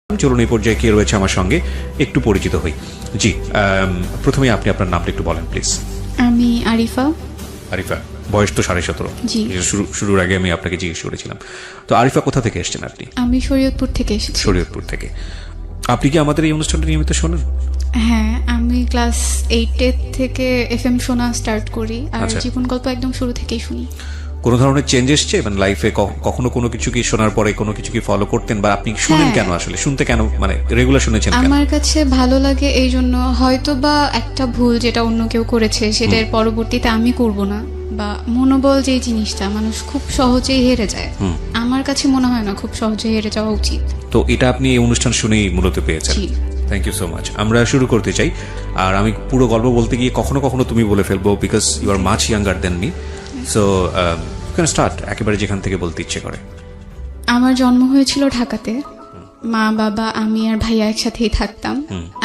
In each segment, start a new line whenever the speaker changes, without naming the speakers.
চলুন এই পর্যায়ে কে রয়েছে আমার সঙ্গে একটু পরিচিত হই। জি, প্রথমে আপনি আপনার নামটা একটু বলেন প্লিজ।
আমি আরিফা।
আরিফা, বয়স তো 17.5।
জি।
শুরুর আগে আমি আপনাকে জিজ্ঞেস করেছিলাম। তো আরিফা কোথা থেকে এসেছেন আপনি?
আমি শরীয়তপুর থেকে এসেছি।
শরীয়তপুর থেকে। আপনি কি আমাদের এই অনুষ্ঠানটা নিয়মিত শোনেন?
হ্যাঁ, আমি ক্লাস 8 থেকে এফএম শোনা স্টার্ট করি, আর
আচ্ছা।
জীবন গল্প একদম শুরু থেকেই শুনি।
কোনো ধরনের চেঞ্জ এসছে মানে লাইফে? কখনো কোনো কিছু কি শোনার পরে কোনো কিছু কি ফলো করতেন, বা আপনি শুনেন
হ্যাঁ।
কেন আসলে, শুনতে কেন, মানে রেগুলার শুনেছেন কেন?
আমার কাছে ভালো লাগে এই জন্য, হয়তো বা একটা ভুল যেটা অন্য কেউ করেছে সেটার পরবর্তীতে আমি করব না, বা মনোবল যে জিনিসটা মানুষ খুব সহজেই হেরে যায়, আমার কাছে মনে হয় না খুব সহজে হেরে যাওয়া উচিত।
তো এটা আপনি এই অনুষ্ঠান শুনেই মূলত পেয়েছেন।
জি।
Thank you so much. আমরা শুরু করতে চাই, আর আমি পুরো গল্প বলতে গিয়ে কখনো কখনো তুমি বলে ফেলবো, because you are much younger than me. So can start একেবারে যেখান থেকে বলতে ইচ্ছে করে।
আমার জন্ম হয়েছিল ঢাকাতে। মা বাবা আমি আর ভাইয়া একসাথেই থাকতাম।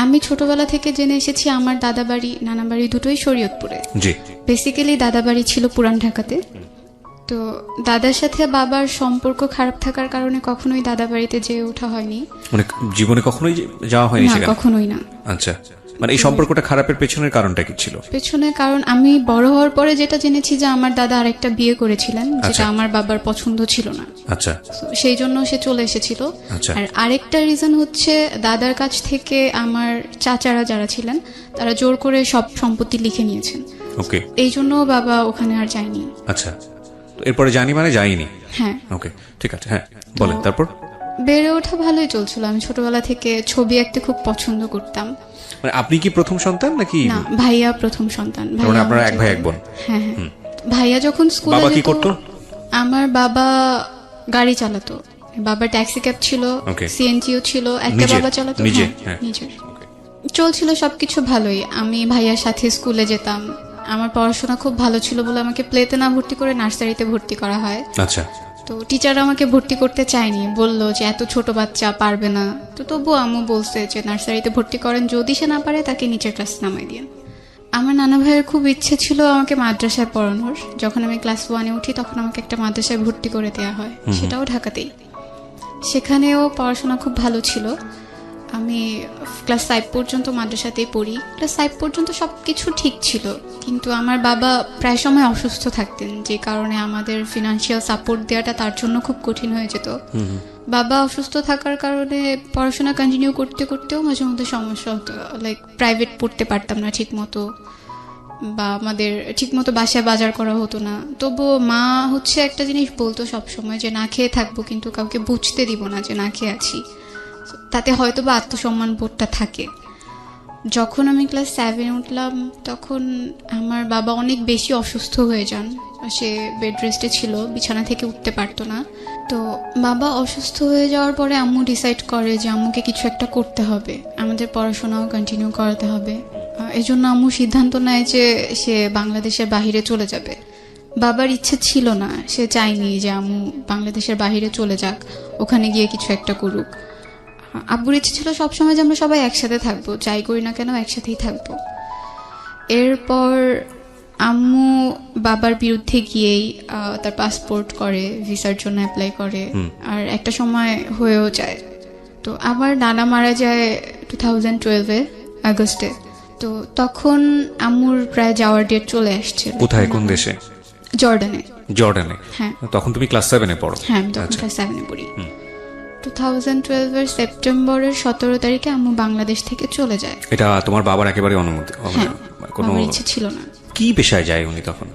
আমি ছোটবেলা থেকে জেনে এসেছি আমার দাদা বাড়ি নানা বাড়ি দুটোই শরীয়তপুরে।
জি।
বেসিক্যালি দাদা বাড়ি ছিল পুরান ঢাকাতে। তো দাদার সাথে বাবার সম্পর্ক খারাপ থাকার কারণে কখনোই দাদা বাড়িতে যেয়ে ওঠা হয়নি।
মানে জীবনে কখনোই যাওয়া হয়নি
না,
সেখানে?
কখনোই না।
আচ্ছা, মানে এই সম্পর্কটা খারাপের পেছনের কারণটা কি ছিল?
পেছনে কারণ আমি বড় হওয়ার পরে যেটা জেনেছি যে আমার দাদা আরেকটা বিয়ে করেছিলেন, যেটা আমার বাবার পছন্দ ছিল না।
আচ্ছা।
So, সেই জন্য সে চলে এসেছিল।
আচ্ছা।
আর আরেকটা রিজন হচ্ছে দাদার কাছ থেকে আমার চাচারা যারা ছিলেন তারা জোর করে সব সম্পত্তি লিখে নিয়েছেন।
ওকে।
এই জন্য বাবা ওখানে আর যায়নি।
আচ্ছা, তো এরপরে জানি মানে যাইনি।
হ্যাঁ।
ওকে, ঠিক আছে, হ্যাঁ বলেন তারপর।
বেড়ে ওঠা ভালোই চলছিল। আমি ছোটবেলা থেকে ছবি আঁকতে খুব পছন্দ করতাম।
মানে আপনি কি প্রথম সন্তান নাকি?
না, ভাইয়া প্রথম সন্তান।
মানে আপনারা এক ভাই এক বোন?
হ্যাঁ হ্যাঁ। ভাইয়া যখন স্কুলে
বাবা কি
যেত,
করতো?
আমার বাবা গাড়ি চালাতো। বাবার ট্যাক্সি ক্যাব ছিল,
Okay.
সিএনজিও ছিল, একটা
নিজের?
বাবা চালাতো।
নিজে?
হ্যাঁ,
হ্যাঁ।
নিজের। চলছিল সবকিছু ভালোই। আমি ভাইয়ার সাথে স্কুলে যেতাম। আমার পড়াশোনা খুব ভালো ছিল বলে আমাকে প্লেতে না ভর্তি করে নার্সারিতে ভর্তি করা হয়।
আচ্ছা।
তো টিচার আমাকে ভর্তি করতে চায়নি, বললো যে এত ছোট বাচ্চা পারবে না। তো তবুও আম্মু বলছে যে নার্সারিতে ভর্তি করেন, যদি সে না পারে তাকে নিচের ক্লাস নামাই দিন। আমার নানা ভাইয়ের খুব ইচ্ছে ছিল আমাকে মাদ্রাসায় পড়ানোর। যখন আমি ক্লাস 1-এ উঠি তখন আমাকে একটা মাদ্রাসায় ভর্তি করে দেওয়া হয়, সেটাও ঢাকাতেই। সেখানেও পড়াশোনা খুব ভালো ছিল। আমি ক্লাস 5 পর্যন্ত মাদ্রাসাতেই পড়ি। ক্লাস 5 পর্যন্ত সব কিছু ঠিক ছিল, কিন্তু আমার বাবা প্রায় সময় অসুস্থ থাকতেন, যে কারণে আমাদের ফিনান্সিয়াল সাপোর্ট দেওয়াটা তার জন্য খুব কঠিন হয়ে যেত। বাবা অসুস্থ থাকার কারণে পড়াশোনা কন্টিনিউ করতে করতেও মাঝে মধ্যে সমস্যা হতো। লাইক প্রাইভেট পড়তে পারতাম না ঠিক মতো, বা আমাদের ঠিক মতো বাসায় বাজার করা হতো না। তবুও মা হচ্ছে একটা জিনিস বলতো সবসময়, যে না খেয়ে থাকবো কিন্তু কাউকে বুঝতে দিব না যে না খেয়ে আছি। তাতে হয়তো বা আত্মসম্মান বোধটা থাকে। যখন আমি ক্লাস 7-এ উঠলাম তখন আমার বাবা অনেক বেশি অসুস্থ হয়ে যান। সে বেড রেস্টে ছিল, বিছানা থেকে উঠতে পারতো না। তো বাবা অসুস্থ হয়ে যাওয়ার পরে আম্মু ডিসাইড করে যে আম্মুকে কিছু একটা করতে হবে, আমাদের পড়াশোনাও কন্টিনিউ করাতে হবে। এই জন্য আম্মু সিদ্ধান্ত নেয় যে সে বাংলাদেশের বাইরে চলে যাবে। বাবার ইচ্ছে ছিল না, সে চায়নি যে আম্মু বাংলাদেশের বাইরে চলে যাক, ওখানে গিয়ে কিছু একটা করুক। আব্বুর ইচ্ছে ছিল সবসময় যে আমরা সবাই একসাথে থাকবো, যাই করি না কেন একসাথেই থাকবো। এরপর আম্মু বাবার বিরুদ্ধে গিয়েই তার পাসপোর্ট করে, ভিসার জন্য অ্যাপ্লাই করে, আর একটা সময় হয়েও যায়। তো আমার নানা মারা যায় 2012-এ আগস্টে। তো তখন আম্মুর প্রায় যাওয়ার ডেট চলে আসছে।
কোথায়, কোন দেশে?
জর্ডানে।
জর্ডানে?
হ্যাঁ।
তখন তুমি ক্লাস 7-এ পড়ো?
হ্যাঁ, আমি তখন ক্লাস 7-এ পড়ি। 2012-এর সেপ্টেম্বরের 17 তারিখে আম্মু বাংলাদেশ থেকে চলে যায়।
এটা তোমার বাবার একেবারে অনুমতি?
হ্যাঁ,
কোনো
আমার ইচ্ছে ছিল না।
কি পেশায় যায় উনি তখন?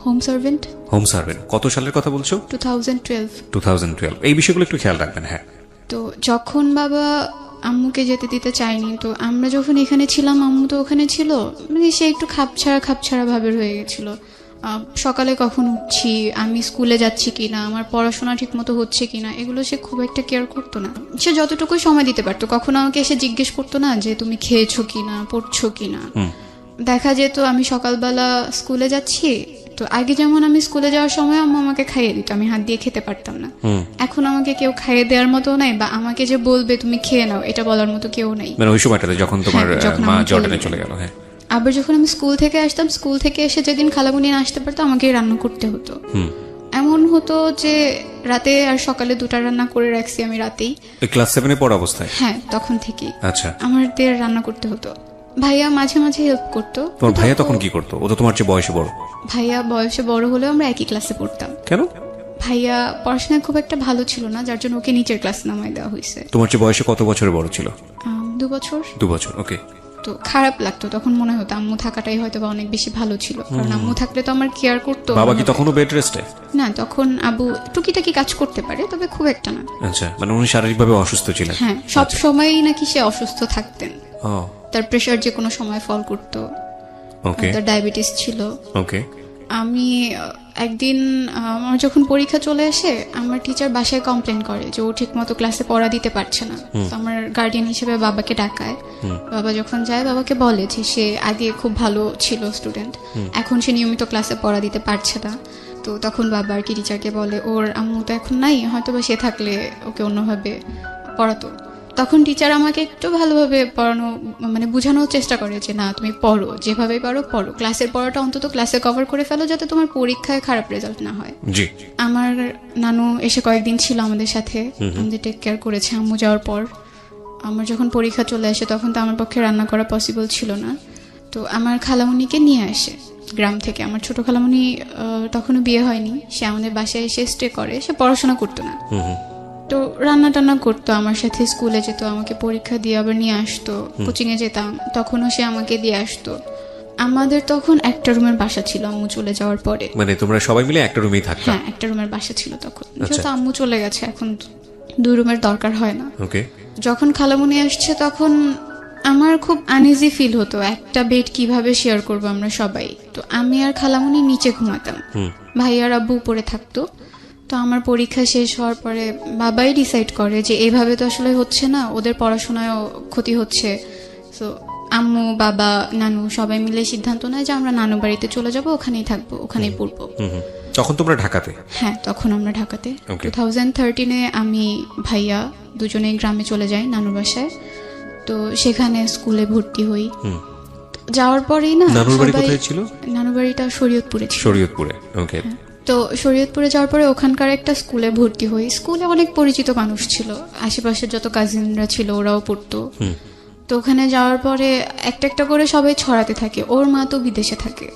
Home servant.
Home servant. কত সালের কথা বলছো?
2012।
2012। এই বিষয়গুলো একটু খেয়াল রাখবেন। হ্যাঁ।
তো যখন বাবা আম্মুকে যেতে দিতে চায়নি, তো আমরা যখন এখানে ছিলাম আম্মু তো ওখানে ছিল, মানে সে একটু খাপছাড়া ভাবের হয়ে গেছিল। সকালে কখন উঠছি, আমি স্কুলে যাচ্ছি কিনা, আমার পড়াশোনা ঠিক মতো হচ্ছে কিনা, এগুলো সে খুব একটা কেয়ার করতো না। সে যতটুকু সময় দিতে পারতো, কখনো আমাকে এসে জিজ্ঞেস করতো না যে তুমি খেয়েছো কিনা, পড়ছো কিনা। দেখা যেত আমি সকালবেলা স্কুলে যাচ্ছি, তো আগে যেমন আমি স্কুলে যাওয়ার সময় আম্মু আমাকে খাইয়ে দিত, আমি হাত দিয়ে খেতে পারতাম না। এখন আমাকে কেউ খাইয়ে দেওয়ার মতো নাই, বা আমাকে যে বলবে তুমি খেয়ে নাও এটা বলার মতো কেউ নাই।
মানে ওই সময়টাতে যখন তোমার মা জর্ডানে চলে গেল? হ্যাঁ।
আবার যখন আমি স্কুল থেকে আসতাম, স্কুল থেকে এসে যেদিন খালামুনি না আসতে পারতো আমাকে রান্না করতে হতো। এমন হতো যে রাতে আর সকালে দুটা রান্না করে রাখছি আমি রাতেই।
ক্লাস 7 পড়া অবস্থায়?
হ্যাঁ, তখন থেকেই
আচ্ছা।
আমাদের রান্না করতে হতো। ভাইয়া মাঝে মাঝে হেল্প করতো।
তোমার ভাইয়া তখন কি করতো? ও তো তোমার চেয়ে বয়সে বড়।
ভাইয়া বয়সে বড় হলেও আমরা একই ক্লাসে পড়তাম।
কেন?
ভাইয়া পড়াশোনায় খুব একটা ভালো ছিল না, যার জন্য ওকে নিচের ক্লাস নামায় দেওয়া হয়েছে।
তোমার চেয়ে বয়সে কত বছরের বড় ছিল?
2 বছর।
2 বছর, ওকে।
তো খারাপ লাগতো তখন, মনে হতো আম্মু থাকাটাই হয়তো বা অনেক বেশি ভালো ছিল, কারণ আম্মু থাকলে তো আমার কেয়ার করতো।
বাবা কি তখনও বেড রেস্টে?
না, তখন আবু টুকিটাকি কাজ করতে পারে, তবে খুব একটা না।
আচ্ছা, মানে উনি শারীরিকভাবে অসুস্থ ছিলেন?
হ্যাঁ, সব সময়ই নাকি সে অসুস্থ থাকতেন।
ও,
তার প্রেশার যে কোনো সময় ফল করতো,
ওকে
তার ডায়াবেটিস ছিল।
ওকে।
আমি একদিন আমার যখন পরীক্ষা চলে আসে, আমার টিচার বাসায় কমপ্লেন করে যে ও ঠিক মতো ক্লাসে পড়া দিতে পারছে না। তো আমার গার্ডিয়ান হিসেবে বাবাকে ডাকায়। বাবা যখন যায়, বাবাকে বলে যে সে আগে খুব ভালো ছিল স্টুডেন্ট, এখন সে নিয়মিত ক্লাসে পড়া দিতে পারছে না। তো তখন বাবা আর কি টিচারকে বলে ওর আম্মু তো এখন নাই, হয়তো বা সে থাকলে ওকে অন্যভাবে পড়াতো। তখন টিচার আমাকে একটু ভালোভাবে পড়ানো, মানে বোঝানোর চেষ্টা করে যে না, তুমি পড়ো, যেভাবে পারো পড়ো, ক্লাসের পড়াটা অন্তত ক্লাসে কভার করে ফেলো, যাতে তোমার পরীক্ষায় খারাপ রেজাল্ট না হয়।
জি।
আমার নানু এসে কয়েকদিন ছিল আমাদের সাথে, আমাদের টেক কেয়ার করেছে আম্মু যাওয়ার পর। আমার যখন পরীক্ষা চলে আসে, তখন তো আমার পক্ষে রান্না করা পসিবল ছিল না। তো আমার খালামুনিকে নিয়ে আসে গ্রাম থেকে। আমার ছোট খালামুনি তখনও বিয়ে হয়নি, সে আমাদের বাসায় এসে স্টে করে, সে পড়াশোনা করতো না। তো রান্না টান্না করতো, আমার সাথে স্কুলে যেত, আমাকে পরীক্ষা দিয়ে আবার নিয়ে আসতো। কোচিং এ যেতাম, তখনও সে আমাকে দিয়ে আসতো। আমাদের তখন একটা রুমের বাসা ছিল আম্মু চলে যাওয়ার পরে।
মানে তোমরা সবাই মিলে একটা রুমেই থাকতা?
হ্যাঁ, একটা রুমের বাসা ছিল তখন। যেহেতু আম্মু চলে গেছে, এখন 2 রুমের দরকার হয় না।
ওকে।
যখন খালামুনি আসছে, তখন আমার খুব আনইজি ফিল হতো, একটা বেড কিভাবে শেয়ার করবো আমরা সবাই। তো আমি আর খালামুনি নিচে ঘুমাতাম, ভাই আর আব্বু উপরে থাকতো। তো আমার পরীক্ষা শেষ হওয়ার পরে বাবাই ডিসাইড করে যে এইভাবে তো আসলে হচ্ছে না, ওদের পড়াশোনায়ও ক্ষতি হচ্ছে। তো আম্মু, বাবা, নানু সবাই মিলে সিদ্ধান্ত নেয় যে আমরা নানু বাড়িতে চলে যাব, ওখানেই থাকবো, ওখানেই পড়বো।
তখন তোমরা ঢাকাতে?
হ্যাঁ, তখন আমরা ঢাকাতে।
Okay.
2013-এ আমি ভাইয়া দুজনেই গ্রামে চলে যাই নানুর বাসায়। তো সেখানে স্কুলে ভর্তি হই। যাওয়ার পরেই না,
নানুর বাড়ি
সবাই-
কোথায় ছিল?
নানুর বাড়িটা শরীয়তপুরে ছিল।
শরীয়তপুরে, ওকে।
তো শরীয়তপুরে যাওয়ার পরে ওখানকার একটা স্কুলে ভর্তি হই। স্কুলে অনেক পরিচিত মানুষ ছিল, আশেপাশের যত কাজিনরা ছিল ওরাও পড়তো। তো ওখানে যাওয়ার পরে একটা একটা করে সবাই ছড়াতে থাকে, ওর মা তো বিদেশে থাকে।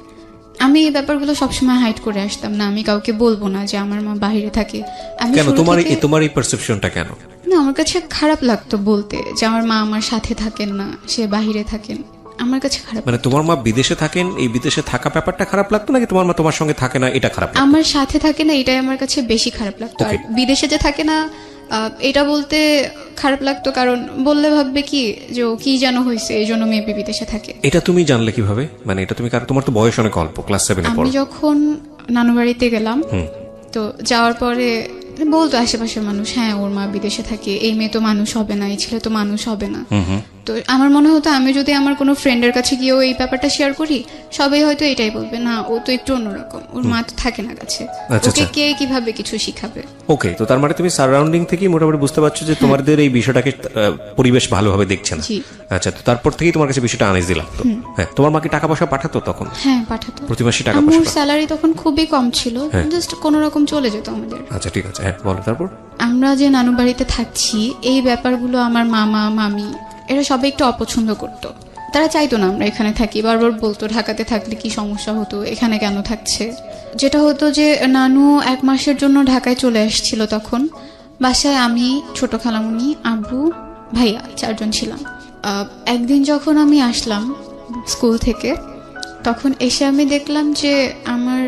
আমি এই ব্যাপারগুলো সবসময় হাইড করে আসতাম, না আমি কাউকে বলবো না যে আমার মা বাইরে থাকে। আমি
কেন
শুরু
তোমার
থেকে-
তোমার এই পারসেপশনটা কেন?
না, আমার কাছে খারাপ লাগতো বলতে যে আমার মা আমার সাথে থাকেন না, সে বাইরে থাকেন। আমার কাছে খারাপ,
মানে তোমার মা বিদেশে থাকেন, এই বিদেশে থাকা ব্যাপারটা খারাপ লাগতো, নাকি তোমার মা তোমার সঙ্গে থাকে না এটা খারাপ লাগতো?
আমার সাথে থাকে না এটাই আমার কাছে বেশি খারাপ লাগতো। আর বিদেশে যে থাকে না এটা বলতে খারাপ লাগতো, কারণ বললে ভাববে কি যে ও কি যেন হয়েছে, এই জন্য মেবি বিদেশে থাকে।
এটা তুমি জানলে কিভাবে? মানে এটা তুমি তোমার তো বয়স অনেক অল্প, ক্লাস 7-এ
আমি
পড়ো।
যখন নানু বাড়িতে গেলাম, তো যাওয়ার পরে বলতো আশেপাশের মানুষ, হ্যাঁ ওর মা বিদেশে থাকে, এই মেয়ে তো মানুষ হবে না, এই ছেলে তো মানুষ হবে না। তো আমার মনে হতো আমি যদি আমার কোনো ফ্রেন্ডের কাছে গিয়েও এই ব্যাপারটা শেয়ার করি, সবাই হয়তো এটাই বলবে, না ও তো একটু অন্যরকম, ওর মা তো থাকে না কাছে,
আচ্ছা,
ওকে
আচ্ছা।
কে কিভাবে কিছু শিখাবে।
ওকে, তো তার মানে তুমি সারাউন্ডিং থেকেই মোটামুটি বুঝতে পারছো যে তোমাদের এই বিষয়টাকে পরিবেশ ভালোভাবে দেখছে না।
জি।
আচ্ছা, তো তারপর থেকেই তোমার কাছে বিষয়টা আনইজি লাগতো। হ্যাঁ, তোমার মা কি টাকা পয়সা পাঠাতো তখন?
হ্যাঁ, পাঠাতো।
প্রতি মাসে টাকা
আমার
পয়সা?
স্যালারি তখন খুবই কম ছিল, জাস্ট কোনো রকম চলে যেত আমাদের।
আচ্ছা, ঠিক আছে, হ্যাঁ বলো তারপর।
আমরা যে নানু বাড়িতে থাকছি, এই ব্যাপারগুলো আমার মামা মামি এরা সবাই একটু অপছন্দ করতো। তারা চাইতো না আমরা এখানে থাকি, বারবার বলতো ঢাকাতে থাকলে কি সমস্যা হতো, এখানে কেন থাকছে। যেটা হতো যে নানু 1 মাসের জন্য ঢাকায় চলে আসছিল, তখন বাসায় আমি, ছোট খালামুনি, আব্বু, ভাইয়া 4 জন ছিলাম। একদিন যখন আমি আসলাম স্কুল থেকে, তখন এসে আমি দেখলাম যে আমার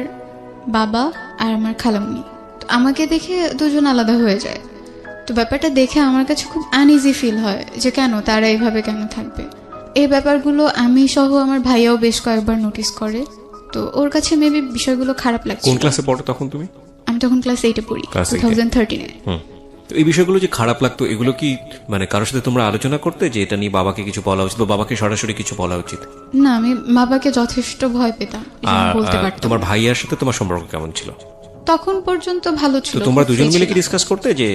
বাবা আর আমার খালামুনি, তো আমাকে দেখে দুজন আলাদা হয়ে যায়। তো ব্যাপারটা দেখে আমার কাছে খুব আনইজি ফিল হয় যে কেন তারা এইভাবে কেন থাকবে। এই ব্যাপারগুলো আমি সহ আমার ভাইয়াও বেশ কয়েকবার নোটিস করে। তো ওর কাছে মেবি বিষয়গুলো খারাপ লাগছে।
কোন ক্লাসে পড়ো তখন তুমি?
আমি তখন ক্লাস 8-এ পড়ি,
Class 8-এ।
2013-এ।
তো এই বিষয়গুলো যে খারাপ লাগতো, এগুলো কি মানে কারোর সাথে তোমরা আলোচনা করতে যে এটা নিয়ে বাবাকে কিছু বলা উচিত, বা বাবাকে সরাসরি কিছু বলা উচিত?
না, আমি বাবাকে যথেষ্ট ভয় পেতাম, এই জন্য
আর
বলতে পারতাম
তোমার
না।
ভাইয়ার সাথে তোমার সম্পর্ক কেমন ছিল?
তখন পর্যন্ত ভালো ছিল।
তো তোমরা
খুব
দুজন
free
মিলে কি
ছিলাম।
ডিসকাস করতে যে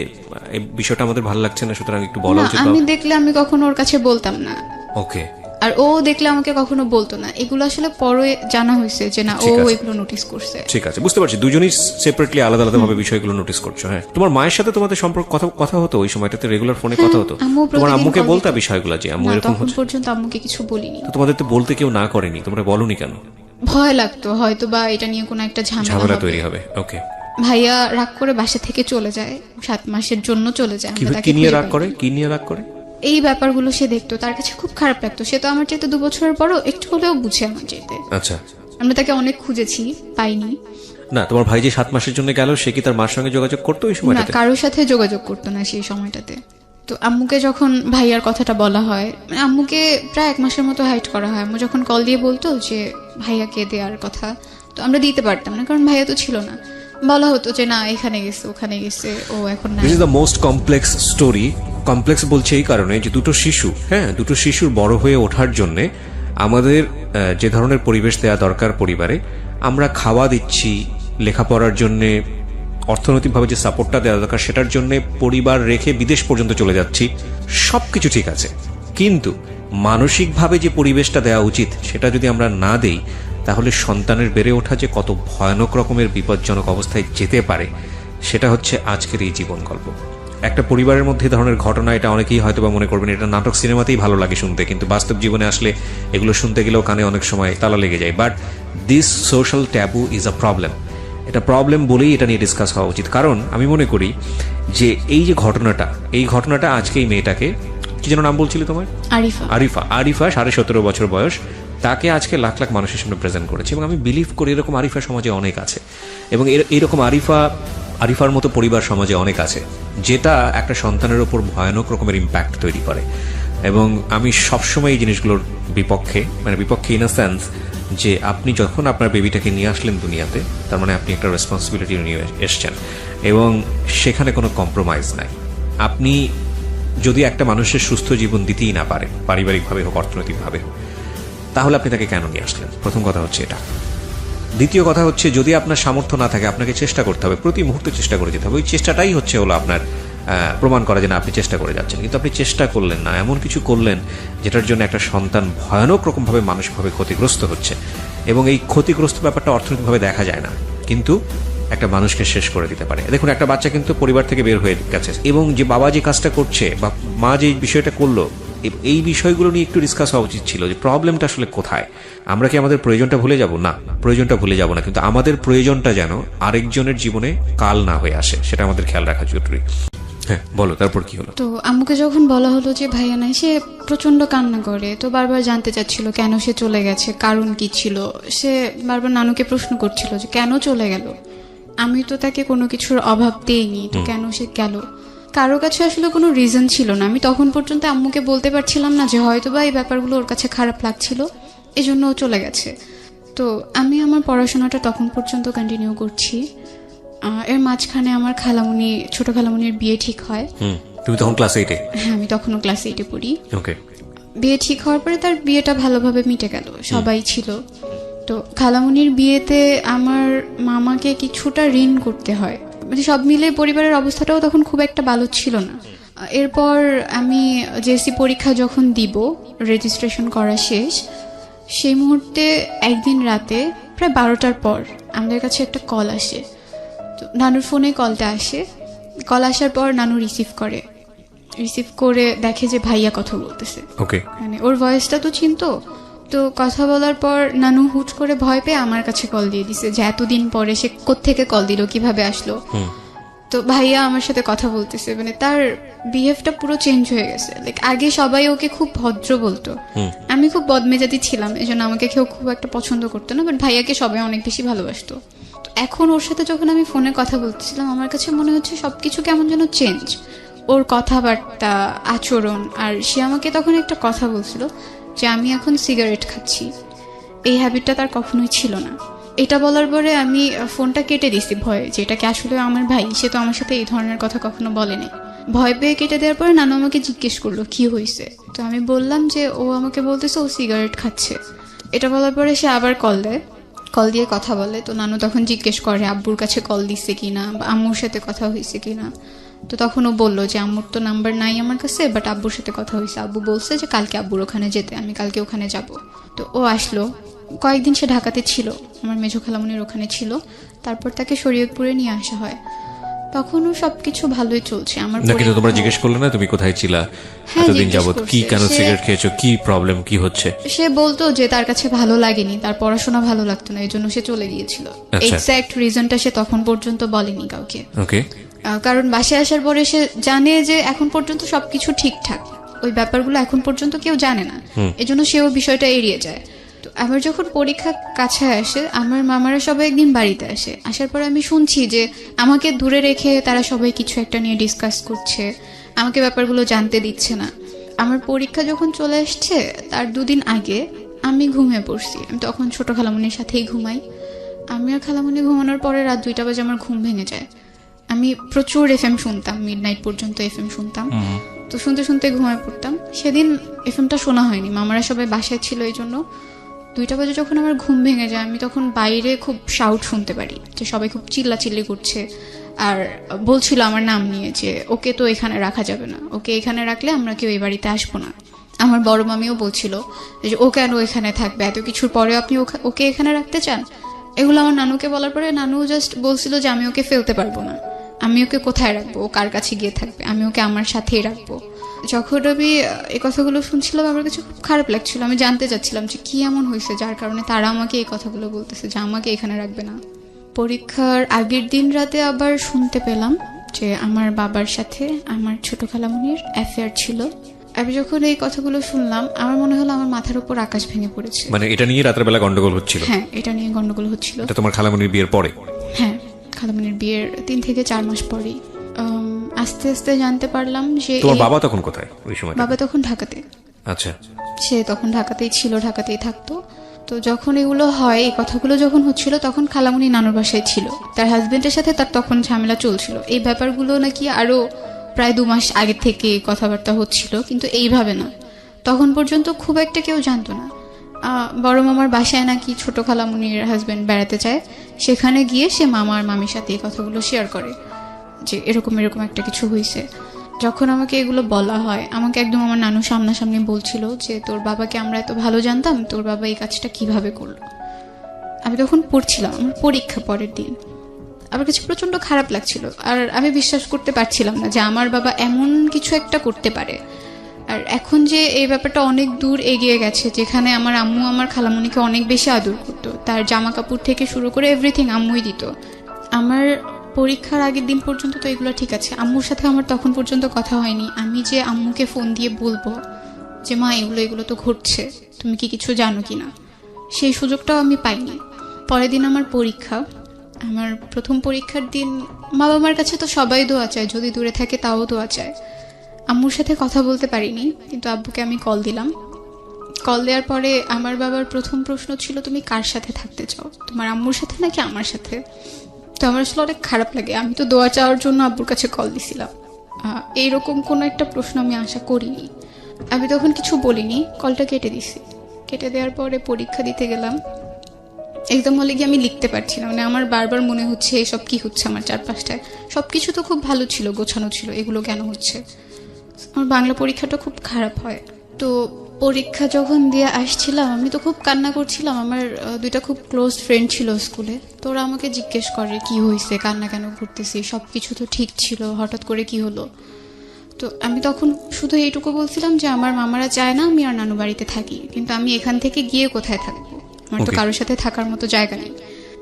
এই বিষয়টা আমাদের ভালো লাগছে না, সুতরাং একটু বলা
না,
উচিত?
আমি দেখলে আমি কখনো ওর কাছে বলতাম না।
ওকে।
আর ও দেখলে আমাকে কখনো বলতো না, এগুলো আসলে পরে জানা হয়েছে যে না ও
ঠিক আছে।
এগুলো নোটিস করছে।
ঠিক আছে, বুঝতে পারছি, দুজনই সেপারেটলি আলাদা আলাদা ভাবে বিষয়গুলো নোটিস করছো। হ্যাঁ, তোমার মায়ের সাথে তোমাদের সম্পর্ক কথা হতো ওই সময়টাতে, রেগুলার ফোনে কথা হতো?
আম্মু
তোমার
প্রতিদিন
আম্মুকে
call
বলতা
দিত।
বিষয়গুলো যে আম্মু
না,
এরকম
তখন
হচ্ছে?
পর্যন্ত আম্মুকে কিছু বলিনি।
তো তোমাদের তো বলতে কেউ না করেনি, তোমরা বলনি কেন?
ভয় লাগতো হয়তো বা এটা নিয়ে কোনো একটা
ঝামেলা
ঝামেলা
তৈরি
হবে।
হবে। ওকে,
ভাইয়া রাগ করে বাসা থেকে চলে যায়, 7 মাসের জন্য চলে যায়। আমরা তাকে
কি নিয়ে
খুঁজে
রাগ
পাই
করে?
না।
কি নিয়ে রাগ করে?
এই ব্যাপারগুলো সে দেখতো, তার কাছে খুব খারাপ লাগতো। সে তো আমার চাইতে 2 বছরের বড়, একটু হলেও বুঝে আমার চাইতে।
আচ্ছা,
আমরা তাকে অনেক খুঁজেছি, পাইনি।
না তোমার ভাই যে 7 মাসের জন্য গেল, সে কি তার মার সঙ্গে যোগাযোগ করতো ওই
না,
সময়টাতে?
কারোর সাথে যোগাযোগ করতো না সেই সময়টাতে। তো আম্মুকে যখন ভাইয়ার কথাটা বলা হয়, আম্মুকে প্রায় 1 মাসের মতো হাইড করা হয়। আম্মু যখন কল দিয়ে বলতো যে ভাইয়াকে দেওয়ার কথা, তো আমরা দিতে পারতাম না, কারণ ভাইয়া তো ছিল না। বলা হতো যে না এখানে গেছে ওখানে গেছে, ও এখন নাই।
This is the most complex story. Complex বলছে এই কারণে যে দুটো শিশুর বড় হয়ে ওঠার জন্য আমাদের যে ধরনের পরিবেশ দেওয়া দরকার পরিবারে, আমরা খাওয়া দিচ্ছি, লেখাপড়ার জন্য অর্থনৈতিকভাবে যে সাপোর্টটা দেওয়া দরকার সেটার জন্য পরিবার রেখে বিদেশ পর্যন্ত চলে যাচ্ছি, সবকিছু ঠিক আছে, কিন্তু মানসিকভাবে যে পরিবেশটা দেওয়া উচিত সেটা যদি আমরা না দেই, তাহলে সন্তানের বেড়ে ওঠা যে কত ভয়ানক রকমের বিপজ্জনক অবস্থায় যেতে পারে, সেটা হচ্ছে আজকের এই জীবন গল্প। একটা পরিবারের মধ্যে এই ধরনের ঘটনা, এটা অনেকেই হয়তো বা মনে করবেন এটা নাটক সিনেমাতেই ভালো লাগে শুনতে, কিন্তু বাস্তব জীবনে আসলে এগুলো শুনতে গেলেও কানে অনেক সময় তালা লেগে যায়। But this social taboo is a problem. এটা প্রবলেম বলেই এটা নিয়ে ডিসকাস হওয়া উচিত। কারণ আমি মনে করি যে এই যে ঘটনাটা আজকে এই মেয়েটাকে, কি যেন নাম বলছিলে তোমার? আরিফা 17.5 বছর বয়স, তাকে আজকে লাখ লাখ মানুষের সামনে প্রেজেন্ট করেছে। এবং আমি বিলিভ করি এরকম আরিফা সমাজে অনেক আছে, এবং এইরকম আরিফার মতো পরিবার সমাজে অনেক আছে, যেটা একটা সন্তানের ওপর ভয়ানক রকমের ইম্প্যাক্ট তৈরি করে। এবং আমি সবসময় এই জিনিসগুলোর বিপক্ষে ইন আ সেন্স যে আপনি যখন আপনার বেবিটাকে নিয়ে আসলেন দুনিয়াতে, তার মানে আপনি একটা রেসপন্সিবিলিটি নিয়ে এসছেন, এবং সেখানে কোনো কম্প্রোমাইজ নাই। আপনি যদি একটা মানুষের সুস্থ জীবন দিতেই না পারে, পারিবারিকভাবে হোক অর্থনৈতিকভাবে হোক, তাহলে আপনি তাকে কেন নিয়ে আসলেন? প্রথম কথা হচ্ছে এটা। দ্বিতীয় কথা হচ্ছে, যদি আপনার সামর্থ্য না থাকে, আপনাকে চেষ্টা করতে হবে, প্রতি মুহূর্তে চেষ্টা করে যেতে হবে। ওই চেষ্টাটাই হলো আপনার প্রমাণ করা যে না আপনি চেষ্টা করে যাচ্ছেন। কিন্তু আপনি চেষ্টা করলেন না, এমন কিছু করলেন যেটার জন্য একটা সন্তান ভয়ানক রকমভাবে মানসিকভাবে ক্ষতিগ্রস্ত হচ্ছে, এবং এই ক্ষতিগ্রস্ত ব্যাপারটা অর্থনৈতিকভাবে দেখা যায় না, কিন্তু একটা মানুষকে শেষ করে দিতে পারে। দেখুন, একটা বাচ্চা কিন্তু পরিবার থেকে বের হয়ে গেছে, এবং যে বাবা যে কাজটা করছে বা মা যে বিষয়টা করলো, এই বিষয়গুলো নিয়ে একটু ডিসকাস হওয়া উচিত ছিল যে প্রবলেমটা আসলে কোথায়। আমরা কি আমাদের প্রয়োজনটা ভুলে যাব? না, প্রয়োজনটা ভুলে যাব না, কিন্তু আমাদের প্রয়োজনটা যেন আরেকজনের জীবনে কাল না হয়ে আসে, সেটা আমাদের খেয়াল রাখা জরুরি। হ্যাঁ, বলো, তারপর কি হলো?
তো আম্মুকে যখন বলা হলো যে ভাইয়া নাই, সে প্রচন্ড কান্না করে। তো বারবার জানতে চাচ্ছিল কেন সে চলে গেছে, কারণ কি ছিল। সে বারবার নানুকে প্রশ্ন করছিল যে কেন চলে গেল, আমি তো তাকে কোনো কিছুর অভাব দেইনি, তো কেন সে গেল। কারো কাছে আসলে কোনো রিজন ছিল না। আমি তখন পর্যন্ত আম্মুকে বলতে পারছিলাম না যে হয়তো বা এই ব্যাপারগুলো ওর কাছে খারাপ লাগছিল, এজন্য ও চলে গেছে। তো আমি আমার পড়াশোনাটা তখন পর্যন্ত কন্টিনিউ করছি। এর মাঝখানে আমার ছোট খালামুনির বিয়ে ঠিক হয়।
তুমি তখন ক্লাস 8-এ?
হ্যাঁ, আমি তখনও ক্লাস 8-এ পড়ি।
ওকে।
বিয়ে ঠিক হওয়ার পরে তার বিয়েটা ভালোভাবে মিটে গেল, সবাই ছিল। তো খালামুনির বিয়েতে আমার মামাকে কিছুটা ঋণ করতে হয়, মানে সব মিলে পরিবারের অবস্থাটাও তখন খুব একটা ভালো ছিল না। এরপর আমি জেএসসি পরীক্ষা যখন দিব, রেজিস্ট্রেশন করা শেষ, সেই মুহূর্তে একদিন রাতে প্রায় 12টার পর আমাদের কাছে একটা কল আসে। তো নানুর ফোনে কলটা আসে। কল আসার পর নানু রিসিভ করে দেখে যে ভাইয়া কথা বলতেছে।
ওকে।
মানে ওর ভয়েসটা তো চিনতো। তো কথা বলার পর নানু হুট করে ভয় পেয়ে আমার কাছে কল দিয়ে দিছে যে এতদিন পরে সে কোত্থেকে কল দিল, কিভাবে আসলো। তো ভাইয়া আমার সাথে কথা বলতেছে, মানে তার বিহেভটা পুরো চেঞ্জ হয়ে গেছে। লাইক আগে সবাই ওকে খুব ভদ্র বলতো, আমি খুব বদমেজাজি ছিলাম, এজন্য আমাকে কেউ খুব একটা পছন্দ করতো না, বাট ভাইয়াকে সবাই অনেক বেশি ভালোবাসতো। এখন ওর সাথে যখন আমি ফোনে কথা বলতেছিলাম, আমার কাছে মনে হচ্ছে সবকিছু কেমন যেন চেঞ্জ, ওর কথাবার্তা, আচরণ। আর সে আমাকে তখন একটা কথা বলছিল যে আমি এখন সিগারেট খাচ্ছি, এই হ্যাবিটটা তার কখনোই ছিল না। এটা বলার পরে আমি ফোনটা কেটে দিছি ভয়ে, যে এটাকে আসলে আমার ভাই, সে তো আমার সাথে এই ধরনের কথা কখনো বলেনি। ভয় পেয়ে কেটে দেওয়ার পরে নানু আমাকে জিজ্ঞেস করলো কি হয়েছে। তো আমি বললাম যে ও আমাকে বলতেছে ও সিগারেট খাচ্ছে। এটা বলার পরে সে আবার কল দিয়ে কথা বলে। তো নানু তখন জিজ্ঞেস করে আব্বুর কাছে কল দিচ্ছে কিনা বা আম্মুর সাথে কথা হয়েছে কিনা। তো তখন ও বললো যে আম্মুর তো নাম্বার নাই আমার কাছে, বাট আব্বুর সাথে কথা হয়েছে, আব্বু বলছে যে কালকে আব্বুর ওখানে যেতে, আমি কালকে ওখানে যাব। তো ও আসলো, কয়েকদিন সে ঢাকাতে ছিল, আমার মেজো খালামণির ওখানে ছিল, তারপর তাকে শরীয়তপুরে নিয়ে আসা হয়। তখনও সবকিছু ভালোই চলছে। আমার
নাকি তো তোমরা
পরীক্ষা-
জিজ্ঞেস করলে না তুমি কোথায় ছিলা
হ্যাঁ,
এতদিন
জিজ্ঞেস
যাবত, কি
করছে।
কেন
সে-
সিগারেট খেয়েছো, কি প্রবলেম, কি হচ্ছে?
সে বলতো যে তার কাছে ভালো লাগেনি, তার পড়াশোনা ভালো লাগতো না, এই জন্য সে চলে গিয়েছিল।
আচ্ছা।
এক্স্যাক্ট রিজনটা সে তখন পর্যন্ত বলেনি কাউকে।
ওকে।
কারণ বাসায় আসার পরে সে জানে যে এখন পর্যন্ত সবকিছু ঠিকঠাক, ওই ব্যাপারগুলো এখন পর্যন্ত কেউ জানে না, এজন্য সেও বিষয়টা এড়িয়ে যায়। তো আমার যখন পরীক্ষা কাছে আসে, আমার মামারা সবাই একদিন বাড়িতে আসে, আসার পরে আমি শুনছি যে আমাকে দূরে রেখে তারা সবাই কিছু একটা নিয়ে ডিসকাস করছে, আমাকে ব্যাপারগুলো জানতে দিচ্ছে না। আমার পরীক্ষা যখন চলে আসছে তার 2 দিন আগে আমি ঘুমিয়ে পড়ছি। আমি তখন ছোট খালামণির সাথেই ঘুমাই। আমি আর খালামণি ঘুমানোর পরে রাত 2টা বাজে আমার ঘুম ভেঙে যায়। আমি প্রচুর এফএম শুনতাম, মিডনাইট পর্যন্ত এফএম শুনতাম। তো শুনতে শুনতে ঘুমায় পড়তাম। সেদিন এফএমটা শোনা হয়নি, মামারা সবাই বাসায় ছিল, এই জন্য 2টা বাজে যখন আমার ঘুম ভেঙে যায়, আমি তখন বাইরে খুব শাউট শুনতে পারি, যে সবাই খুব চিল্লাচিল্লি করছে আর বলছিল আমার নাম নিয়ে যে ওকে তো এখানে রাখা যাবে না, ওকে এখানে রাখলে আমরা কেউ এই বাড়িতে আসবো না। আমার বড় মামিও বলছিল যে ও কেন এখানে থাকবে, এত কিছুর পরে আপনি ওকে এখানে রাখতে চান। এগুলো আমার নানুকে বলার পরে নানু জাস্ট বলছিল যে আমি ওকে ফেলতে পারবো না, আমি ওকে কোথায় রাখবো, ও কার কাছে গিয়ে থাকবে, আমি ওকে আমার সাথেই রাখবো। যখন আমি এই কথাগুলো শুনছিলাম আমার কাছে খুব খারাপ লাগছিল। আমি জানতে চাচ্ছিলাম যে কি এমন হয়েছে যার কারণে তারা আমাকে এই কথাগুলো বলতেছে যে আমাকে এখানে রাখবে না। পরীক্ষার আগের দিন রাতে আবার শুনতে পেলাম যে আমার বাবার সাথে আমার ছোট খালামণির অ্যাফেয়ার ছিল। আমি যখন এই কথাগুলো শুনলাম আমার মনে হলো আমার মাথার উপর আকাশ ভেঙে পড়েছে।
মানে এটা নিয়ে রাতের বেলা গন্ডগোল হচ্ছিল?
হ্যাঁ, এটা নিয়ে গন্ডগোল হচ্ছিল।
এটা তোমার খালামণির বিয়ের পরে?
হ্যাঁ, খালামণির বিয়ের 3 থেকে 4 মাস পরেই আস্তে আস্তে জানতে পারলাম যে
তোমার বাবা তখন কোথায় ওই সময়?
বাবা তখন ঢাকাতে।
আচ্ছা।
সে তখন ঢাকাতেই ছিল, ঢাকাতেই থাকতো। তো যখন এগুলো হয়, এই কথাগুলো যখন হচ্ছিল, তখন খালামণি নানুর বাসায় ছিল, তার হাজবেন্ডের সাথে তার তখন ঝামেলা চলছিল। এই ব্যাপারগুলো নাকি আরো প্রায় 2 মাস আগে থেকে কথাবার্তা হচ্ছিল, কিন্তু এইভাবে না। তখন পর্যন্ত খুব একটা কেউ জানতো না। বড় মামার বাসায় নাকি ছোট খালামণির হাজবেন্ড বেড়াতে যায়, সেখানে গিয়ে সে মামা আর মামির সাথে এই কথাগুলো শেয়ার করে যে এরকম এরকম একটা কিছু হয়েছে। যখন আমাকে এগুলো বলা হয়, আমাকে একদম আমার নানু সামনাসামনি বলছিল যে তোর বাবাকে আমরা এত ভালো জানতাম, তোর বাবা এই কাজটা কিভাবে করলো। আমি তখন পড়ছিলাম, আমার পরীক্ষা পরের দিন। আমার কাছে প্রচন্ড খারাপ লাগছিল, আর আমি বিশ্বাস করতে পারছিলাম না যে আমার বাবা এমন কিছু একটা করতে পারে। আর এখন যে এই ব্যাপারটা অনেক দূর এগিয়ে গেছে, যেখানে আমার আম্মু আমার খালামণিকে অনেক বেশি আদর করতো, তার জামা কাপড় থেকে শুরু করে এভরিথিং আম্মুই দিত। আমার পরীক্ষার আগের দিন পর্যন্ত তো এগুলো ঠিক আছে, আম্মুর সাথে আমার তখন পর্যন্ত কথা হয়নি। আমি যে আম্মুকে ফোন দিয়ে বলবো যে মা এগুলো তো ঘটছে, তুমি কি কিছু জানো কি না, সেই সুযোগটাও আমি পাইনি। পরের দিন আমার পরীক্ষা, আমার প্রথম পরীক্ষার দিন মা বাবার কাছে তো সবাই দোয়া চায়, যদি দূরে থাকে তাও দোয়া চায়। আম্মুর সাথে কথা বলতে পারিনি, কিন্তু আব্বুকে আমি কল দিলাম। কল দেওয়ার পরে আমার বাবার প্রথম প্রশ্ন ছিল তুমি কার সাথে থাকতে চাও, তোমার আম্মুর সাথে নাকি আমার সাথে। তো আমার আসলে অনেক খারাপ লাগে, আমি তো দোয়া চাওয়ার জন্য আব্বুর কাছে কল দিছিলাম, এইরকম কোনো একটা প্রশ্ন আমি আশা করিনি। আমি তখন কিছু বলিনি, কলটা কেটে দিছি। কেটে দেওয়ার পরে পরীক্ষা দিতে গেলাম। এক্সাম হলে গিয়ে আমি লিখতে পারছি না, মানে আমার বারবার মনে হচ্ছে এসব কি হচ্ছে আমার চারপাশটায়। সবকিছু তো খুব ভালো ছিল, গোছানো ছিল, এগুলো কেন হচ্ছে। আমার বাংলা পরীক্ষাটা খুব খারাপ হয়। তো পরীক্ষা যখন দিয়ে আসছিলাম আমি তো খুব কান্না করছিলাম। আমার 2টা খুব ক্লোজ ফ্রেন্ড ছিল স্কুলে, তো ওরা আমাকে জিজ্ঞেস করে কি হয়েছে, কান্না কেন করতেছি, সব কিছু তো ঠিক ছিল, হঠাৎ করে কি হলো। তো আমি তখন শুধু এইটুকু বলছিলাম যে আমার মামারা চায় না আমি আর নানু বাড়িতে থাকি, কিন্তু আমি এখান থেকে গিয়ে কোথায় থাকবো, আমার তো কারোর সাথে থাকার মতো জায়গা নেই।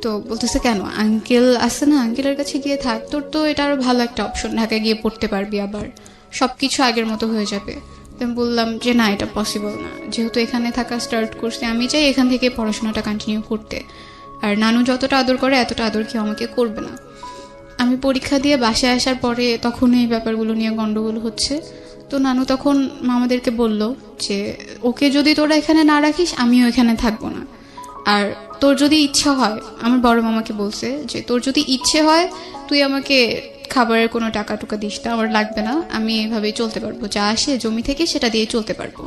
তো বলতেছে কেন, আঙ্কেল আছে না, আঙ্কেলের কাছে গিয়ে থাক, তোর তো এটা আরো ভালো একটা অপশন, ঢাকায় গিয়ে পড়তে পারবি, আবার সবকিছু আগের মতো হয়ে যাবে। আমি বললাম যে না, এটা পসিবল না, যেহেতু এখানে থাকা স্টার্ট করছে, আমি চাই এখান থেকে পড়াশোনাটা কন্টিনিউ করতে, আর নানু যতটা আদর করে এতটা আদর কেউ আমাকে করবে না। আমি পরীক্ষা দিয়ে বাসায় আসার পরে তখন এই ব্যাপারগুলো নিয়ে গন্ডগোল হচ্ছে। তো নানু তখন মামাদেরকে বলল যে ওকে যদি তোরা এখানে না রাখিস আমিও এখানে থাকবো না, আর তোর যদি ইচ্ছা হয়, আমার বড় মামাকে বলছে যে তোর যদি ইচ্ছে হয় তুই আমাকে খাবারের কোনো টাকা টুকা দিস না, আমার লাগবে না, আমি এভাবেই চলতে পারবো, যা আসে জমি থেকে সেটা দিয়ে চলতে পারবো।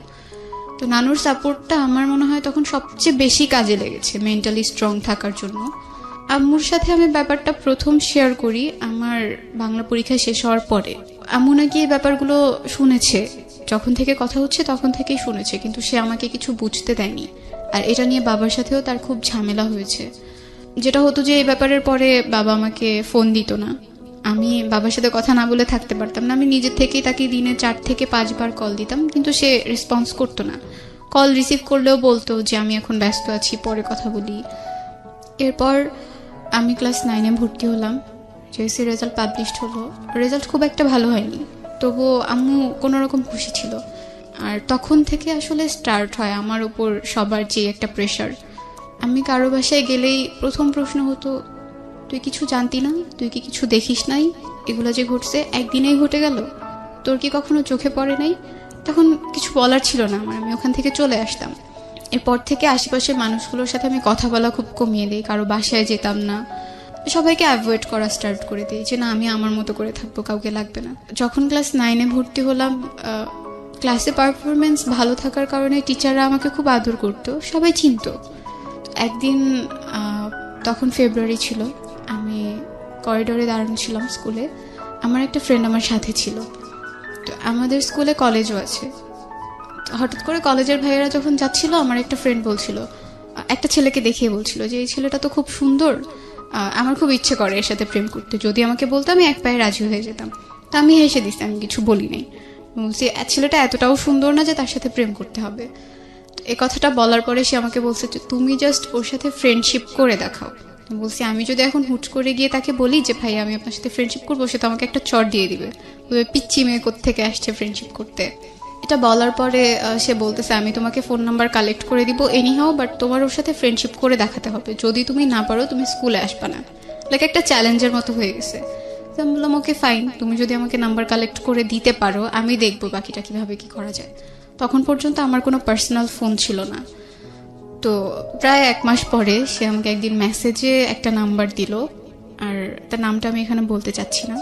তো নানুর সাপোর্টটা আমার মনে হয় তখন সবচেয়ে বেশি কাজে লেগেছে মেন্টালি স্ট্রং থাকার জন্য। আম্মুর সাথে আমি ব্যাপারটা প্রথম শেয়ার করি আমার বাংলা পরীক্ষা শেষ হওয়ার পরে। আম্মু নাকি এই ব্যাপারগুলো শুনেছে, যখন থেকে কথা হচ্ছে তখন থেকেই শুনেছে, কিন্তু সে আমাকে কিছু বুঝতে দেয়নি। আর এটা নিয়ে বাবার সাথেও তার খুব ঝামেলা হয়েছে। যেটা হতো যে এই ব্যাপারের পরে বাবা আমাকে ফোন দিত না, আমি বাবার সাথে কথা না বলে থাকতে পারতাম না। আমি নিজের থেকেই তাকে দিনে 4 থেকে 5 বার কল দিতাম, কিন্তু সে রেসপন্স করতো না। কল রিসিভ করলেও বলতো যে আমি এখন ব্যস্ত আছি, পরে কথা বলি। এরপর আমি ক্লাস 9-এ ভর্তি হলাম, জেএসসি রেজাল্ট পাবলিশড হলো। রেজাল্ট খুব একটা ভালো হয়নি, তবুও আম্মু কোনো রকম খুশি ছিল। আর তখন থেকে আসলে স্টার্ট হয় আমার উপর সবার যে একটা প্রেশার। আমি কারো বাসায় গেলেই প্রথম প্রশ্ন হতো, তুই কিছু জানতি না? তুই কি কিছু দেখিস নাই? এগুলো যে ঘটছে একদিনেই ঘটে গেল, তোর কি কখনো চোখে পড়ে নাই? তখন কিছু বলার ছিল না আমার, আমি ওখান থেকে চলে আসতাম। এরপর থেকে আশেপাশের মানুষগুলোর সাথে আমি কথা বলা খুব কমিয়ে দিই, কারো বাসায় যেতাম না, সবাইকে অ্যাভয়েড করা স্টার্ট করে দিই, যে না আমি আমার মতো করে থাকবো, কাউকে লাগবে না। যখন ক্লাস 9-এ ভর্তি হলাম, ক্লাসে পারফরমেন্স ভালো থাকার কারণে টিচাররা আমাকে খুব আদর করতো, সবাই চিনতো। একদিন তখন ফেব্রুয়ারি ছিল, আমি করিডোরে দাঁড়ানো ছিলাম স্কুলে, আমার একটা ফ্রেন্ড আমার সাথে ছিল। তো আমাদের স্কুলে কলেজও আছে। তো হঠাৎ করে কলেজের ভাইয়েরা যখন যাচ্ছিল, আমার একটা ফ্রেন্ড বলছিল, একটা ছেলেকে দেখিয়ে বলছিল যে এই ছেলেটা তো খুব সুন্দর, আমার খুব ইচ্ছে করে এর সাথে প্রেম করতে। যদি আমাকে বলতো আমি এক পায়ে রাজি হয়ে যেতাম। তা আমি হেসে দিচ্ছি, আমি কিছু বলি নাই। বলছি ছেলেটা এতটাও সুন্দর না যে তার সাথে প্রেম করতে হবে। এই কথাটা বলার পরে সে আমাকে বলছে যে তুমি জাস্ট ওর সাথে ফ্রেন্ডশিপ করে দেখাও। বলছি আমি যদি এখন হুট করে গিয়ে তাকে বলি যে ভাই আমি আপনার সাথে ফ্রেন্ডশিপ করবো, সে তো আমাকে একটা চড় দিয়ে দিবে, পিচ্চি মেয়ে কোত্থেকে আসছে ফ্রেন্ডশিপ করতে। এটা বলার পরে সে বলতেছে আমি তোমাকে ফোন নাম্বার কালেক্ট করে দিব এনিহাও, বাট তোমার ওর সাথে ফ্রেন্ডশিপ করে দেখাতে হবে, যদি তুমি না পারো তুমি স্কুলে আসবে না। লাইক একটা চ্যালেঞ্জের মতো হয়ে গেছে। তো আমি বললাম ওকে ফাইন, তুমি যদি আমাকে নাম্বার কালেক্ট করে দিতে পারো আমি দেখবো বাকিটা কিভাবে কি করা যায়। তখন পর্যন্ত আমার কোনো পার্সোনাল ফোন ছিল না। তো প্রায় 1 মাস পরে সে আমাকে একদিন মেসেজে একটা নাম্বার দিল, আর তার নামটা আমি এখানে বলতে চাচ্ছি না।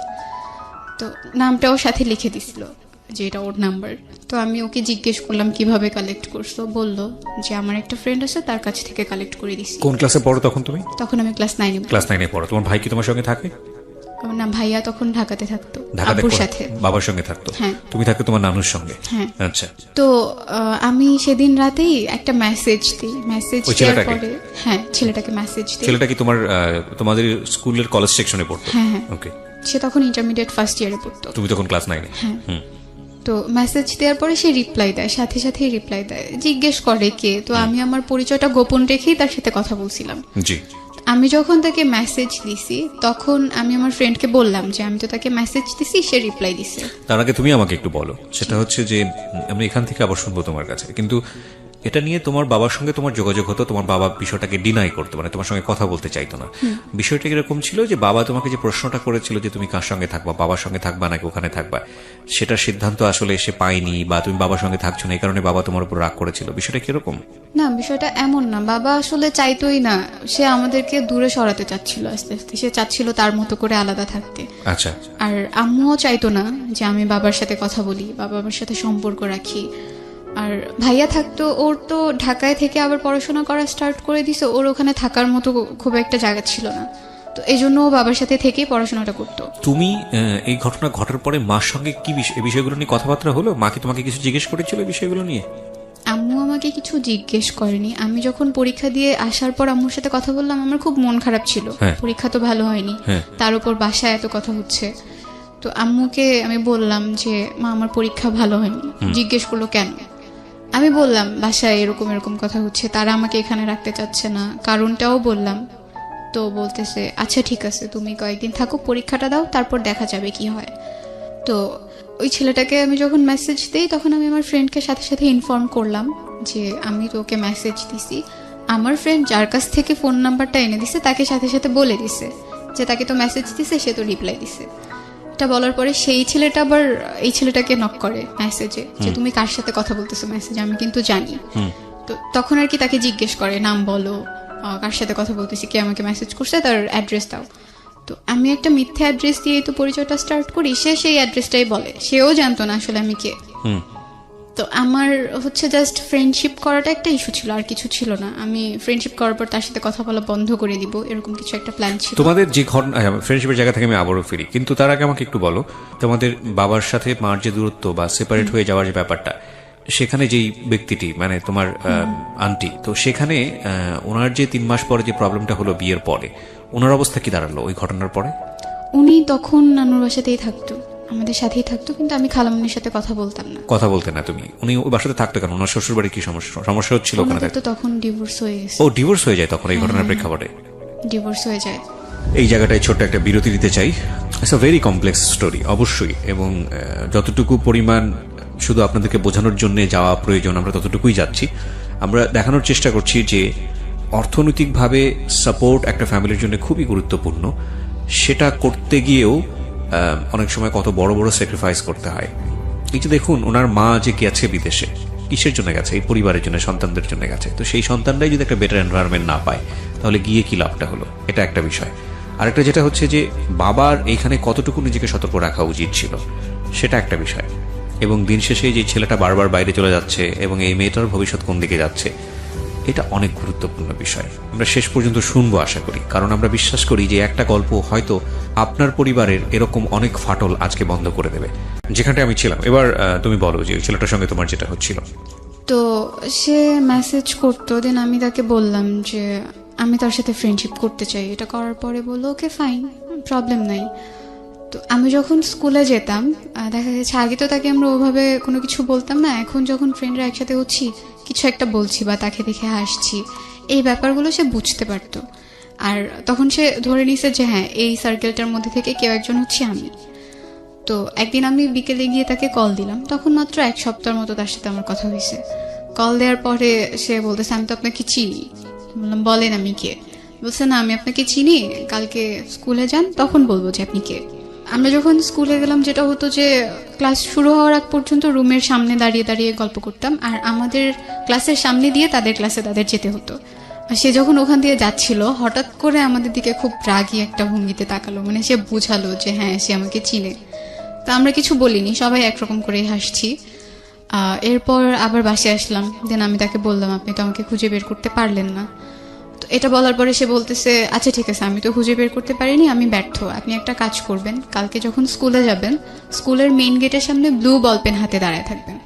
তো নামটাও সাথে লিখে দিছিল যে এটা ওর নাম্বার। তো আমি ওকে জিজ্ঞেস করলাম কিভাবে কালেক্ট করছো, বললো যে আমার একটা ফ্রেন্ড আছে তার কাছ থেকে কালেক্ট করে দিছি।
কোন ক্লাসে পড়ো তখন তুমি?
তখন আমি ক্লাস 9-এ।
ক্লাস 9-এ পড়ো। তোমার ভাই কি তোমার সঙ্গে থাকে?
না, ভাইয়া তখন ঢাকাতে থাকতো,
ঢাকাতে
আব্বুর সাথে,
বাবার সঙ্গে থাকতো।
হ্যাঁ।
তুমি থাকতো তোমার নানুর সঙ্গে?
হ্যাঁ।
আচ্ছা।
তো আমি সেদিন রাতেই একটা মেসেজ দিই, মেসেজ দেওয়ার পরে হ্যাঁ ছেলেটাকে মেসেজ দিই।
ছেলেটা কি তোমাদের স্কুলের কলেজ সেকশনে পড়তো?
হ্যাঁ হ্যাঁ।
ওকে।
সে তখন ইন্টারমিডিয়েট ফার্স্ট ইয়ারে পড়তো।
তুমি তখন ক্লাস 9-এ?
হ্যাঁ। তো মেসেজ দেওয়ার পরে সে রিপ্লাই দেয়, সাথে সাথেই রিপ্লাই দেয়, জিজ্ঞেস করে কে। তো আমি আমার পরিচয়টা গোপন রেখেই তার সাথে কথা বলছিলাম।
জি।
আমি যখন তাকে মেসেজ দিছি তখন আমি আমার ফ্রেন্ডকে বললাম যে আমি তো তাকে মেসেজ দিছি, সে রিপ্লাই দিছে।
তার আগে তুমি আমাকে একটু বলো, সেটা হচ্ছে যে আমি এখান থেকে আবার শুনবো তোমার কাছে, কিন্তু এটা নিয়ে তোমার বাবার সঙ্গে তোমার যোগাযোগ হতো, তোমার বাবা বিষয়টাকে ডিনাই করতো, মানে তোমার সঙ্গে কথা বলতে চাইতো না। বিষয়টা এরকম ছিল যে বাবা তোমাকে যে প্রশ্নটা করেছিল যে তুমি কার সঙ্গে থাকবা, বাবার সঙ্গে থাকবা নাকি ওখানে থাকবা, সেটার সিদ্ধান্ত আসলে সে পায়নি, বা তুমি বাবার সঙ্গে থাকছো না এই কারণে বাবা তোমার উপর রাগ করেছিল, বিষয়টা কিরকম?
না, বিষয়টা এমন না, বাবা আসলে চাইতোই না, সে আমাদেরকে দূরে সরাতে চাচ্ছিল আস্তে আস্তে, সে চাচ্ছিল তার মতো করে আলাদা থাকতে।
আচ্ছা।
আর আম্মুও চাইতো না যে আমি বাবার সাথে কথা বলি বা বাবার সাথে সম্পর্ক রাখি। আর ভাইয়া থাকতো, ওর তো ঢাকায় থেকে আবার পড়াশোনা করা স্টার্ট করে দিছে, ওর ওখানে থাকার মতো খুব একটা জায়গা ছিল না, তো এই জন্য ও বাবার সাথে থেকেই পড়াশোনাটা করতো।
তুমি এই ঘটনা ঘটার পরে মার সঙ্গে কি এই বিষয়গুলো নিয়ে কথাবার্তা হলো? মা কি তোমাকে কিছু জিজ্ঞেস করেছিল এই বিষয়গুলো নিয়ে?
আম্মু আমাকে কিছু জিজ্ঞেস করেনি। আমি যখন পরীক্ষা দিয়ে আসার পর আম্মুর সাথে কথা বললাম, আমার খুব মন খারাপ ছিল, পরীক্ষা তো ভালো হয়নি, তার উপর বাসায় এত কথা হচ্ছে। তো আম্মুকে আমি বললাম যে মা আমার পরীক্ষা ভালো হয়নি। জিজ্ঞেস করলো কেন, আমি বললাম বাসায় এরকম এরকম কথা হচ্ছে, তারা আমাকে এখানে রাখতে চাচ্ছে না, কারণটাও বললাম। তো বলতেছে আচ্ছা ঠিক আছে, তুমি কয়েকদিন থাকো, পরীক্ষাটা দাও, তারপর দেখা যাবে কি হয়। তো ওই ছেলেটাকে আমি যখন মেসেজ দিই তখন আমি আমার ফ্রেন্ডকে সাথে সাথে ইনফর্ম করলাম যে আমি তোকে মেসেজ দিছি। আমার ফ্রেন্ড যার কাছ থেকে ফোন নাম্বারটা এনে দিছে তাকে সাথে সাথে বলে দিছে যে তাকে তো মেসেজ দিছে, সে তো রিপ্লাই দিছে। এটা বলার পরে সেই ছেলেটা আবার এই ছেলেটাকে নক করে মেসেজে যে তুমি কার সাথে কথা বলতেছো মেসেজে, আমি কিন্তু জানি। তো তখন আর কি তাকে জিজ্ঞেস করে নাম বলো, কার সাথে কথা বলতেছি, কে আমাকে মেসেজ করছে, তার অ্যাড্রেস দাও। তো আমি একটা মিথ্যা অ্যাড্রেস দিয়ে তো পরিচয়টা স্টার্ট করি, সে সেই অ্যাড্রেসটাই বলে, সেও জানতো না আসলে আমি কে। তো আমার হচ্ছে জাস্ট ফ্রেন্ডশিপ করাটা একটা ইস্যু ছিল, আর কিছু ছিল না। আমি ফ্রেন্ডশিপ করার পর তার সাথে কথা বলা বন্ধ করে দিব, এরকম কিছু একটা প্ল্যান ছিল।
তোমাদের যে ফ্রেন্ডশিপের জায়গা থেকে আমি আবারও ফিরি, কিন্তু তার আগে আমাকে একটু বলো, তোমাদের বাবার সাথে মার যে দূরত্ব বা সেপারেট হয়ে যাওয়ার যে ব্যাপারটা, সেখানে যেই ব্যক্তিটি মানে তোমার আন্টি, তো সেখানে ওনার যে 3 মাস পরে যে প্রবলেমটা হলো বিয়ের পরে, ওনার অবস্থা কি দাঁড়ালো ওই ঘটনার পরে?
উনি তখন নানুর বাসাতেই থাকতো, আমাদের সাথেই থাকতো, কিন্তু আমি খালামণির সাথে কথা বলতাম না।
কথা বলতে না তুমি? উনি ওই বাসাতে থাকতো কেন? ওনার শ্বশুর বাড়ির কি সমস্যা হচ্ছিল ওখানে?
আমাদের তো তখন ডিভোর্স হয়ে গেছে।
ও ডিভোর্স হয়ে যায় তখন এই ঘটনার প্রেক্ষাপটে?
ডিভোর্স হয়ে যায়।
এই জায়গাটায় ছোট্ট একটা বিরতি দিতে চাই। It's a very complex story অবশ্যই, এবং যতটুকু পরিমাণ শুধু আপনাদেরকে বোঝানোর জন্য যাওয়া প্রয়োজন আমরা ততটুকুই যাচ্ছি। আমরা দেখানোর চেষ্টা করছি যে অর্থনৈতিকভাবে সাপোর্ট একটা ফ্যামিলির জন্য খুবই গুরুত্বপূর্ণ। সেটা করতে গিয়েও অনেক সময় কত বড় বড় স্যাক্রিফাইস করতে হয়। এই যে দেখুন, ওনার মা যে গেছে বিদেশে, কিসের জন্য গেছে? এই পরিবারের জন্য, সন্তানদের জন্য গেছে। তো সেই সন্তানরাই যদি একটা বেটার এনভায়রনমেন্ট না পায়, তাহলে গিয়ে কি লাভটা হলো? এটা একটা বিষয়। আরেকটা যেটা হচ্ছে যে বাবার এইখানে কতটুকু নিজেকে সতর্ক রাখা উচিত ছিল, সেটা একটা বিষয়। এবং দিন শেষে যে ছেলেটা বারবার বাইরে চলে যাচ্ছে এবং এই মেয়েটার ভবিষ্যৎ কোন দিকে যাচ্ছে, এটা অনেক গুরুত্বপূর্ণ বিষয়। আমরা শেষ পর্যন্ত শুনবো আশা করি, কারণ আমরা বিশ্বাস করি যে একটা গল্প হয়তো আপনার পরিবারের এরকম অনেক ফাটল আজকে বন্ধ করে দেবে। যেখানটা আমি ছিলাম, এবার তুমি বলো যে ওই ছেলেটার সঙ্গে তোমার যেটা হচ্ছিল।
তো সে মেসেজ করতো, দেন আমি তাকে বললাম যে আমি তার সাথে ফ্রেন্ডশিপ করতে চাই। এটা করার পরে বললো ওকে ফাইন, প্রবলেম নাই। তো আমি যখন স্কুলে যেতাম, দেখা গেছে আগে তো তাকে আমরা ওভাবে কোনো কিছু বলতাম না, এখন যখন ফ্রেন্ডরা একসাথে হচ্ছি, কিছু একটা বলছি বা তাকে দেখে হাসছি, এই ব্যাপারগুলো সে বুঝতে পারতো। আর তখন সে ধরে নিছে যে হ্যাঁ, এই সার্কেলটার মধ্যে থেকে কেউ একজন হচ্ছে আমি। তো একদিন আমি বিকেলে গিয়ে তাকে কল দিলাম, তখন মাত্র 1 সপ্তাহের মতো তার সাথে আমার কথা হয়েছে। কল দেওয়ার পরে সে বলতেছে আমি তো আপনাকে চিনি। বললাম বলেন আমি কে? বলছে না আমি আপনাকে চিনি, কালকে স্কুলে যান তখন বলবো যে আপনি কে। আমরা যখন স্কুলে গেলাম, যেটা হতো যে ক্লাস শুরু হওয়ার আগ পর্যন্ত রুমের সামনে দাঁড়িয়ে দাঁড়িয়ে গল্প করতাম, আর আমাদের ক্লাসের সামনে দিয়ে তাদের ক্লাসে তাদের যেতে হতো। আর সে যখন ওখান দিয়ে যাচ্ছিল, হঠাৎ করে আমাদের দিকে খুব রাগী একটা ভঙ্গিতে তাকালো, মানে সে বুঝালো যে হ্যাঁ সে আমাকে চিনে। তো আমরা কিছু বলিনি, সবাই একরকম করেই হাসছি। এরপর আবার বাসায় আসলাম, দেন আমি তাকে বললাম আপনি তো আমাকে খুঁজে বের করতে পারলেন না। তো এটা বলার পরে সে বলতেছে আচ্ছা ঠিক আছে, আমি তো খুঁজে বের করতে পারিনি, আমি ব্যর্থ। আপনি একটা কাজ করবেন, কালকে যখন স্কুলে যাবেন, স্কুলের মেইন গেটের সামনে ব্লু বল পেন হাতে দাঁড়ায় থাকবেন।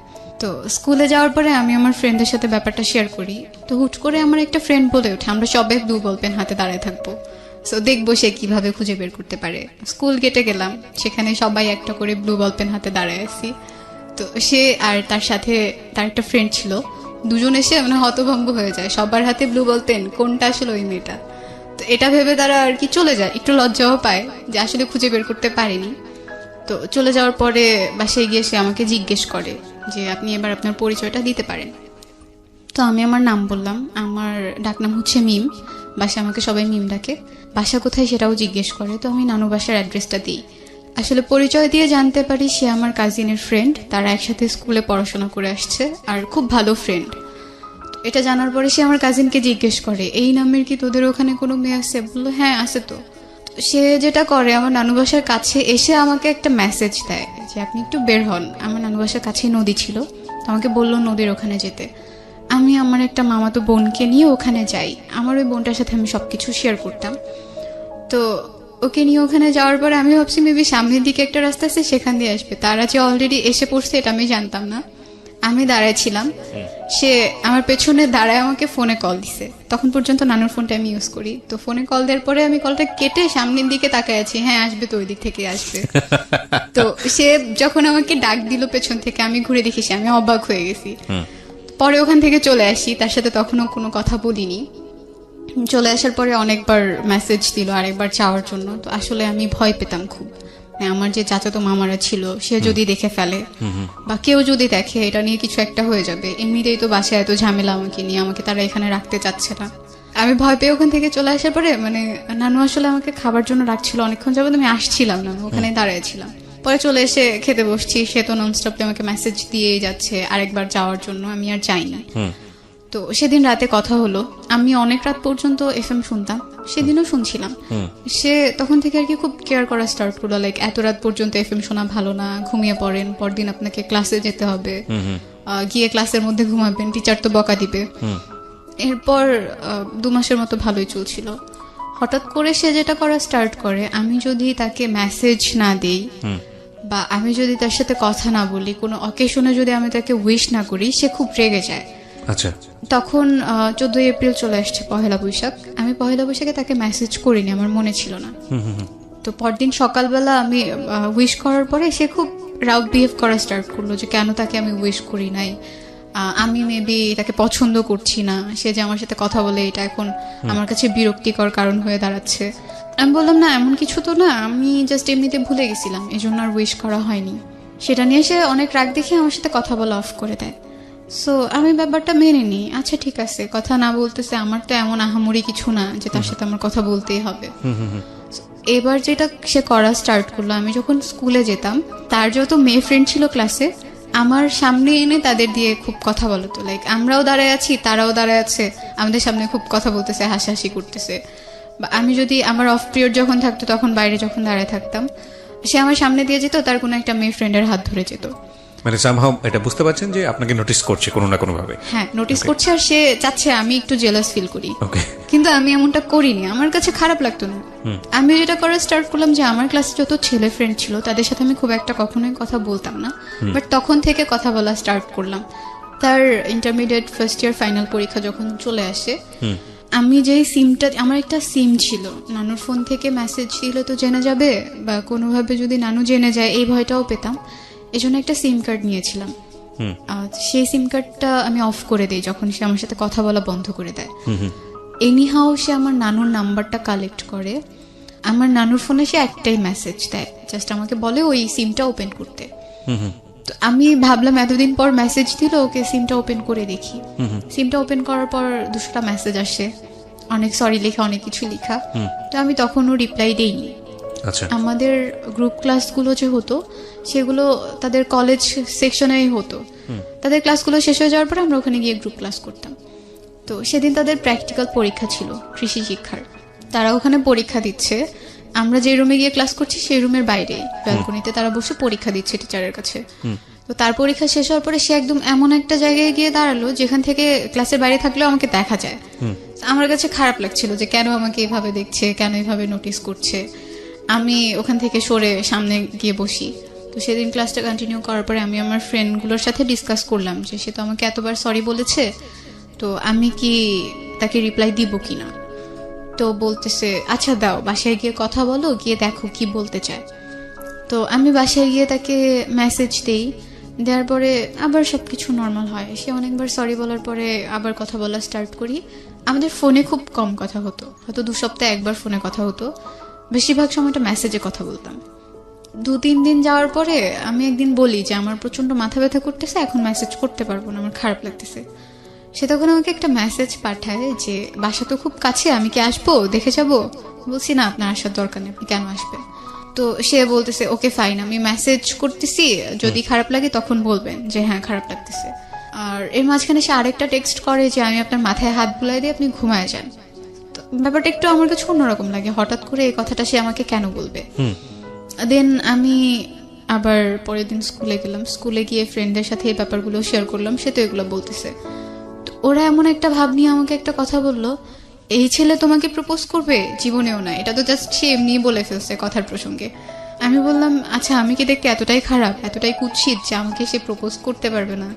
তো স্কুলে যাওয়ার পরে আমি আমার ফ্রেন্ডদের সাথে ব্যাপারটা শেয়ার করি। তো হুট করে আমার একটা ফ্রেন্ড বলে ওঠে আমরা সবাই ব্লু বল পেন হাতে দাঁড়ায় থাকবো, সো দেখবো সে কিভাবে খুঁজে বের করতে পারে। স্কুল গেটে গেলাম, সেখানে সবাই একটা করে ব্লু বল পেন হাতে দাঁড়ায় আছি। তো সে আর তার সাথে তার একটা ফ্রেন্ড ছিল, দুজন এসে মানে হতভম্ব হয়ে যায়, সবার হাতে ব্লু বল পেন, কোনটা আসলে ওই মেয়েটা। তো এটা ভেবে তারা আর কি চলে যায়, একটু লজ্জাও পায় যে আসলে খুঁজে বের করতে পারেনি। তো চলে যাওয়ার পরে বাসায় গিয়ে সে আমাকে জিজ্ঞেস করে যে আপনি এবার আপনার পরিচয়টা দিতে পারেন। তো আমি আমার নাম বললাম, আমার ডাকনাম হচ্ছে মিম, বাসা আমাকে সবাই মিম ডাকে। বাসা কোথায় সেটাও জিজ্ঞেস করে, তো আমি নানু বাসার অ্যাড্রেসটা দিই। আসলে পরিচয় দিয়ে জানতে পারি সে আমার কাজিনের ফ্রেন্ড, তারা একসাথে স্কুলে পড়াশোনা করে আসছে আর খুব ভালো ফ্রেন্ড। এটা জানার পরে সে আমার কাজিনকে জিজ্ঞেস করে এই নামের কি তোদের ওখানে কোনো মেয়ে আছে? বললো হ্যাঁ আছে। তো সে যেটা করে, আমার নানু বাসার কাছে এসে আমাকে একটা মেসেজ দেয় যে আপনি একটু বের হন। আমার নানু বাসার কাছেই নদী ছিল, আমাকে বললো নদীর ওখানে যেতে। আমি আমার একটা মামাতো বোনকে নিয়ে ওখানে যাই, আমার ওই বোনটার সাথে আমি সবকিছু শেয়ার করতাম। তো ওকে নিয়ে ওখানে যাওয়ার পরে আমি ভাবছি মেবি সামনের দিকে একটা রাস্তা আছে, সেখান দিয়ে আসবে। তারা যে অলরেডি এসে পড়ছে এটা আমি জানতাম না। আমি দাঁড়ায় ছিলাম, সে আমার পেছনে দাঁড়ায় আমাকে ফোনে কল দিছে। তখন পর্যন্ত নানুর ফোনটা আমি ইউজ করি। তো ফোনে কল দেওয়ার পরে আমি কলটা কেটে সামনের দিকে তাকায় আছি, হ্যাঁ আসবে তো, ওই দিক থেকে আসবে। তো সে যখন আমাকে ডাক দিল পেছন থেকে, আমি ঘুরে দেখি সে, আমি অবাক হয়ে গেছি। পরে ওখান থেকে চলে আসি, তার সাথে তখনও কোনো কথা বলিনি। চলে আসার পরে অনেকবার মেসেজ দিল আরেকবার চাওয়ার জন্য। তো আসলে আমি ভয় পেতাম খুব, আমার যে চাচাতো মামারা ছিল সে যদি দেখে ফেলে বা কেউ যদি দেখে, এটা নিয়ে কিছু একটা হয়ে যাবে। এমনিতেই তো বাসায় এত ঝামেলা আমাকে নিয়ে, আমাকে তারা এখানে রাখতে চাচ্ছে না। আমি ভয় পেয়ে ওখান থেকে চলে আসার পরে মানে নানু আসলে আমাকে খাবার জন্য রাখছিল অনেকক্ষণ যাবত, আমি আসছিলাম না, ওখানে দাঁড়িয়েছিলাম। পরে চলে এসে খেতে বসছি, সে তো ননস্টপলি আমাকে মেসেজ দিয়েই যাচ্ছে আরেকবার যাওয়ার জন্য, আমি আর যাইনি। তো সেদিন রাতে কথা হলো, আমি অনেক রাত পর্যন্ত এফএম শুনতাম, সেদিনও শুনছিলাম। সে তখন থেকে আর কি খুব কেয়ার করা স্টার্ট করলো, লাইক এত রাত পর্যন্ত এফএম শোনা ভালো না, ঘুমিয়ে পড়েন, পরদিন আপনাকে ক্লাসে যেতে হবে। গিয়ে ক্লাসের মধ্যে ঘুমাবেন, টিচার তো বকা দিবে। এরপর 2 মাসের মতো ভালোই চলছিল। হঠাৎ করে সে যেটা করা স্টার্ট করে, আমি যদি তাকে মেসেজ না দিই বা আমি যদি তার সাথে কথা না বলি, কোনো অকেশনে যদি আমি তাকে উইশ না করি, সে খুব রেগে যায়।
আচ্ছা,
তখন 14 এপ্রিল চলে আসছে, পহেলা বৈশাখ। আমি পহেলা বৈশাখে তাকে মেসেজ করিনি, আমার মনে ছিল না। তো পরদিন সকালবেলা আমি উইশ করার পরে সে খুব রাউড বিহেভ করা স্টার্ট করলো যে কেন তাকে আমি উইশ করি নাই, আমি মেবি তাকে পছন্দ করছি না, সে যে আমার সাথে কথা বলে এটা এখন আমার কাছে বিরক্তিকর কারণ হয়ে দাঁড়াচ্ছে। আমি বললাম না, এমন কিছু তো না, আমি জাস্ট এমনিতে ভুলে গেছিলাম, এই জন্য আর উইশ করা হয়নি। সেটা নিয়ে সে অনেক রাগ দেখে আমার সাথে কথা বলা অফ করে দেয়। সো আমি ব্যাপারটা মেনে নিই, আচ্ছা ঠিক আছে, কথা না বলতেছে, আমার তো এমন আহামরি কিছু না যে তার সাথে আমার কথা বলতেই হবে। এবার যেটা সে করা স্টার্ট করলো, আমি যখন স্কুলে যেতাম, তার যত মেয়ে ফ্রেন্ড ছিল ক্লাসে, আমার সামনে এনে তাদের দিয়ে খুব কথা বলতো। লাইক আমরাও দাঁড়ায় আছি, তারাও দাঁড়ায় আছে, আমাদের সামনে খুব কথা বলতেছে, হাসাহাসি করতেছে। বা আমি যদি আমার অফ পিরিয়ড যখন থাকতো, তখন বাইরে যখন দাঁড়ায় থাকতাম, সে আমার সামনে দিয়ে যেত, তার কোনো একটা মেয়ে ফ্রেন্ডের হাত ধরে যেত।
মানে সামহাও এটা বুঝতে পারছেন যে আপনাকে নোটিস করছে কোনো না কোনো ভাবে।
হ্যাঁ, নোটিস করছে, আর সে চাচ্ছে আমি একটু জেলাস ফিল করি।
ওকে,
কিন্তু আমি এমনটা করিনি, আমার কাছে খারাপ লাগতো না। আমি যেটা করা স্টার্ট করলাম যে আমার ক্লাসে যত ছেলে ফ্রেন্ড ছিল তাদের সাথে আমি খুব একটা কখনোই কথা বলতাম না, বাট তখন থেকে কথা বলা স্টার্ট করলাম। তার ইন্টারমিডিয়েট ফার্স্ট ইয়ার ফাইনাল পরীক্ষা যখন চলে আসে, আমি যেই সিমটা, আমার একটা সিম ছিল, নানুর ফোন থেকে মেসেজ দিলে তো জেনে যাবে, বা কোনোভাবে যদি নানু জেনে যায় এই ভয়টাও পেতাম, এই জন্য একটা সিম কার্ড নিয়েছিলাম। সেই সিম কার্ডটা আমি অফ করে দিই যখন সে আমার সাথে কথা বলা বন্ধ করে দেয়। এনিহাও সে আমার নানুর নাম্বারটা কালেক্ট করে, আমার নানুর ফোনে সে একটাই মেসেজ দেয়, জাস্ট আমাকে বলে ওই সিমটা ওপেন করতে। তো আমি ভাবলাম এতদিন পর মেসেজ দিল, ওকে সিমটা ওপেন করে দেখি। সিমটা ওপেন করার পর 200টা মেসেজ আসে, অনেক সরি লেখা, অনেক কিছু লেখা। তো আমি তখনও রিপ্লাই দেইনি।
আচ্ছা,
আমাদের গ্রুপ ক্লাসগুলো যে হতো সেগুলো তাদের কলেজ সেকশনেই হতো। তাদের ক্লাসগুলো শেষ হয়ে যাওয়ার পরে আমরা ওখানে গিয়ে গ্রুপ ক্লাস করতাম। তো সেদিন তাদের প্র্যাকটিক্যাল পরীক্ষা ছিল কৃষি শিক্ষার, তারা ওখানে পরীক্ষা দিচ্ছে। আমরা যে রুমে গিয়ে ক্লাস করছি সেই রুমের বাইরে ব্যালকনিতে তারা বসে পরীক্ষা দিচ্ছে টিচারের কাছে। তো তার পরীক্ষা শেষ হওয়ার পরে সে একদম এমন একটা জায়গায় গিয়ে দাঁড়ালো যেখান থেকে ক্লাসের বাইরে থাকলেও আমাকে দেখা যায়। আমার কাছে খারাপ লাগছিল যে কেন আমাকে এভাবে দেখছে, কেন এভাবে নোটিস করছে। আমি ওখান থেকে সরে সামনে গিয়ে বসি। তো সেদিন ক্লাসটা কন্টিনিউ করার পরে আমি আমার ফ্রেন্ডগুলোর সাথে ডিসকাস করলাম যে সে তো আমাকে এতবার সরি বলেছে, তো আমি কি তাকে রিপ্লাই দিব কিনা। তো বলতেছে আচ্ছা দাও, বাসায় গিয়ে কথা বলো, গিয়ে দেখো কি বলতে চায়। তো আমি বাসায় গিয়ে তাকে মেসেজ দেই, দেওয়ার পরে আবার সবকিছু নর্মাল হয়। সে অনেকবার সরি বলার পরে আবার কথা বলা স্টার্ট করি। আমাদের ফোনে খুব কম কথা হতো, হয়তো 2 সপ্তাহে একবার ফোনে কথা হতো, বেশিরভাগ সময়টা মেসেজে কথা বলতাম। 2-3 দিন যাওয়ার পরে আমি একদিন বলি যে আমার প্রচন্ড মাথা ব্যথা করতেছে, এখন মেসেজ করতে পারবো না, আমার খারাপ লাগতেছে। সে তখন আমাকে একটা মেসেজ পাঠায় যে বাসা তো খুব কাছে, আমি কি আসবো, দেখে যাবো। বলছি না, আপনার আসার দরকার নেই, আপনি কেন আসবেন। তো সে বলতেছে ওকে ফাইন, আমি মেসেজ করতেছি, যদি খারাপ লাগে তখন বলবেন যে হ্যাঁ খারাপ লাগতেছে। আর এর মাঝখানে সে আরেকটা টেক্সট করে যে আমি আপনার মাথায় হাত বুলাই দিয়ে আপনি ঘুমায় যান। তো ব্যাপারটা একটু আমার কাছে অন্যরকম লাগে, হঠাৎ করে এই কথাটা সে আমাকে কেন বলবে। দেন আমি আবার পরের দিন স্কুলে গেলাম, স্কুলে গিয়ে ফ্রেন্ডদের সাথে এই ব্যাপারগুলো শেয়ার করলাম, সে তো এগুলো বলতেছে। তো ওরা এমন একটা ভাব নিয়ে আমাকে একটা কথা বললো, এই ছেলে তোমাকে প্রপোজ করবে, জীবনেও না, এটা তো জাস্ট সে এমনি বলে ফেলছে কথার প্রসঙ্গে। আমি বললাম আচ্ছা আমি কি দেখতে এতটাই খারাপ, এতটাই কুৎসিত যে আমাকে সে প্রপোজ করতে পারবে না।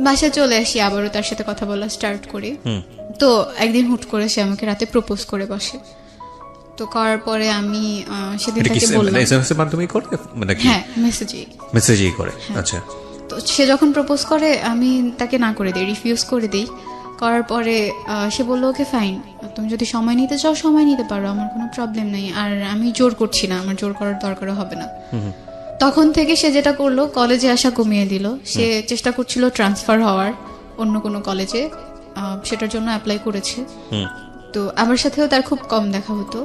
বাসায় চলে আসি, আবারও তার সাথে কথা বলা স্টার্ট করি। তো একদিন হুট করে সে আমাকে রাতে প্রপোজ করে বসে। তো করার পরে আমি সেদিন তাকে বললাম,
এসএমএস এর মাধ্যমে করে, মানে কি
হ্যাঁ
মেসেজই করে। আচ্ছা,
তো সে যখন প্রপোজ করে আমি তাকে না করে দিই, রিফিউজ করে দিই। করার পরে সে বললো ওকে ফাইন, তুমি যদি সময় নিতে চাও সময় নিতে পারো, আমার কোনো প্রবলেম নেই, আর আমি জোর করছি না, আমার জোর করার দরকারও হবে না। তখন থেকে সে যেটা করলো, কলেজে আসা কমিয়ে দিল। সে চেষ্টা করছিল ট্রান্সফার হওয়ার অন্য কোনো কলেজে, সেটার জন্য অ্যাপ্লাই করেছে। তো আমার সাথেও তার খুব কম দেখা হতো।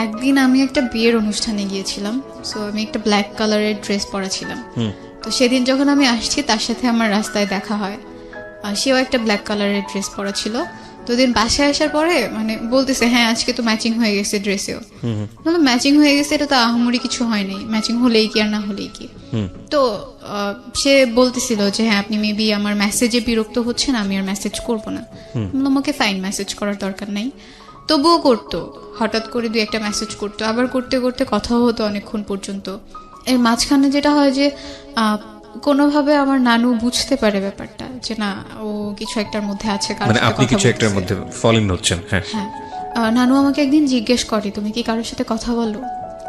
একদিন আমি একটা বিয়ের অনুষ্ঠানে গিয়েছিলাম, সো আমি একটা ব্ল্যাক কালারের ড্রেস পরা ছিলাম। তো সেদিন যখন আমি আসছি তার সাথে আমার রাস্তায় দেখা হয়। সেও একটা ব্ল্যাক কালারের ড্রেস পরা ছিল। দুদিন বাসায় আসার পরে মানে বলতেছে হ্যাঁ আজকে তো ম্যাচিং হয়ে গেছে ড্রেসেও। বললাম ম্যাচিং হয়ে গেছে, এটা তো আহামরি কিছু হয় নাই, ম্যাচিং হলেই কি আর না হলেই কি। তো সে বলতেছিল যে হ্যাঁ আপনি মেবি আমার মেসেজে বিরক্ত হচ্ছেন, আমি আর মেসেজ করবো না। বললাম ওকে ফাইন, মেসেজ করার দরকার নাই। তবুও করতো, হঠাৎ করে 2-1টা মেসেজ করতো, আবার করতে করতে কথাও হতো অনেকক্ষণ পর্যন্ত। এর মাঝখানে যেটা হয় যে কোনোভাবে আমার নানু বুঝতে পারে ব্যাপারটা যে না ও কিছু একটার মধ্যে আছে, কারোর
মানে
সাথে
আপনি
কথা
কিছু একটার
বলতেছে।
মধ্যে ফল ইন হচ্ছেন। হ্যাঁ,
হ্যাঁ, নানু আমাকে একদিন জিজ্ঞেস করে তুমি কি কারোর সাথে কথা বলো।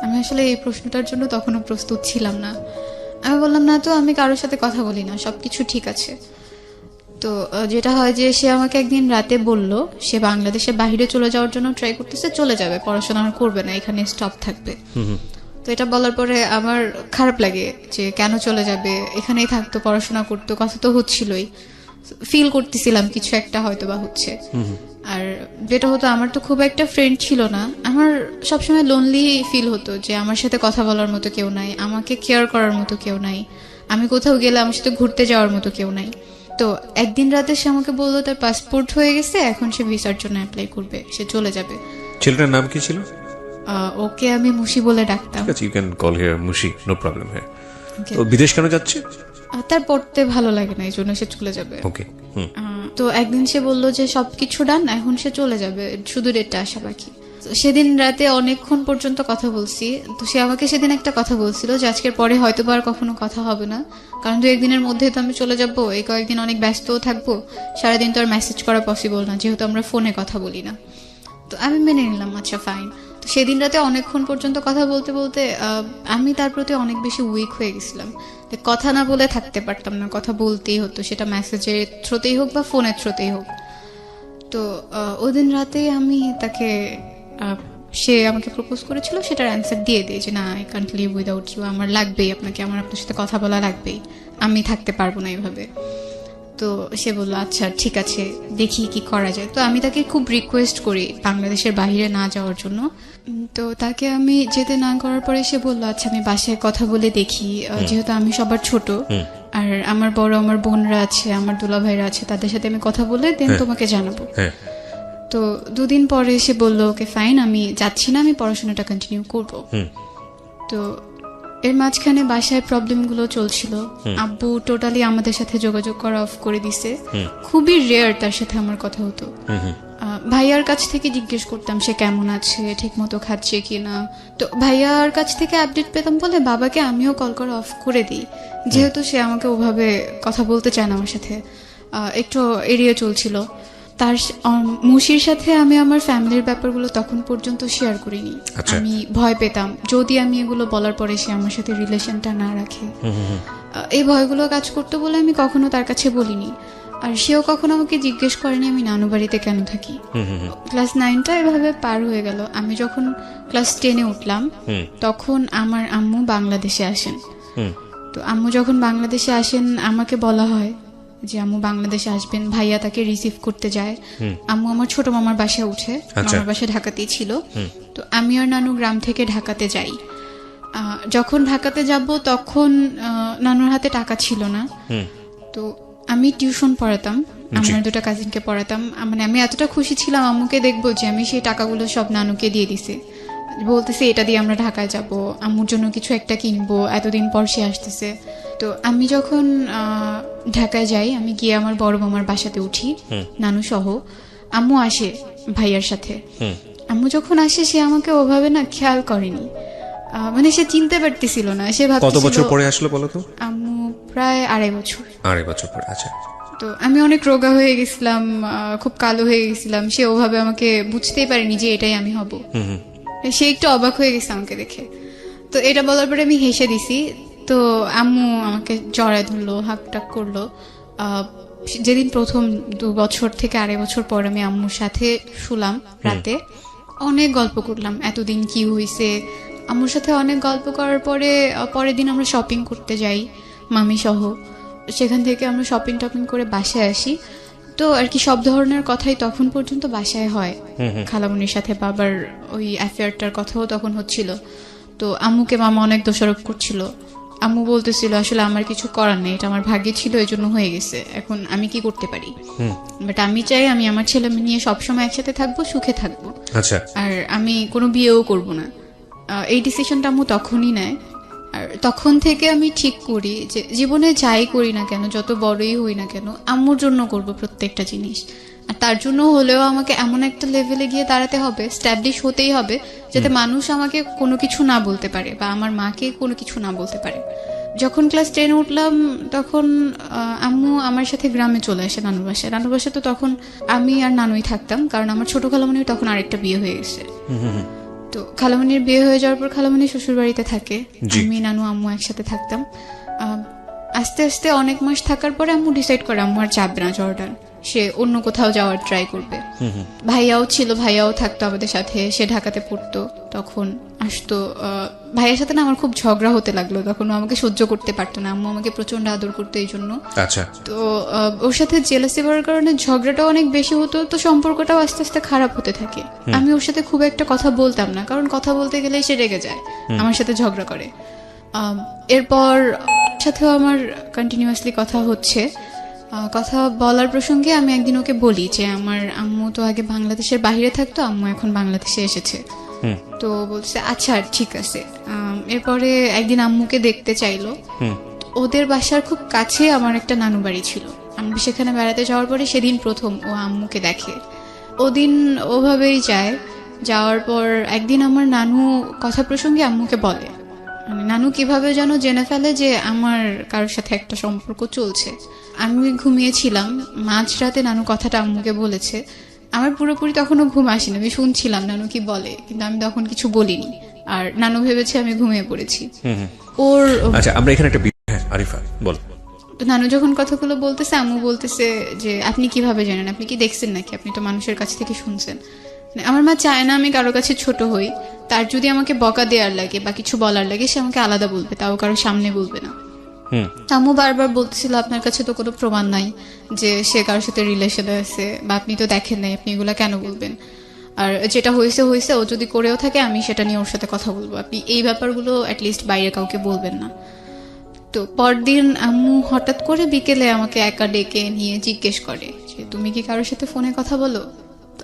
আমি আসলে এই প্রশ্নটার জন্য তখনও প্রস্তুত ছিলাম না। আমি বললাম না তো, আমি কারোর সাথে কথা বলি না, সবকিছু ঠিক আছে। তো যেটা হয় যে সে আমাকে একদিন রাতে বলল সে বাংলাদেশের বাইরে চলে যাওয়ার জন্য ট্রাই করতেছে, চলে যাবে, পড়াশোনা আর করবে না, এখানে স্টপ থাকবে। তো এটা বলার পরে আমার খারাপ লাগে যে কেন চলে যাবে, এখানেই থাকতো, পড়াশোনা করতো, কথা তো হচ্ছিলই, ফিল করতেছিলাম কিছু একটা হয়তো বা হচ্ছে। আর যেটা হতো আমার তো খুব একটা ফ্রেন্ড ছিল না, আমার সবসময় লোনলি ফিল হতো যে আমার সাথে কথা বলার মতো কেউ নাই, আমাকে কেয়ার করার মতো কেউ নাই, আমি কোথাও গেলে আমার সাথে ঘুরতে যাওয়ার মতো কেউ নাই। তো একদিন রাতে সে আমাকে বললো তার পাসপোর্ট হয়ে গেছে, এখন সে ভিসার জন্য অ্যাপ্লাই করবে, সে চলে যাবে।
ছেলেটার নাম কি ছিল?
ওকে আমি মুশি বলে ডাকতাম।
ঠিক আছে, you can call her Mushi, no problem. হ্যাঁ,
Okay.
তো বিদেশ কেন যাচ্ছে?
তার পড়তে ভালো লাগে না, এই জন্য সে চলে যাবে।
ওকে।
তো একদিন সে বললো যে সবকিছু ডান, এখন সে চলে যাবে, শুধু ডেটটা আসা বাকি। তো সেদিন রাতে অনেকক্ষণ পর্যন্ত কথা বলছি। তো সে আমাকে সেদিন একটা কথা বলছিল যে আজকের পরে হয়তো আর কখনো কথা হবে না, কারণ 2-1 দিনের মধ্যে তো আমি চলে যাবো, এই কয়েকদিন অনেক ব্যস্তও থাকবো, সারাদিন তো আর মেসেজ করা পসিবল না, যেহেতু আমরা ফোনে কথা বলি না। তো আমি মেনে নিলাম, আচ্ছা ফাইন। তো সেদিন রাতে অনেকক্ষণ পর্যন্ত কথা বলতে বলতে আমি তার প্রতি অনেক বেশি উইক হয়ে গেছিলাম। কথা না বলে থাকতে পারতাম না, কথা বলতেই হতো, সেটা মেসেজের থ্রুতেই হোক বা ফোনের থ্রুতেই হোক। তো ওই দিন রাতে আমি তাকে সে আমাকে প্রপোজ করেছিল, সেটার অ্যান্সার দিয়ে দিই যে না I can't live without you, আমার লাগবেই আপনাকে, আমার আপনার সাথে কথা বলা লাগবেই, আমি থাকতে পারবো না এইভাবে। তো সে বললো আচ্ছা ঠিক আছে, দেখি কি করা যায়। তো আমি তাকে খুব রিকোয়েস্ট করি বাংলাদেশের বাইরে না যাওয়ার জন্য। তো তাকে আমি যেতে না করার পরে সে বললো আচ্ছা আমি বাসায় কথা বলে দেখি, যেহেতু আমি সবার ছোট আর আমার বড় আমার বোনরা আছে, আমার দুলা ভাইরা আছে, তাদের সাথে আমি কথা বলে দেন তোমাকে জানাবো। তো 2 দিন পরে সে বললো ওকে ফাইন, আমি যাচ্ছি না, আমি পড়াশোনাটা কন্টিনিউ করবো। তো এর মাঝখানে বাসায় প্রবলেমগুলো চলছিল, আব্বু টোটালি আমাদের সাথে যোগাযোগ করা অফ করে দিছে, খুবই রেয়ার তার সাথে আমার কথা হতো। ভাইয়ার কাছ থেকে জিজ্ঞেস করতাম সে কেমন আছে, ঠিক মতো খাচ্ছে কিনা। তো ভাইয়ার কাছ থেকে আপডেট পেতাম বলে বাবাকে আমিও কল করা অফ করে দিই, যেহেতু সে আমাকে ওভাবে কথা বলতে চায় না আমার সাথে, একটু এড়িয়ে চলছিল। তার মুশির সাথে আমি আমার ফ্যামিলির ব্যাপারগুলো তখন পর্যন্ত শেয়ার করিনি। আমি ভয় পেতাম যদি আমি এগুলো বলার পরে সে আমার সাথে রিলেশনটা না রাখে, এই ভয়গুলো কাজ করতো বলে আমি কখনো তার কাছে বলিনি। আর সেও কখনো আমাকে জিজ্ঞেস করেনি আমি নানু বাড়িতে কেন থাকি। ক্লাস 9টা এভাবে পার হয়ে গেল। আমি যখন ক্লাস 10-এ উঠলাম তখন আমার আম্মু বাংলাদেশে আসেন। তো আম্মু যখন বাংলাদেশে আসেন আমাকে বলা হয় যে আম্মু বাংলাদেশে আসবেন, ভাইয়া তাকে রিসিভ করতে যায়। আম্মু আমার ছোট মামার বাসায় উঠে, মামার বাসা ঢাকাতেই ছিল। তো আমি আর নানু গ্রাম থেকে ঢাকাতে যাই। যখন ঢাকাতে যাব তখন নানুর হাতে টাকা ছিল না। তো আমি টিউশন পড়াতাম, আমার 2টা কাজিনকে পড়াতাম। মানে আমি এতটা খুশি ছিলাম আম্মুকে দেখবো যে আমি সেই টাকাগুলো সব নানুকে দিয়ে দিছি, বলতেছে এটা দিয়ে আমরা ঢাকায় যাব, আম্মুর জন্য কিছু একটা কিনবো, এতদিন পর সে আসতেছে। তো আমি যখন ঢাকায় যাই, আমি গিয়ে আমার বড় মামার বাসাতে উঠি নানু সহ। আম্মু আসে ভাইয়ার সাথে। আম্মু যখন আসে সে আমাকে ওভাবে না খেয়াল করেনি, মানে সে চিনতে পারতেছিল না। সে ভাবছিল
কত বছর পরে আসলো বলো তো?
আম্মু প্রায় 2.5 বছর।
2.5 বছর পরে। আচ্ছা।
তো আমি অনেক রোগা হয়ে গেছিলাম, খুব কালো হয়ে গেছিলাম। সে ওভাবে আমাকে বুঝতেই পারেনি যে এটাই আমি হব। সে একটু অবাক হয়ে গেছে আমাকে দেখে। তো এটা বলার পরে আমি হেসে দিছি। তো আম্মু আমাকে জড়ায় ধরলো, হাক টাক করলো। যেদিন প্রথম 2 বছর থেকে 2.5 বছর পর আমি আম্মুর সাথে শুলাম রাতে, অনেক গল্প করলাম এতদিন কি হয়েছে। আম্মুর সাথে অনেক গল্প করার পরে পরের দিন আমরা শপিং করতে যাই মামি সহ। সেখান থেকে আমরা শপিং টপিং করে বাসায় আসি। তো আর কি সব ধরনের কথাই তখন পর্যন্ত বাসায় হয়। খালামুনির সাথে বাবার ওই অ্যাফেয়ারটার কথাও তখন হচ্ছিল। তো আম্মুকে মামা অনেক দোষারোপ করছিল আম্মু বলতেছিল আসলে আমার কিছু করার নেই, এটা আমার ভাগ্যে ছিল, এই জন্য হয়ে গেছে, এখন আমি কি করতে পারি। বাট আমি চাই আমি আমার ছেলে মেয়ে নিয়ে সবসময় একসাথে থাকবো, সুখে থাকবো।
আচ্ছা,
আর আমি কোনো বিয়েও করব না। এই ডিসিশনটা আম্মু তখনই নেয়। আর তখন থেকে আমি ঠিক করি যে জীবনে যাই করি না কেন, যত বড়ই হই না কেন, আম্মুর জন্য করব প্রত্যেকটা জিনিস। আর তার জন্য হলেও আমাকে এমন একটা লেভেলে গিয়ে দাঁড়াতে হবে, স্ট্যাবলিশ হতেই হবে, যাতে মানুষ আমাকে কোনো কিছু না বলতে পারে বা আমার মাকে কোনো কিছু না বলতে পারে। যখন ক্লাস 10 উঠলাম তখন আম্মু আমার সাথে গ্রামে চলে আসে নানুর বাসায়। নানুর বাসায় তো তখন আমি আর নানুই থাকতাম, কারণ আমার ছোট খালামণির তখন আরেকটা বিয়ে হয়ে গেছে। তো খালামণির বিয়ে হয়ে যাওয়ার পর খালামণি শ্বশুর বাড়িতে থাকে, আমি নানু আম্মু একসাথে থাকতাম। আস্তে আস্তে অনেক মাস থাকার পরে আম্মু ডিসাইড করে আম্মু আর যাবে না জর্ডান, সে অন্য কোথাও যাওয়ার ট্রাই করবে। ভাইয়াও ছিল, ভাইয়াও থাকতো আমাদের সাথে, সে ঢাকাতে পড়তো, তখন আসতো। ভাইয়ের সাথে না আমার খুব ঝগড়া হতে লাগলো, তখন ও আমাকে সহ্য করতে পারতো না, আম্মু আমাকে প্রচন্ড আদর করতো এই জন্য।
আচ্ছা,
তো ওর সাথে জেলাসি করার কারণে ঝগড়াটাও অনেক বেশি হতো, তো সম্পর্কটাও আস্তে আস্তে খারাপ হতে থাকে। আমি ওর সাথে খুব একটা কথা বলতাম না, কারণ কথা বলতে গেলেই সে রেগে যায়, আমার সাথে ঝগড়া করে। এরপর সাথেও আমার কন্টিনিউয়াসলি কথা হচ্ছে। কথা বলার প্রসঙ্গে আমি একদিন ওকে বলি যে আমার আম্মু তো আগে বাংলাদেশের বাইরে থাকতো, আম্মু এখন বাংলাদেশে এসেছে। তো বলছে আচ্ছা ঠিক আছে। এরপরে একদিন আম্মুকে দেখতে চাইলো। ওদের বাসার খুব কাছে আমার একটা নানু বাড়ি ছিল, আমি সেখানে বেড়াতে যাওয়ার পরে সেদিন প্রথম ও আম্মুকে দেখে। ওদিন ওভাবেই যায়। যাওয়ার পর একদিন আমার নানু কথা প্রসঙ্গে আম্মুকে বলে, মানে নানু কিভাবে যেন জেনে ফেলে যে আমার কারোর সাথে একটা সম্পর্ক চলছে। আমি ঘুমিয়েছিলাম, মাঝরাতে নানু কথাটা আম্মুকে বলেছে। আমার পুরোপুরি তখনও ঘুম আসেনি, আমি শুনছিলাম নানু কি বলে, কিন্তু আমি তখন কিছু বলিনি। আর নানু ভেবেছে আমি ঘুমিয়ে পড়েছি। ওর
আচ্ছা, আমরা এখানে একটা আরিফা বল।
তো নানু যখন কথাগুলো বলতেছে, আম্মু বলতেছে যে আপনি কিভাবে জানেন, আপনি কি দেখছেন নাকি, আপনি তো মানুষের কাছ থেকে শুনছেন। মানে আমার মা চায় না আমি কারো কাছে ছোট হই, তার যদি আমাকে বকা দেওয়ার লাগে বা কিছু বলার লাগে সে আমাকে আলাদা বলবে, তাও কারো সামনে বলবে না। আম্মু বারবার বলতেছিল আপনার কাছে তো কোনো প্রমাণ নাই যে সে কারোর সাথে রিলেশনে আছে, বা আপনি তো দেখেন নাই, আপনি এগুলা কেন বলবেন। আর যেটা হয়েছে হয়েছে, ও যদি করেও থাকে আমি সেটা নিয়ে ওর সাথে কথা বলবো, আপনি এই ব্যাপারগুলো অ্যাটলিস্ট বাইরে কাউকে বলবেন না। তো পরদিন আম্মু হঠাৎ করে বিকেলে আমাকে একা ডেকে নিয়ে জিজ্ঞেস করে যে তুমি কি কারোর সাথে ফোনে কথা বলো।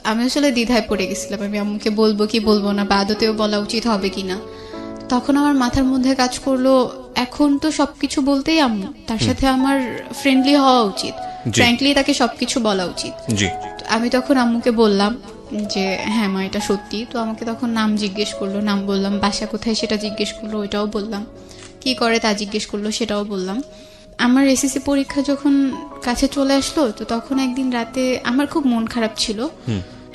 আমি আসলে দ্বিধায় পড়ে গেছিলাম, আমি আম্মুকে বলবো কি বলবো না, বা আদতেও বলা উচিত হবে কিনা। তখন আমার মাথার মধ্যে কাজ করলো এখন তো সবকিছু বলতেই আম্মু, তার সাথে আমার ফ্রেন্ডলি হওয়া উচিত, ফ্র্যাঙ্কলি তাকে সবকিছু বলা উচিত। আমি তখন আম্মুকে বললাম যে হ্যাঁ মা এটা সত্যি। তো আমাকে তখন নাম জিজ্ঞেস করলো, নাম বললাম, বাসা কোথায় সেটা জিজ্ঞেস করলো, ওইটাও বললাম, কি করে তা জিজ্ঞেস করলো সেটাও বললাম। আমার এসএসসি পরীক্ষা যখন কাছে চলে আসলো, তো তখন একদিন রাতে আমার খুব মন খারাপ ছিল,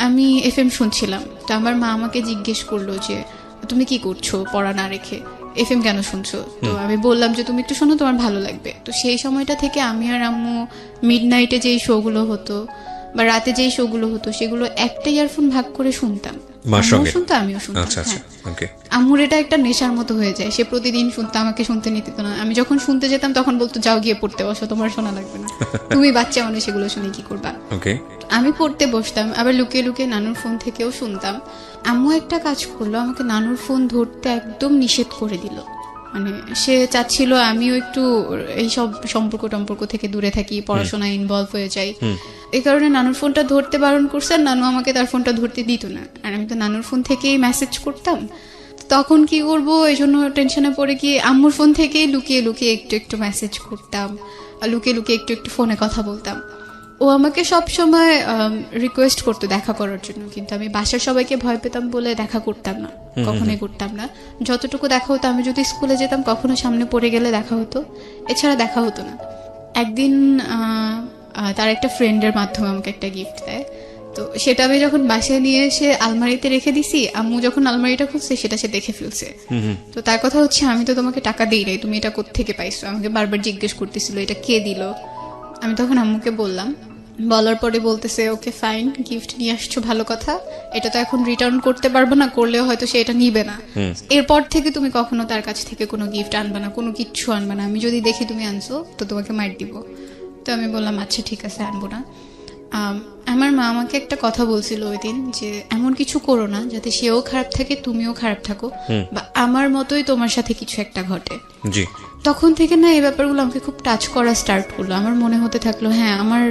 আমি এফএম শুনছিলাম। তো আমার মা আমাকে জিজ্ঞেস করলো যে তুমি কি করছো পড়া না রেখে, এফএম কেন শুনছো। তো আমি বললাম যে তুমি একটু শোনো, তোমার ভালো লাগবে। তো সেই সময়টা থেকে আমি আর আম্মু মিডনাইটে যেই শোগুলো হতো বা রাতে যেই শোগুলো হতো সেগুলো একটা ইয়ারফোন ভাগ করে শুনতাম, শুনতো আমিও শুনতাম। আম্মুর এটা একটা নেশার মতো হয়ে যায়, সে প্রতিদিন শুনতো, আমাকে শুনতে নিতে দিত না। আমি যখন শুনতে যেতাম তখন বলতো যাও গিয়ে পড়তে বসো, তোমার শোনা লাগবে না, তুমি বাচ্চা মানুষ এগুলো শুনে কি করবা। আমি পড়তে বসতাম, আবার লুকিয়ে লুকিয়ে নানুর ফোন থেকেও শুনতাম। আম্মু একটা কাজ করলো, আমাকে নানুর ফোন ধরতে একদম নিষেধ করে দিল। মানে সে চাচ্ছিল আমিও একটু এইসব সম্পর্ক থেকে দূরে থাকি, পড়াশোনায় ইনভলভ হয়ে যাই। এই কারণে নানুর ফোনটা ধরতে বারণ করছে, আর নানু আমাকে তার ফোনটা ধরতে দিত না। আর আমি তো নানুর ফোন থেকেই মেসেজ করতাম, তখন কি করবো এই জন্য টেনশনে পড়ে গিয়ে আম্মুর ফোন থেকেই লুকিয়ে লুকিয়ে একটু একটু মেসেজ করতাম, আর লুকিয়ে লুকিয়ে একটু একটু ফোনে কথা বলতাম। ও আমাকে সব সময় রিকোয়েস্ট করতো দেখা করার জন্য, কিন্তু আমি বাসার সবাইকে ভয় পেতাম বলে দেখা করতাম না, কখনোই করতাম না। যতটুকু দেখা হতো, আমি যদি স্কুলে যেতাম কখনো সামনে পড়ে গেলে দেখা হতো, এছাড়া দেখা হতো না। একদিন তার একটা ফ্রেন্ডের মাধ্যমে আমাকে একটা গিফট দেয়, তো সেটা আমি যখন বাসায় নিয়ে এসে আলমারিতে রেখে দিছি, আম্মু যখন আলমারিটা খুলছে সেটা সে দেখে ফেলছে। তো তার কথা হচ্ছে আমি তো তোমাকে টাকা দিই নাই, তুমি এটা কোত্থেকে পাইছো, আমাকে বারবার জিজ্ঞেস করতেছিল এটা কে দিল। আমি তখন আম্মুকে বললাম, বলার পরে বলতেছে ওকে ফাইন, গিফট নিয়ে আসছো ভালো কথা, এটা তো এখন রিটার্ন করতে পারবো না, করলেও হয়তো সে এটা নিবে না, এরপর থেকে তুমি কখনো তার কাছ থেকে কোনো গিফট আনবে না, কোনো কিচ্ছু আনবে না, আমি যদি দেখি তুমি আনছো তো তোমাকে মার দিব। তো আমি বললাম আচ্ছা ঠিক আছে আনবো না। আমার মা আমাকে একটা কথা বলছিল ওই দিন যে এমন কিছু করো না যাতে সেও খারাপ থাকে তুমিও খারাপ থাকো, বা আমার মতোই তোমার সাথে কিছু একটা ঘটে। তখন থেকে না এই ব্যাপারগুলো আমাকে খুব টাচ করা স্টার্ট করলো। আমার মনে হতে থাকলো হ্যাঁ, আমার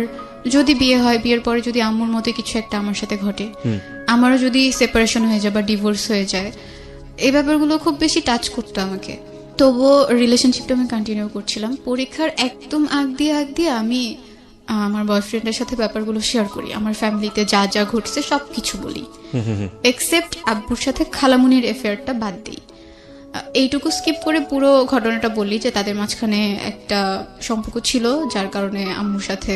যদি বিয়ে হয়, বিয়ের পরে যদি আম্মুর মতো কিছু একটা আমার সাথে ঘটে, আমারও যদি সেপারেশন হয়ে যায় বা ডিভোর্স হয়ে যায়, এই ব্যাপারগুলো খুব বেশি টাচ করতো আমাকে। তবুও রিলেশনশিপটা আমি কন্টিনিউ করছিলাম। পরীক্ষার একদম আগ দিয়ে আমি আমার বয়ফ্রেন্ডের সাথে ব্যাপারগুলো শেয়ার করি, আমার ফ্যামিলিতে যা যা ঘটছে সব কিছু বলি, এক্সেপ্ট আব্বুর সাথে খালামুনির অ্যাফেয়ারটা বাদ দিই। এইটুকু স্কিপ করে পুরো ঘটনাটা বলি যে তাদের মাঝখানে একটা সম্পর্ক ছিল যার কারণে আম্মুর সাথে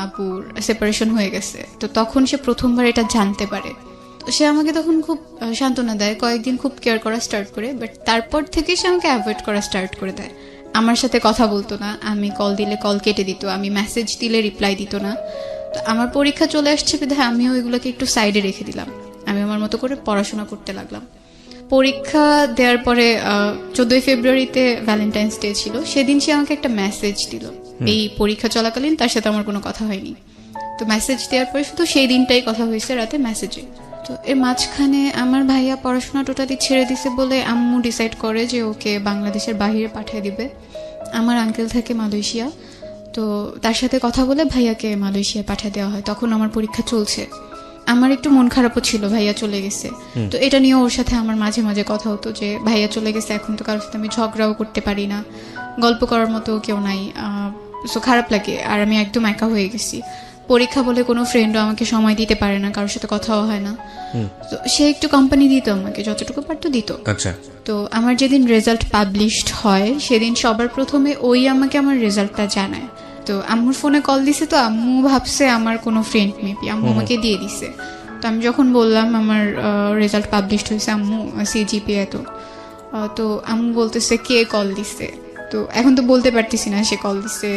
আব্বুর সেপারেশন হয়ে গেছে। তো তখন সে প্রথমবার এটা জানতে পারে। তো সে আমাকে তখন খুব সান্ত্বনা দেয়, কয়েকদিন খুব কেয়ার করা স্টার্ট করে, বাট তারপর থেকে সে আমাকে অ্যাভয়েড করা স্টার্ট করে দেয়। আমার সাথে কথা বলতো না, আমি কল দিলে কল কেটে দিত, আমি মেসেজ দিলে রিপ্লাই দিত না। তো আমার পরীক্ষা চলে আসছে বিধায় আমিও ওইগুলোকে একটু সাইডে রেখে দিলাম, আমি আমার মতো করে পড়াশোনা করতে লাগলাম। পরীক্ষা দেওয়ার পরে 14 ফেব্রুয়ারিতে ভ্যালেন্টাইন্স ডে ছিল, সেদিন সে আমাকে একটা মেসেজ দিল। এই পরীক্ষা চলাকালীন তার সাথে আমার কোনো কথা হয়নি। তো মেসেজ দেওয়ার পরে শুধু সেই দিনটাই কথা হয়েছে রাতে মেসেজে। তো এর মাঝখানে আমার ভাইয়া পড়াশোনা টোটালি ছেড়ে দিছে বলে আম্মু ডিসাইড করে যে ওকে বাংলাদেশের বাইরে পাঠিয়ে দিবে। আমার আঙ্কেল থাকে মালয়েশিয়া, তো তার সাথে কথা বলে ভাইয়াকে মালয়েশিয়া পাঠিয়ে দেওয়া হয়। তখন আমার পরীক্ষা চলছে। আমার একটু মন খারাপও ছিল, ভাইয়া চলে গেছে। তো এটা নিয়েও ওর সাথে আমার মাঝে মাঝে কথা হতো যে ভাইয়া চলে গেছে, এখন তো কারোর সাথে আমি ঝগড়াও করতে পারি না, গল্প করার মতো কেউ নাই, সো খারাপ লাগে। আর আমি একদম একা হয়ে গেছি। পরীক্ষা বলে কোনো ফ্রেন্ডও আমাকে সময় দিতে পারে না, কারোর সাথে কথাও হয় না। তো সে একটু কোম্পানি দিত আমাকে, যতটুকু পারতো দিত।
আচ্ছা।
তো আমার যেদিন রেজাল্ট পাবলিশড হয় সেদিন সবার প্রথমে ওই আমাকে আমার রেজাল্টটা জানায়। তো আম্মুর ফোনে কল দিছে, তো আম্মু ভাবছে আমার কোনো ফ্রেন্ড মেবি, আম্মু আমাকে দিয়ে দিছে। তো আমি যখন বললাম আমার রেজাল্ট পাবলিশড হয়েছে আম্মু, CGPA এত, তো আম্মু বলতেছে কে কল দিছে। তো এখন তো বলতে পারতেছি না সে কল দিছে।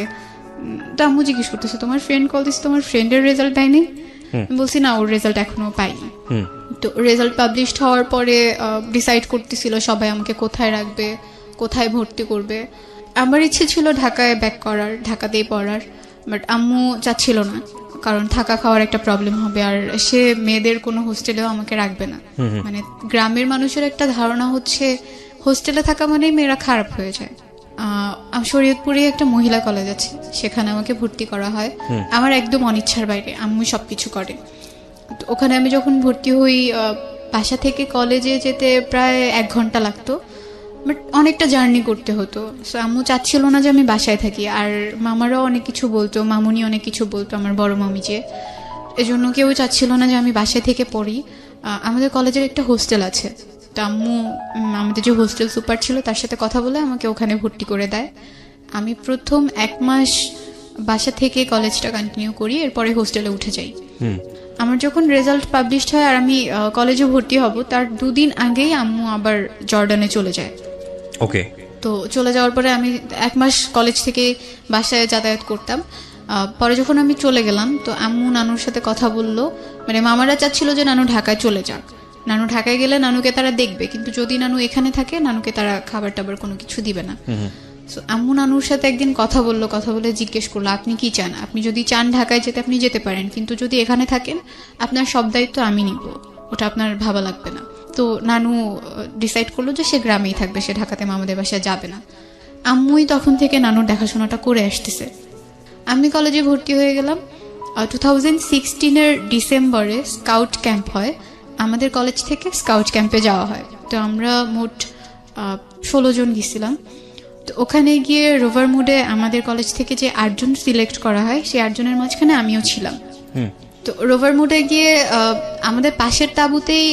তো আম্মু জিজ্ঞেস করতেছে তোমার ফ্রেন্ড কল দিছে, তোমার ফ্রেন্ডের রেজাল্ট দেয়নি? বলছি না, ওর রেজাল্ট এখনো পাইনি। তো রেজাল্ট পাবলিশড হওয়ার পরে ডিসাইড করতেছিল সবাই আমাকে কোথায় রাখবে, কোথায় ভর্তি করবে। আমার ইচ্ছে ছিল ঢাকায় ব্যাক করার, ঢাকাতেই পড়ার, বাট আম্মু চাচ্ছিল না, কারণ থাকা খাওয়ার একটা প্রবলেম হবে, আর সে মেয়েদের কোনো হোস্টেলেও আমাকে রাখবে না। মানে গ্রামের মানুষের একটা ধারণা হচ্ছে হোস্টেলে থাকা মানেই মেয়েরা খারাপ হয়ে যায়। শরীয়তপুরে একটা মহিলা কলেজ আছে, সেখানে আমাকে ভর্তি করা হয় আমার একদম অনিচ্ছার বাইরে, আম্মু সবকিছু করে। তো ওখানে আমি যখন ভর্তি হই, বাসা থেকে কলেজে যেতে প্রায় 1 ঘন্টা লাগতো, বাট অনেকটা জার্নি করতে হতো। সো আম্মু চাচ্ছিল না যে আমি বাসায় থাকি, আর মামারাও অনেক কিছু বলতো, মামুনি অনেক কিছু বলতো, আমার বড় মামি যে, এজন্য কেউ চাচ্ছিল না যে আমি বাসায় থেকে পড়ি। আমাদের কলেজের একটা হোস্টেল আছে, তো আম্মু আমাদের যে হোস্টেল সুপার ছিল তার সাথে কথা বলে আমাকে ওখানে ভর্তি করে দেয়। আমি প্রথম 1 মাস বাসা থেকে কলেজটা কন্টিনিউ করি, এরপরে হোস্টেলে উঠে যাই। আমার যখন রেজাল্ট পাবলিশড হয় আর আমি কলেজে ভর্তি হব, তার 2 দিন আগেই আম্মু আবার জর্ডানে চলে যায়।
ওকে।
তো চলে যাওয়ার পরে আমি 1 মাস কলেজ থেকে বাসায় যাতায়াত করতাম। পরে যখন আমি চলে গেলাম, তো আম্মু নানুর সাথে কথা বললো, মানে মামারা চাচ্ছিল যে নানু ঢাকায় চলে যাক, নানু ঢাকায় গেলে নানুকে তারা দেখবে, কিন্তু যদি নানু এখানে থাকে নানুকে তারা খাবার টাবার কোনো কিছু দিবে না। তো আম্মু নানুর সাথে একদিন কথা বললো, কথা বলে জিজ্ঞেস করলো আপনি কি চান, আপনি যদি চান ঢাকায় যেতে আপনি যেতে পারেন, কিন্তু যদি এখানে থাকেন আপনার সব দায়িত্ব আমি নিব, ওটা আপনার ভাবা লাগবে না। তো নানু ডিসাইড করলো যে সে গ্রামেই থাকবে, সে ঢাকাতে মামাদের বাসায় যাবে না। আম্মুই তখন থেকে নানুর দেখাশোনাটা করে আসতেছে। আমি কলেজে ভর্তি হয়ে গেলাম। 2016 ডিসেম্বরে স্কাউট ক্যাম্প হয়, আমাদের কলেজ থেকে স্কাউট ক্যাম্পে যাওয়া হয়। তো আমরা মোট 16 জন গেছিলাম। তো ওখানে গিয়ে রোভার মুডে আমাদের কলেজ থেকে যে 8 জন সিলেক্ট করা হয়, সেই 8 জনের মাঝখানে আমিও ছিলাম। তো রোভার মুডে গিয়ে আমাদের পাশের তাঁবুতেই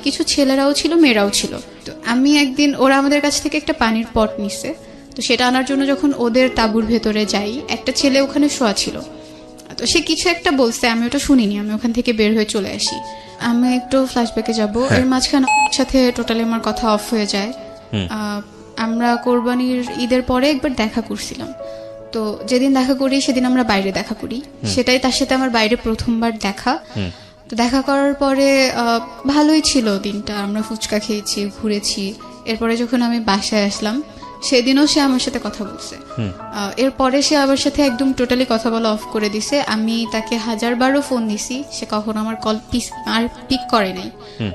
কিছু ছেলেরাও ছিল, মেয়েরাও ছিল। তো আমি একদিন, ওরা আমাদের কাছ থেকে একটা পানির পট নিছে, তো সেটা আনার জন্য যখন ওদের তাঁবুর ভেতরে যাই, একটা ছেলে ওখানে শোয়া ছিল। তো সে কিছু একটা বলছে, আমি ওটা শুনিনি, আমি ওখান থেকে বের হয়ে চলে আসি। আমি একটু ফ্ল্যাশব্যাকে যাব, এর মাঝখানে ওর সাথে টোটালি আমার কথা অফ হয়ে যায়। আমরা কোরবানির ঈদের পরে একবার দেখা করছিলাম, তো যেদিন দেখা করি সেদিন আমরা বাইরে দেখা করি, সেটাই তার সাথে আমার বাইরে প্রথমবার দেখা। তো দেখা করার পরে ভালোই ছিল দিনটা, আমরা ফুচকা খেয়েছি, ঘুরেছি। এরপরে যখন আমি বাসায় আসলাম, সেদিনও সে আমার সাথে কথা বলছে। এরপরে সে আমার সাথে একদম টোটালি কথা বলা অফ করে দিছে। আমি তাকে 1000বারও ফোন দিছি, সে কখনো আমার কল পিক করে নাই,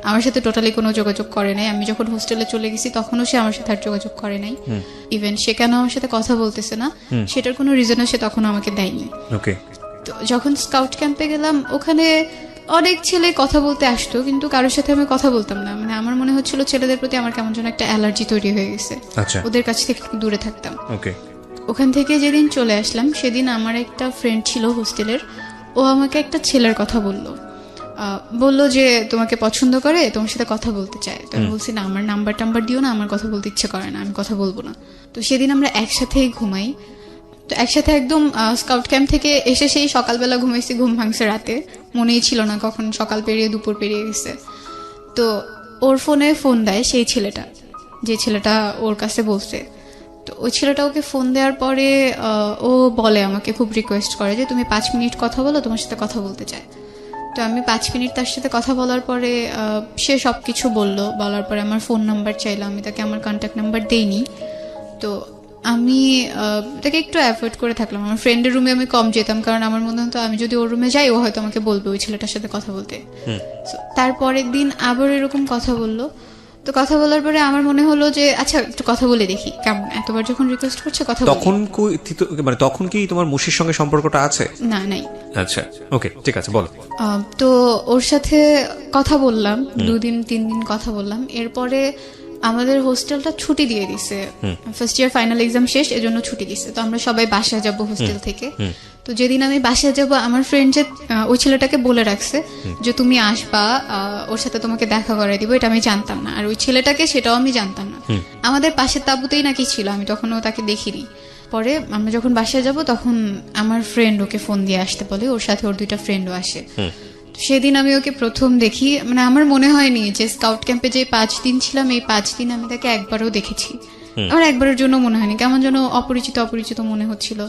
আমার সাথে টোটালি কোনো যোগাযোগ করে নাই। আমি যখন হোস্টেলে চলে গেছি তখনও সে আমার সাথে আর যোগাযোগ করে নাই। ইভেন সে কেন আমার সাথে কথা বলতেছে না সেটার কোনো রিজনও সে তখন আমাকে দেয়নি। তো যখন স্কাউট ক্যাম্পে গেলাম, ওখানে অনেক ছেলে কথা বলতে আসতো, কিন্তু কারোর সাথে আমি কথা বলতাম না। মানে আমার মনে হচ্ছিল ছেলেদের প্রতি আমার কেমন যেন একটা অ্যালার্জি তৈরি হয়ে গেছে, ওদের কাছ থেকে একটু দূরে থাকতাম। ওখান থেকে যেদিন চলে আসলাম সেদিন আমার একটা ফ্রেন্ড ছিল হোস্টেলের, ও আমাকে একটা ছেলের কথা বললো যে তোমাকে পছন্দ করে, তোমার সাথে কথা বলতে চায়। তো আমি বলছি না, আমার নাম্বার দিও না, আমার কথা বলতে ইচ্ছে করে না, আমি কথা বলবো না। তো সেদিন আমরা একসাথেই ঘুমাই। তো একসাথে একদম স্কাউট ক্যাম্প থেকে এসে সেই সকালবেলা ঘুমাইছি, ঘুম ভাঙছে রাতে, মনেই ছিল না কখন সকাল পেরিয়ে দুপুর পেরিয়ে গেছে। তো ওর ফোনে ফোন দেয় সেই ছেলেটা, যে ছেলেটা ওর কাছে বলছে। তো ওই ছেলেটা ওকে ফোন দেওয়ার পরে ও বলে, আমাকে খুব রিকোয়েস্ট করে যে তুমি 5 মিনিট কথা বলো, তোমার সাথে কথা বলতে চায়। তো আমি 5 মিনিট তার সাথে কথা বলার পরে সে সবকিছু বলার পরে আমার ফোন নাম্বার চাইলাম, আমি তাকে আমার কন্ট্যাক্ট নাম্বার দেইনি। তো আমি তাকে একটু অ্যাভয়েড করে থাকলাম। আমার ফ্রেন্ডের রুমে আমি কম যেতাম, কারণ আমার মনে হতো আমি যদি ওর রুমে যাই ও হয়তো আমাকে বলবে ওই ছেলেটার সাথে কথা বলতে। তারপরের দিন আবার এরকম কথা বললো। তো কথা বলার পরে আমার মনে হলো যে আচ্ছা একটু কথা বলে দেখি কেমন, এতবার যখন রিকোয়েস্ট করছে কথা বলি।
তখন কি তোমার মুশির সঙ্গে সম্পর্কটা আছে?
না, নাই।
আচ্ছা, ওকে, ঠিক আছে, বলো।
তো ওর সাথে কথা বললাম, 2 দিন 3 দিন কথা বললাম। এরপরে আমাদের হোস্টেলটা ছুটি দিয়ে দিছে, ফার্স্ট ইয়ার ফাইনাল এক্সাম শেষ, এজন্য ছুটি দিছে। তো আমরা সবাই বাসায় যাব হোস্টেল থেকে। তো যেদিন আমি বাসায় যাব, আমার ফ্রেন্ড যে ওই ছেলেটাকে বলে রাখছে যে তুমি আসবা, ওর সাথে তোমাকে দেখা করাই দিব। এটা আমি জানতাম না, আর ওই ছেলেটাকে সেটাও আমি জানতাম না। আমাদের পাশের তাঁবুতেই নাকি ছিল, আমি তখনও তাকে দেখিনি। পরে আমরা যখন বাসায় যাব তখন আমার ফ্রেন্ড ওকে ফোন দিয়ে আসতে বলে, ওর সাথে ওর 2টা ফ্রেন্ডও আসে। সেদিন আমি ওকে প্রথম দেখি, মানে আমার মনে হয়নি যে স্কাউট ক্যাম্পে যে 5 দিন ছিলাম, এই 5 দিন আমি তাকে একবারও দেখেছি। আমার একবারের জন্য মনে হয়নি, কেমন যেন অপরিচিত মনে হচ্ছিল।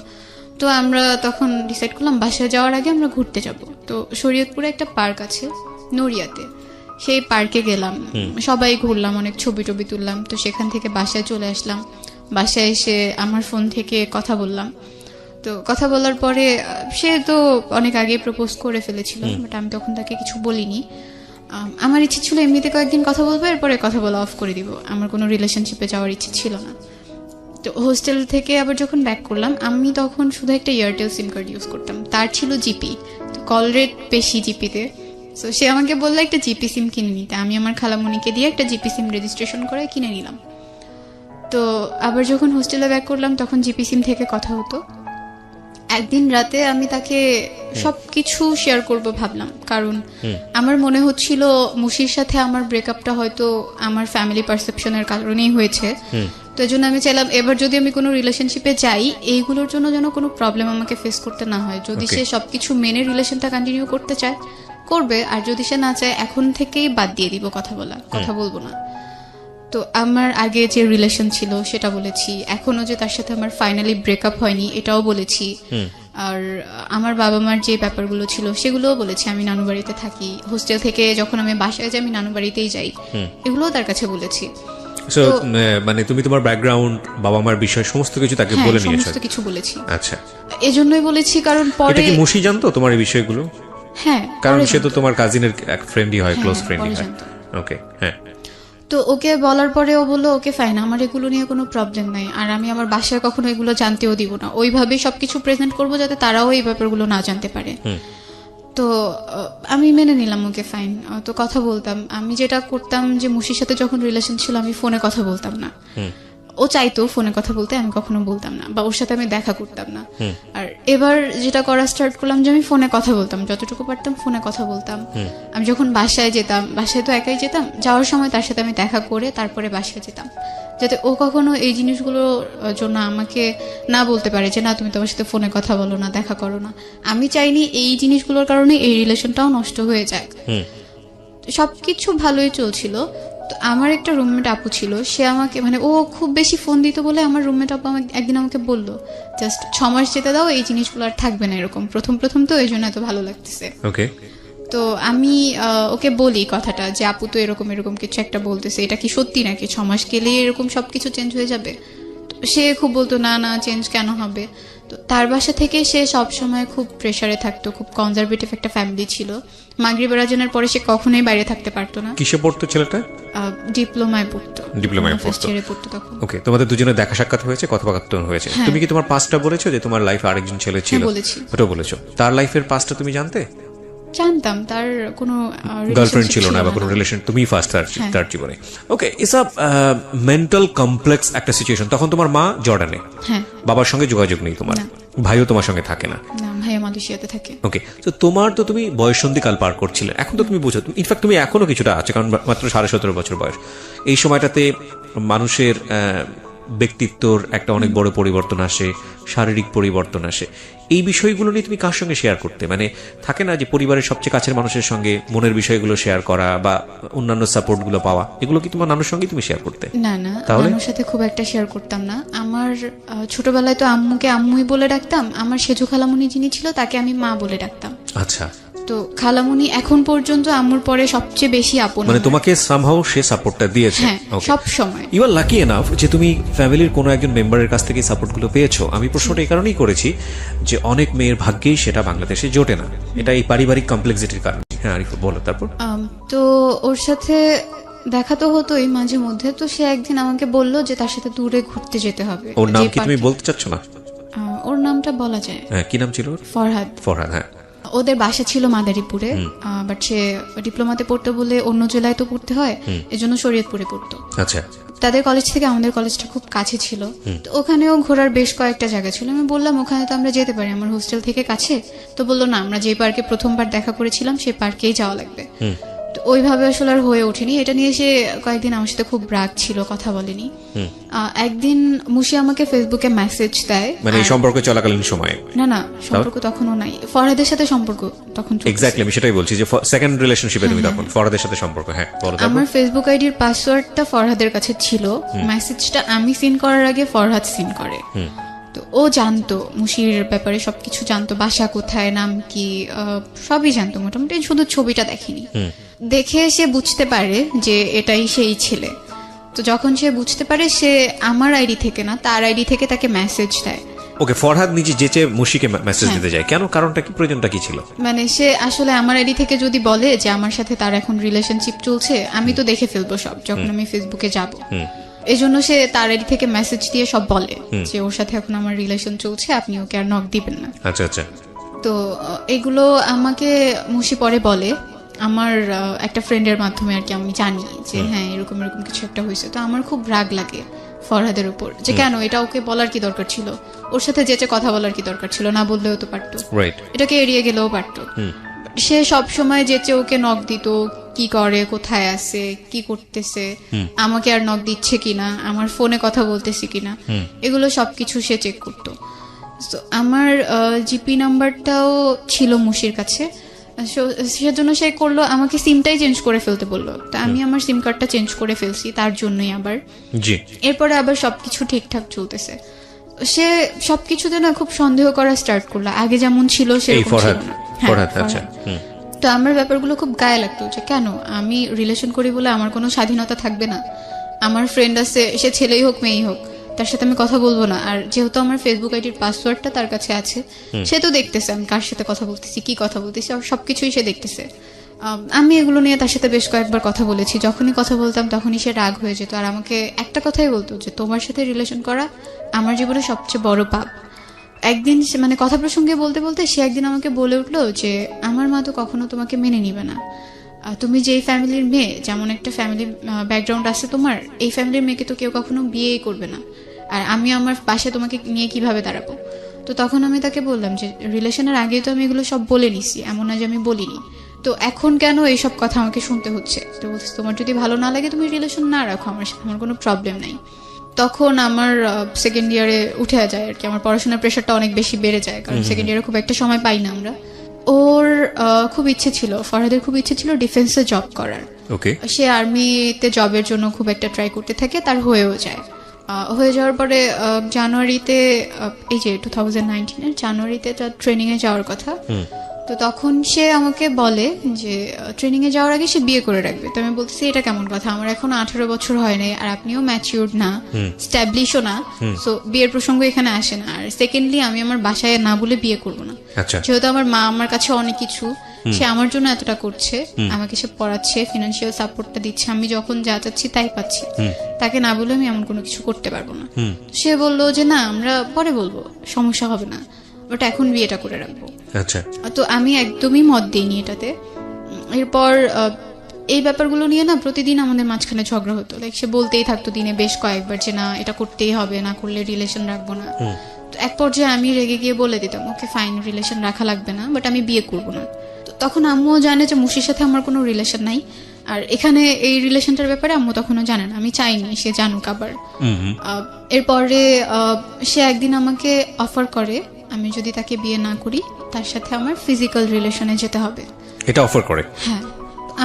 তো আমরা তখন ডিসাইড করলাম বাসায় যাওয়ার আগে আমরা ঘুরতে যাব। তো শরীয়তপুরে একটা পার্ক আছে নড়িয়াতে, সেই পার্কে গেলাম, সবাই ঘুরলাম, অনেক ছবি টবি তুললাম। তো সেখান থেকে বাসায় চলে আসলাম। বাসায় এসে আমার ফোন থেকে কথা বললাম। তো কথা বলার পরে সে তো অনেক আগে প্রপোজ করে ফেলেছিল, বাট আমি তখন তাকে কিছু বলিনি। আমার ইচ্ছে ছিল এমনিতে কয়েকদিন কথা বলবো, এরপরে কথা বলা অফ করে দিব, আমার কোনো রিলেশনশিপে যাওয়ার ইচ্ছে ছিল না। তো হোস্টেল থেকে আবার যখন ব্যাক করলাম, আমি তখন শুধু একটা এয়ারটেল সিম কার্ড ইউজ করতাম, তার ছিল জিপি। তো কল রেট বেশি জিপিতে। সো সে আমাকে বললো একটা জিপি সিম কিনে নিতে। আমি আমার খালামণিকে দিয়ে একটা জিপি সিম রেজিস্ট্রেশন করে কিনে নিলাম। তো আবার যখন হোস্টেলে ব্যাক করলাম তখন জিপি সিম থেকে কথা হতো। একদিন রাতে আমি তাকে সবকিছু শেয়ার করব ভাবলাম, কারণ আমার মনে হচ্ছিল মুশির সাথে আমার ব্রেকআপটা হয়তো আমার ফ্যামিলি পারসেপশনের কারণেই হয়েছে। তো এই জন্য আমি চাইলাম এবার যদি আমি কোনো রিলেশনশিপে যাই, এইগুলোর জন্য যেন কোনো প্রবলেম আমাকে ফেস করতে না হয়। যদি সে সবকিছু মেনে রিলেশনটা কন্টিনিউ করতে চায় করবে, আর যদি সে না চায় এখন থেকেই বাদ দিয়ে দিব কথা বলবো না। তো আমার আগে যে রিলেশন ছিল সেটা বলেছি, এখনো যে তার সাথে আমার ফাইনালি ব্রেকআপ হয়নি এটাও বলেছি। আর আমার বাবা মার যে ব্যাপারগুলো ছিল সেগুলোও বলেছি। আমি নানু বাড়িতে থাকি, হোস্টেল থেকে যখন আমি বাসায় যাই আমি নানু বাড়িতেই যাই, এগুলোও তার কাছে বলেছি।
মানে তুমি তোমার ব্যাকগ্রাউন্ড, বাবা মার বিষয় সমস্ত কিছু তাকে বলে নিয়েছো?
সমস্ত কিছু বলেছি।
আচ্ছা,
এজন্যই বলেছি কারণ পরে
কি মুশি জানতো তোমার এই বিষয়গুলো?
হ্যাঁ,
কারণ সে তো তোমার কাজিনের এক ফ্রেন্ডই হয়, ক্লোজ ফ্রেন্ডই হয়। ওকে, হ্যাঁ।
তো ওকে বলার পরে ও বললো ওকে ফাইন, আমার এগুলো নিয়ে কোনো প্রবলেম নাই, আর আমি আমার বাসায় কখনো এগুলো জানতেও দিব না, ওইভাবে সবকিছু প্রেজেন্ট করবো যাতে তারাও এই ব্যাপারগুলো না জানতে পারে। তো আমি মেনে নিলাম ওকে ফাইন। তো কথা বলতাম, আমি যেটা করতাম যে মুশির সাথে যখন রিলেশন ছিল আমি ফোনে কথা বলতাম না। ও চাইতো ফোনে কথা বলতে, আমি কখনো বলতাম না, বা ওর সাথে আমি দেখা করতাম না। আর এবার যেটা করা স্টার্ট করলাম যে আমি ফোনে কথা বলতাম, যতটুকু পারতাম ফোনে কথা বলতাম। আমি যখন বাসায় যেতাম, বাসায় তো একাই যেতাম, যাওয়ার সময় তার সাথে আমি দেখা করে তারপরে বাসায় যেতাম, যাতে ও কখনো এই জিনিসগুলোর জন্য আমাকে না বলতে পারে যে না তুমি তোমার সাথে ফোনে কথা বলো না, দেখা করো না। আমি চাইনি এই জিনিসগুলোর কারণে এই রিলেশনটাও নষ্ট হয়ে যাক। সবকিছু ভালোই চলছিল। তো আমার একটা রুমমেট আপু ছিল, সে আমাকে মানে ও খুব বেশি ফোন দিত বলে আমার রুমমেট আপু একদিন আমাকে বললো জাস্ট 6 মাস যেতে দাও, এই জিনিসগুলো আর থাকবে না এরকম, প্রথম তো এই জন্য এত ভালো লাগতেছে। তো আমি ওকে বলি কথাটা যে আপু তো এরকম কিছু একটা বলতেছে, এটা কি সত্যি নাকি 6 মাস গেলে এরকম সবকিছু চেঞ্জ হয়ে যাবে? সে খুব বলতো না না চেঞ্জ কেন হবে। তো তার বাসা থেকে সে সবসময় খুব প্রেসারে থাকতো, খুব কনজারভেটিভ একটা ফ্যামিলি ছিল। মাগরিবের আজানের পরে সে কখনোই বাইরে থাকতে পারতো না।
কিসে পড়তো ছেলেটা?
ডিপ্লোমায় পড়তো। ছেড়ে পড়তো তখন।
ওকে, তোমাদের দুজনের দেখা সাক্ষাৎ হয়েছে, কথাবার্তা হয়েছে। তুমি কি তোমার পাস্টটা বলেছো যে তোমার লাইফে আরেকজন ছেলে ছিল?
বলেছি।
ওটা বলেছো। তার লাইফের পাস্টটা তুমি জানতে?
জানতাম, তার কোনো
গার্লফ্রেন্ড ছিল না বা কোনো রিলেশন, তুমি ফার্স্ট তার জীবনে। ওকে, ইটস আ মেন্টাল কমপ্লেক্স একটা সিচুয়েশন। তখন তোমার মা জর্ডানে, বাবার সঙ্গে যোগাযোগ নেই তোমার, ভাইও তোমার সঙ্গে থাকে না?
ভাই মালয়েশিয়াতে থাকে।
ওকে, তো তোমার তো তুমি বয়ঃসন্ধিকাল পার করছিলে, এখন তো তুমি বোঝো, ইনফ্যাক্ট তুমি এখনো কিছুটা আছে, কারণ মাত্র 17.5 বছর বয়স। এই সময়টাতে মানুষের ব্যক্তিত্বর একটা অনেক বড় পরিবর্তন আসে, শারীরিক পরিবর্তন আসে। এই বিষয়গুলো নিয়ে তুমি কার সঙ্গে শেয়ার করতে? মানে থাকে না যে পরিবারের সবচেয়ে কাছের মানুষের সঙ্গে মনের বিষয়গুলো শেয়ার করা বা অন্যান্য সাপোর্টগুলো পাওয়া, এগুলো কি তোমার নানুর সঙ্গে তুমি শেয়ার করতে?
না না, নানুর সাথে খুব একটা শেয়ার করতাম না। আমার ছোটবেলায় তো আম্মুকে আম্মুই বলে ডাকতাম, আমার সেজু খালামুনি যিনি ছিল তাকে আমি মা বলে ডাকতাম।
আচ্ছা।
তো খালামুনি এখন পর্যন্ত আম্মুর পরে সবচেয়ে বেশি আপন,
মানে তোমাকে সামহাউ সে সাপোর্টটা দিয়েছে।
সব সময়।
ইউ আর লাকি এনাফ যে তুমি ফ্যামিলির কোনো একজন মেম্বারের কাছ থেকে সাপোর্টগুলো পেয়েছো। আমি প্রশ্নটা এই কারণেই করেছি যে অনেক মেয়ের ভাগ্যেই সেটা বাংলাদেশে জোটে না, এটা এই পারিবারিক কমপ্লেক্সিটির কারণে। হ্যাঁ আরিফ বলো তারপর।
তো ওর সাথে দেখা তো হতোই মাঝে মধ্যে। তো সে একদিন আমাকে বলল যে তার সাথে দূরে ঘুরতে যেতে হবে।
ওর নাম কি তুমি বলতে চাচ্ছ না?
ওর নামটা বলা যায়।
হ্যাঁ, কি নাম ছিল?
ফরহাদ।
ফরহাদ, হ্যাঁ।
ওদের বাসা ছিল মাদারীপুরে, বাট সে ডিপ্লোমাতে পড়তো বলে অন্য জেলায় তো পড়তে হয়, এজন্য শরীয়তপুরে পড়তো।
আচ্ছা।
তাদের কলেজ থেকে আমাদের কলেজটা খুব কাছে ছিল, তো ওখানেও ঘোরার বেশ কয়েকটা জায়গা ছিল। আমি বললাম ওখানে তো আমরা যেতে পারি, আমার হোস্টেল থেকে কাছে। তো বললো না, আমরা যে পার্কে প্রথমবার দেখা করেছিলাম সেই পার্কেই যাওয়া লাগবে। তো ওইভাবে আসলে আর হয়ে ওঠেনি। এটা নিয়ে সে কয়েকদিন আমার সাথে খুব রাগ ছিল, কথা বলেনি। একদিন মুশি আমাকে ফেসবুকে মেসেজ দেয়,
মানে এই সম্পর্ক চলাকালীন সময়?
না না, সম্পর্ক তখনও নাই, ফরহাদের সাথে সম্পর্ক তখন।
এক্স্যাক্টলি, আমি সেটাই বলছি যে সেকেন্ড রিলেশনশিপে তুমি তখন ফরহাদের সাথে সম্পর্ক। হ্যাঁ,
আমার ফেসবুক আইডির পাসওয়ার্ডটা ফরহাদের কাছে ছিল, মেসেজটা আমি সিন করার আগে ফরহাদ সিন করে। তো ও জানতো মুশির ব্যাপারে, সবকিছু জানতো, বাসা কোথায়, নাম কি, সবই জানতো মোটামুটি, শুধু ছবিটা দেখেনি। দেখে সে বুঝতে পারে যে এটাই সেই ছেলে। তো যখন সে বুঝতে পারে, সে আমার আইডি থেকে না, তার আইডি থেকে তাকে মেসেজ দেয়।
ওকে, ফরহাদ নিজে যেচে মুশিকে মেসেজ দিতে যায় কেন? কারণটা কি, প্রয়োজনটা কি ছিল?
মানে সে আসলে আমার আইডি থেকে যদি বলে যে আমার সাথে তার এখন রিলেশনশিপ চলছে, আমি তো দেখে ফেলবো সব যখন আমি ফেসবুকে যাব। এই জন্য সে তার আইডি থেকে মেসেজ দিয়ে সব বলে যে ওর সাথে এখন আমার রিলেশন চলছে, আপনি ওকে আর নক দিবেন না।
আচ্ছা আচ্ছা।
তো এগুলো আমাকে মুশি পরে বলে, আমার একটা ফ্রেন্ডের মাধ্যমে আর কি আমি জানি যে হ্যাঁ এরকম এরকম কিছু একটা হয়েছে। তো আমার খুব রাগ লাগে ফরহাদের উপর, যে কেন এটা ওকে বলার কি দরকার ছিল, ওর সাথে যেচে কথা বলার কি দরকার ছিল, না বললেও তো পারতো, এটাকে এড়িয়ে গেলেও পারতো। সে সব সময় যেচে ওকে নক দিত, কি করে, কোথায় আছে, কি করতেছে, আমাকে আর নক দিচ্ছে কিনা, আমার ফোনে কথা বলতেছি কিনা, এগুলো সবকিছু সে চেক করতো। তো আমার জিপি নাম্বারটাও ছিল মুশির কাছে, সেজন্য সে করলো আমাকে সিমটাই চেঞ্জ করে ফেলতে বললো। তা আমি আমার সিম কার্ডটা চেঞ্জ করে ফেলছি তার জন্যই আবার। এরপরে আবার সবকিছু ঠিকঠাক চলতেছে। সে সবকিছুতে না খুব সন্দেহ করা স্টার্ট করলো, আগে যেমন ছিল সেরকম ছিল না। তো আমার ব্যাপারগুলো খুব গায়ে লাগতো, যে কেন আমি রিলেশন করি বলে আমার কোনো স্বাধীনতা থাকবে না? আমার ফ্রেন্ড আছে, সে ছেলেই হোক মেয়েই হোক, তার সাথে আমি কথা বলবো না? আর যেহেতু আমার ফেসবুক আইডির পাসওয়ার্ডটা তার কাছে আছে, সে তো দেখতেছে আমি কার সাথে কথা বলতেছি, কি কথা বলতেছি, আর সবকিছুই সে দেখতেছে। আমি এগুলো নিয়ে তার সাথে বেশ কয়েকবার কথা বলেছি। যখনই কথা বলতাম তখনই সে রাগ হয়ে যেত, আর আমাকে একটা কথাই বলতো যে তোমার সাথে রিলেশন করা আমার জীবনে সবচেয়ে বড় পাপ। একদিন সে মানে কথা প্রসঙ্গে বলতে বলতে সে একদিন আমাকে বলে উঠলো যে আমার মা তো কখনো তোমাকে মেনে নিবে না, তুমি যেই ফ্যামিলির মেয়ে, যেমন একটা ফ্যামিলি ব্যাকগ্রাউন্ড আছে তোমার, এই ফ্যামিলির মেয়েকে তো কেউ কখনো বিয়েই করবে না, আর আমি আমার বাসায় তোমাকে নিয়ে কিভাবে দাঁড়াবো? তো তখন আমি তাকে বললাম যে রিলেশনের আগে তো আমি এগুলো সব বলে নিছি, এমন না যে আমি বলিনি, তো এখন কেন এইসব কথা আমাকে শুনতে হচ্ছে? তো বলছি তোমার যদি ভালো না লাগে তুমি রিলেশন না রাখো আমার সাথে, আমার কোনো প্রবলেম নাই। তখন আমার সেকেন্ড ইয়ারে উঠে যায় আর কি, আমার পড়াশোনার প্রেশারটা অনেক বেশি বেড়ে যায়, কারণ সেকেন্ড ইয়ারে খুব একটা সময় পাই না আমরা। ওর খুব ইচ্ছে ছিল, ফরহাদের খুব ইচ্ছে ছিল ডিফেন্সে জব করার। সে আর্মিতে জবের জন্য খুব একটা ট্রাই করতে থাকে, তার হয়েও যায়। হয়ে যাওয়ার পরে জানুয়ারিতে, এই যে 2019-এর জানুয়ারিতে তার ট্রেনিং এ যাওয়ার কথা। তো তখন সে আমাকে বলে যে ট্রেনিং এ যাওয়ার আগে সে বিয়ে করে রাখবে। তো আমি বলতেছি এটা কেমন কথা, আমার এখন 18 বছর হয় নাই, আর আপনিও ম্যাচিউরড না, স্ট্যাবলিশও না, সো বিয়ের প্রসঙ্গ এখানে আসে না। আর সেকেন্ডলি আমি আমার বাসায় না বলে বিয়ে করব না,
আচ্ছা
যেহেতু আমার মা আমার কাছে অনেক কিছু, সে আমার জন্য এতটা করছে, আমাকে সে পড়াচ্ছে, ফিনান্সিয়াল সাপোর্টটা দিচ্ছে, আমি যখন যা চাচ্ছি তাই পাচ্ছি, তাকে না বলে আমি এমন কোনো কিছু করতে পারবো না। সে বললো যে না আমরা পরে বলবো, সমস্যা হবে না, বাট এখন বিয়েটা করে রাখবো।
আচ্ছা
তো আমি একদমই মত দিইনি এটাতে। এরপর এই ব্যাপারগুলো নিয়ে না প্রতিদিন আমাদের মাঝখানে ঝগড়া হতো, লাইক সে বলতেই থাকতো দিনে বেশ কয়েকবার যে না এটা করতেই হবে, না করলে রিলেশন রাখবো না। তো এক পর্যায়ে আমি রেগে গিয়ে বলে দিতাম ওকে ফাইন, রিলেশন রাখা লাগবে না, বাট আমি বিয়ে করবো না। তো তখন আম্মুও জানে যে মুশির সাথে আমার কোনো রিলেশন নাই, আর এখানে এই রিলেশনটার ব্যাপারে আম্মু তখনও জানে না, আমি চাইনি সে জানুক আবার। এরপরে সে একদিন আমাকে অফার করে আমি যদি তাকে বিয়ে না করি তার সাথে আমার ফিজিক্যাল রিলেশনে যেতে হবে।
এটা অফার করে?
হ্যাঁ,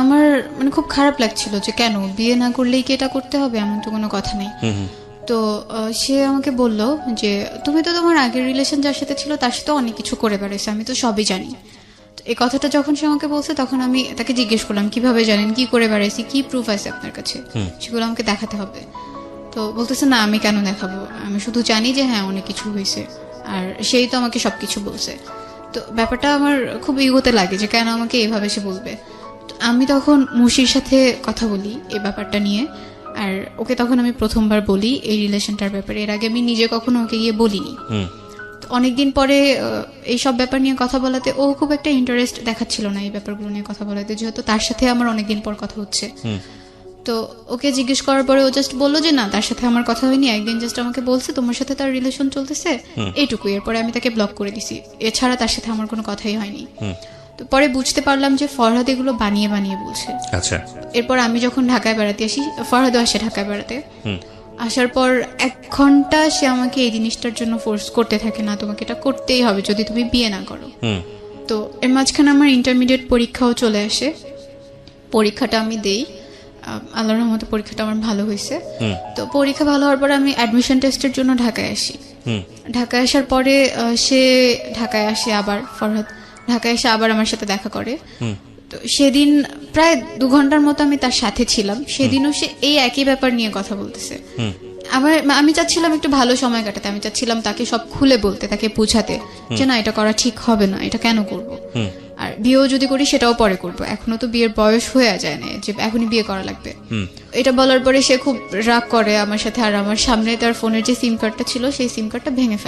আমার মানে খুব খারাপ লাগছিল যে কেন বিয়ে না করলেই কি এটা করতে হবে, এমন তো কোনো কথা নেই। তো সে আমাকে বলল যে তুমি তো তোমার আগের রিলেশন যার সাথে ছিল তার সাথে অনেক কিছু করে বেড়াইছো, আমি তো সবই জানি। তো এই কথাটা যখন সে আমাকে বলছে তখন আমি তাকে জিজ্ঞেস করলাম কিভাবে জানেন, কি করে বেড়াইছি, কি প্রুফ আছে আপনার কাছে, সেগুলো আমাকে দেখাতে হবে। তো বলতেছে না আমি কেন দেখাবো, আমি শুধু জানি যে হ্যাঁ অনেক কিছু হয়েছে, আর সেই তো আমাকে সবকিছু বলছে। তো ব্যাপারটা আমার খুব ইগোতে লাগে যে কেন আমাকে এভাবে সে বলবে। তো আমি তখন মুশির সাথে কথা বলি এই ব্যাপারটা নিয়ে, আর ওকে তখন আমি প্রথমবার বলি এই রিলেশনটার ব্যাপারে, এর আগে আমি নিজে কখনো ওকে গিয়ে বলিনি। অনেকদিন পরে এই সব ব্যাপার নিয়ে কথা বলাতে ও খুব একটা ইন্টারেস্ট দেখাচ্ছিল না এই ব্যাপারগুলো নিয়ে কথা বলাতে, যেহেতু তার সাথে আমার অনেকদিন পর কথা হচ্ছে। তো ওকে জিজ্ঞেস করার পরে ও জাস্ট বললো যে না তার সাথে আমার কথা হয়নি, একদিন জাস্ট আমাকে বলছে তোমার সাথে তার রিলেশন চলতেছে, এইটুকুই। এরপরে আমি তাকে ব্লক করে দিছি, এছাড়া তার সাথে আমার কোনো কথাই হয়নি। তো পরে বুঝতে পারলাম যে ফরহাদ এগুলো বানিয়ে বানিয়ে বলছে।
আচ্ছা।
এরপর আমি যখন ঢাকায় বেড়াতে আসি, ফরহাদও আসে ঢাকায় বেড়াতে, আসার পর 1 ঘন্টা সে আমাকে এই জিনিসটার জন্য ফোর্স করতে থাকে না তোমাকে এটা করতেই হবে যদি তুমি বিয়ে না করো। তো এর মাঝখানে আমার ইন্টারমিডিয়েট পরীক্ষাও চলে আসে, পরীক্ষাটা আমি দেই, আল্লাহর রহমতে পরীক্ষাটা আমার ভালো হয়েছে। তো পরীক্ষা ভালো হওয়ার পরে আমি অ্যাডমিশন টেস্টের জন্য ঢাকায় আসি। ঢাকায় আসার পরে সে ঢাকায় আসে, আবার ফরহাদ ঢাকায় এসে আবার আমার সাথে দেখা করে। তো সেদিন প্রায় 2 ঘন্টার মতো আমি তার সাথে ছিলাম, সেদিনও সে এই একই ব্যাপার নিয়ে কথা বলতেছে। আমি চাচ্ছিলাম একটু ভালো সময় কাটাতে, আমি চাচ্ছিলাম তাকে সব খুলে বলতে, তাকে বোঝাতে যে না এটা করা ঠিক হবে না, এটা কেন করব, আর বিয়েও যদি করি সেটাও পরে করব, এখনো তো বিয়ের বয়স হয়ে যায় না যে এখনই বিয়ে করা লাগবে। এটা বলার পরে সে খুব রাগ করে আমার সাথে, আর আমার সামনে তার ফোনের যে সিম কার্ডটা ছিল সেই সিম কার্ডটা ভেঙে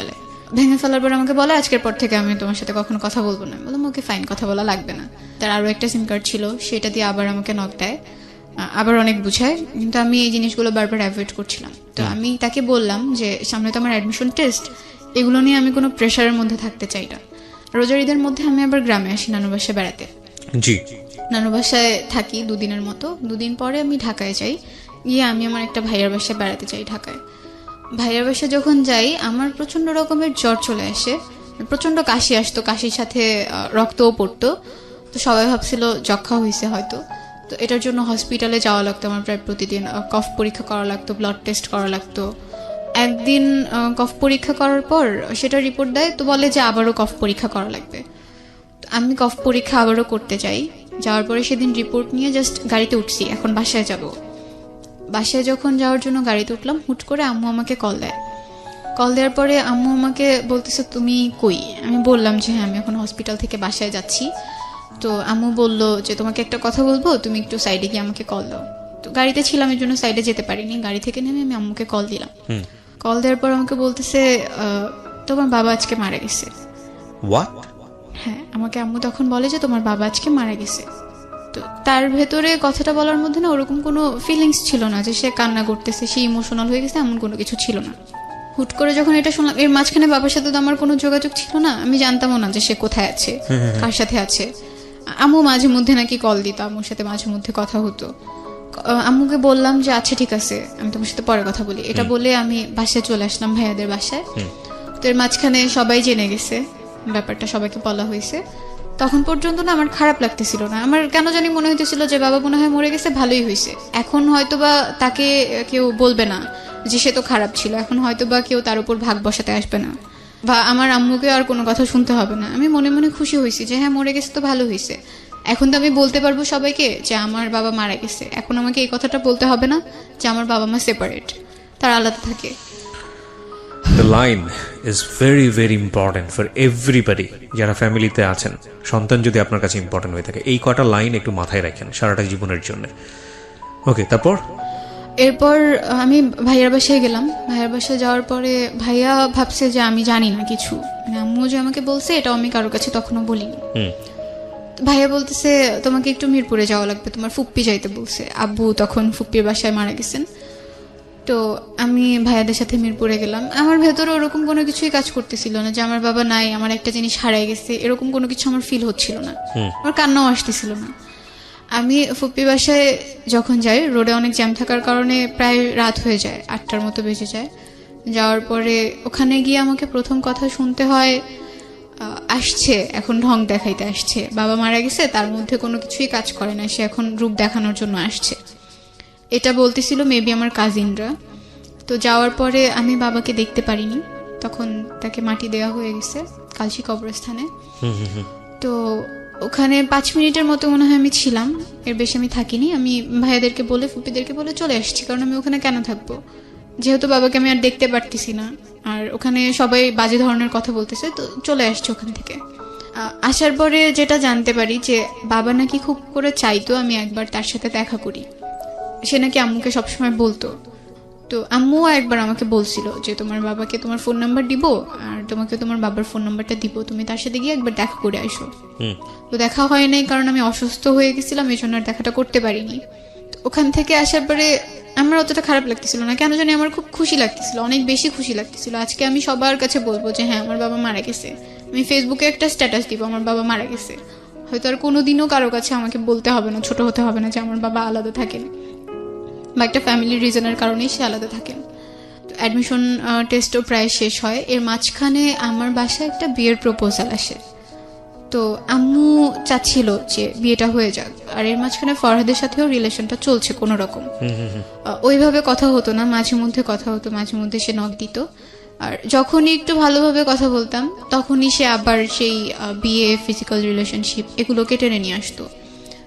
ফেলার পর আমাকে বলে আজকের পর থেকে আমি তোমার সাথে কখনো কথা বলবো না। বললাম ওকে ফাইন, কথা বলা লাগবে না। তার আরো একটা সিম কার্ড ছিল, সেটা দিয়ে আবার আমাকে নক দেয়, আবার অনেক বুঝায়, কিন্তু আমি এই জিনিসগুলো বারবার অ্যাভয়েড করছিলাম। তো আমি তাকে বললাম যে সামনে তো আমার অ্যাডমিশন টেস্ট, এগুলো নিয়ে আমি কোনো প্রেশারের মধ্যে থাকতে চাই না। রোজার ঈদের মধ্যে আমি আবার গ্রামে আসি নানু বাসায় বেড়াতে।
জি।
নানু বাসায় থাকি 2 দিনের মতো, 2 দিন পরে আমি ঢাকায় যাই, গিয়ে আমি আমার একটা ভাইয়ার বাসায় বেড়াতে যাই ঢাকায়। ভাইয়ার বাসায় যখন যাই আমার প্রচন্ড রকমের জ্বর চলে আসে, প্রচন্ড কাশি আসতো, কাশির সাথে রক্তও পড়তো। তো সবাই ভাবছিল যক্ষা হয়েছে হয়তো। তো এটার জন্য হসপিটালে যাওয়া লাগতো আমার প্রায় প্রতিদিন, কফ পরীক্ষা করা লাগতো, ব্লাড টেস্ট করা লাগতো। একদিন কফ পরীক্ষা করার পর সেটা রিপোর্ট দেয়, তো বলে যে আবারও কফ পরীক্ষা করা লাগবে। তো আমি কফ পরীক্ষা আবারও করতে যাই, যাওয়ার পরে সেদিন রিপোর্ট নিয়ে জাস্ট গাড়িতে উঠছি, এখন বাসায় যাব। বাসায় যখন যাওয়ার জন্য গাড়িতে উঠলাম, হুট করে আম্মু আমাকে কল দেওয়ার পরে আম্মু আমাকে বলতেছে তুমি কই। আমি বললাম যে হ্যাঁ আমি এখন হসপিটাল থেকে বাসায় যাচ্ছি। তো আম্মু বলল যে তোমাকে একটা কথা বলবো, তুমি একটু সাইডে গিয়ে আমাকে কল দাও। তো গাড়িতে ছিলাম এর জন্য সাইডে যেতে পারিনি, গাড়ি থেকে নেমে আমি আম্মুকে কল দিলাম। কল দেওয়ার পর আমাকে বলতেছে তোমার বাবা আজকে মারা গেছে।
হোয়াট?
হ্যাঁ, আমাকে আম্মু তখন বলে যে তোমার বাবা আজকে মারা গেছে। তো তার ভেতরে কথাটা বলার মধ্যে না ওরকম কোনো ফিলিংস ছিল না যে সে কান্না করতেছে, সে ইমোশনাল হয়ে গেছে, এমন কোনো কিছু ছিল না। হুট করে যখন এটা শুনলাম, এর মাঝখানে বাবার সাথে তো আমার কোনো যোগাযোগ ছিল না, আমি জানতামও না যে সে কোথায় আছে, কার সাথে আছে। আম্মু মাঝে মধ্যে নাকি কল দিত, আম্মুর সাথে মাঝে মধ্যে কথা হতো। আম্মুকে বললাম যে আচ্ছা ঠিক আছে আমি তোমার সাথে পরে কথা বলি, এটা বলে আমি বাসায় চলে আসলাম, ভাইয়াদের বাসায়। তো এর মাঝখানে সবাই জেনে গেছে ব্যাপারটা, সবাইকে বলা হয়েছে। তখন পর্যন্ত না আমার খারাপ লাগতেছিল না, আমার কেন জানি মনে হইতেছিল যে বাবা মনে হয় মরে গেছে, ভালোই হয়েছে। এখন হয়তো বা তাকে কেউ বলবে না যে সে তো খারাপ ছিল, এখন হয়তো বা কেউ তার উপর ভাগ বসাতে আসবে না। বা আমার আম্মুকে আর কোনো কথা শুনতে হবে না। আমি মনে মনে খুশি হয়েছি যে হ্যাঁ মরে গেছে তো ভালো হয়েছে। এখন তো আমি বলতে পারবো সবাইকে যে আমার বাবা মারা গেছে। এখন আমাকে এই কথাটা বলতে হবে না যে আমার বাবা মা সেপারেট, তারা আলাদা থাকে।
The line is very very important for everybody. যারা ফ্যামিলিতে আছেন, সন্তান যদি আপনার কাছে ইম্পর্টেন্ট হয়ে থাকে, এই কটা লাইন একটু মাথায় রাখেন সারাটা জীবনের জন্য। ওকে, তারপর?
এরপর আমি ভাইয়ার বাসায় গেলাম। ভাইয়ার বাসায় যাওয়ার পরে ভাইয়া ভাবছে যে আমি জানি না কিছু, মানে আম্মু যে আমাকে বলছে এটাও আমি কারোর কাছে তখনও বলিনি। ভাইয়া বলতেছে তোমাকে একটু মিরপুরে যাওয়া লাগবে, তোমার ফুপ্পি যাইতে বলছে। আব্বু তখন ফুপ্পির বাসায় মারা গেছেন। তো আমি ভাইয়াদের সাথে মিরপুরে গেলাম। আমার ভেতরে ওরকম কোনো কিছুই কাজ করতেছিল না যে আমার বাবা নাই, আমার একটা জিনিস হারাই গেছে, এরকম কোনো কিছু আমার ফিল হচ্ছিল না। আমার কান্নাও আসতেছিল না। আমি ফুপ্পি বাসায় যখন যাই, রোডে অনেক জ্যাম থাকার কারণে প্রায় রাত হয়ে যায়, 8টার মতো বেজে যায়। যাওয়ার পরে ওখানে গিয়ে আমাকে প্রথম কথা শুনতে হয় আসছে এখন ঢং দেখাইতে আসছে, বাবা মারা গেছে, তার মধ্যে কোনো কিছুই কাজ করে না, সে এখন রূপ দেখানোর জন্য আসছে, এটা বলতেছিল মেবি আমার কাজিনরা। তো যাওয়ার পরে আমি বাবাকে দেখতে পারিনি, তখন তাকে মাটি দেওয়া হয়ে গেছে কালশি কবরস্থানে। তো ওখানে 5 মিনিটের মতো মনে হয় আমি ছিলাম, এর বেশি আমি থাকিনি। আমি ভাইয়াদেরকে বলে ফুপিদেরকে বলে চলে আসছি, কারণ আমি ওখানে কেন থাকবো, যেহেতু বাবাকে আমি আর দেখতে পারতেছি না, আর ওখানে সবাই বাজে ধরনের কথা বলতেছে, তো চলে আসছে ওখান থেকে। আসার পরে যেটা জানতে পারি যে বাবা নাকি খুব করে চাইতো আমি একবার তার সাথে দেখা করি, সে নাকি আম্মুকে সবসময় বলতো। তো আম্মুও একবার আমাকে বলছিল যে তোমার বাবাকে তোমার ফোন নাম্বার দিব আর তোমাকে তোমার বাবার ফোন নাম্বারটা দিব, তুমি তার সাথে গিয়ে একবার দেখা করে আসো। তো দেখা হয় নাই, কারণ আমি অসুস্থ হয়ে গেছিলাম, এই জন্য আর দেখাটা করতে পারিনি। ওখান থেকে আসার পরে আমার অতটা খারাপ লাগতেছিল না, কেন জানি আমার খুব খুশি লাগতেছিল, অনেক বেশি খুশি লাগতেছিল। আজকে আমি সবার কাছে বলবো যে হ্যাঁ আমার বাবা মারা গেছে, আমি ফেসবুকে একটা স্ট্যাটাস দিব আমার বাবা মারা গেছে। হয়তো আর কোনোদিনও কারো কাছে আমাকে বলতে হবে না, ছোট হতে হবে না যে আমার বাবা আলাদা থাকেন বা একটা ফ্যামিলির রিজনের কারণেই সে আলাদা থাকেন। অ্যাডমিশন টেস্টও প্রায় শেষ হয়, এর মাঝখানে আমার বাসায় একটা বিয়ের প্রপোজাল আসে। তো আম্মু চাচ্ছিল যে বিয়েটা হয়ে যাক, আর এর মাঝখানে ফরহাদের সাথেও রিলেশনটা চলছে কোনো রকম। ওইভাবে কথা হতো না, মাঝে মধ্যে কথা হতো, মাঝে মধ্যে সে নক দিত, আর যখনই একটু ভালোভাবে কথা বলতাম তখনই সে আবার সেই বিয়ে, ফিজিক্যাল রিলেশনশিপ এগুলোকে টেনে নিয়ে আসতো।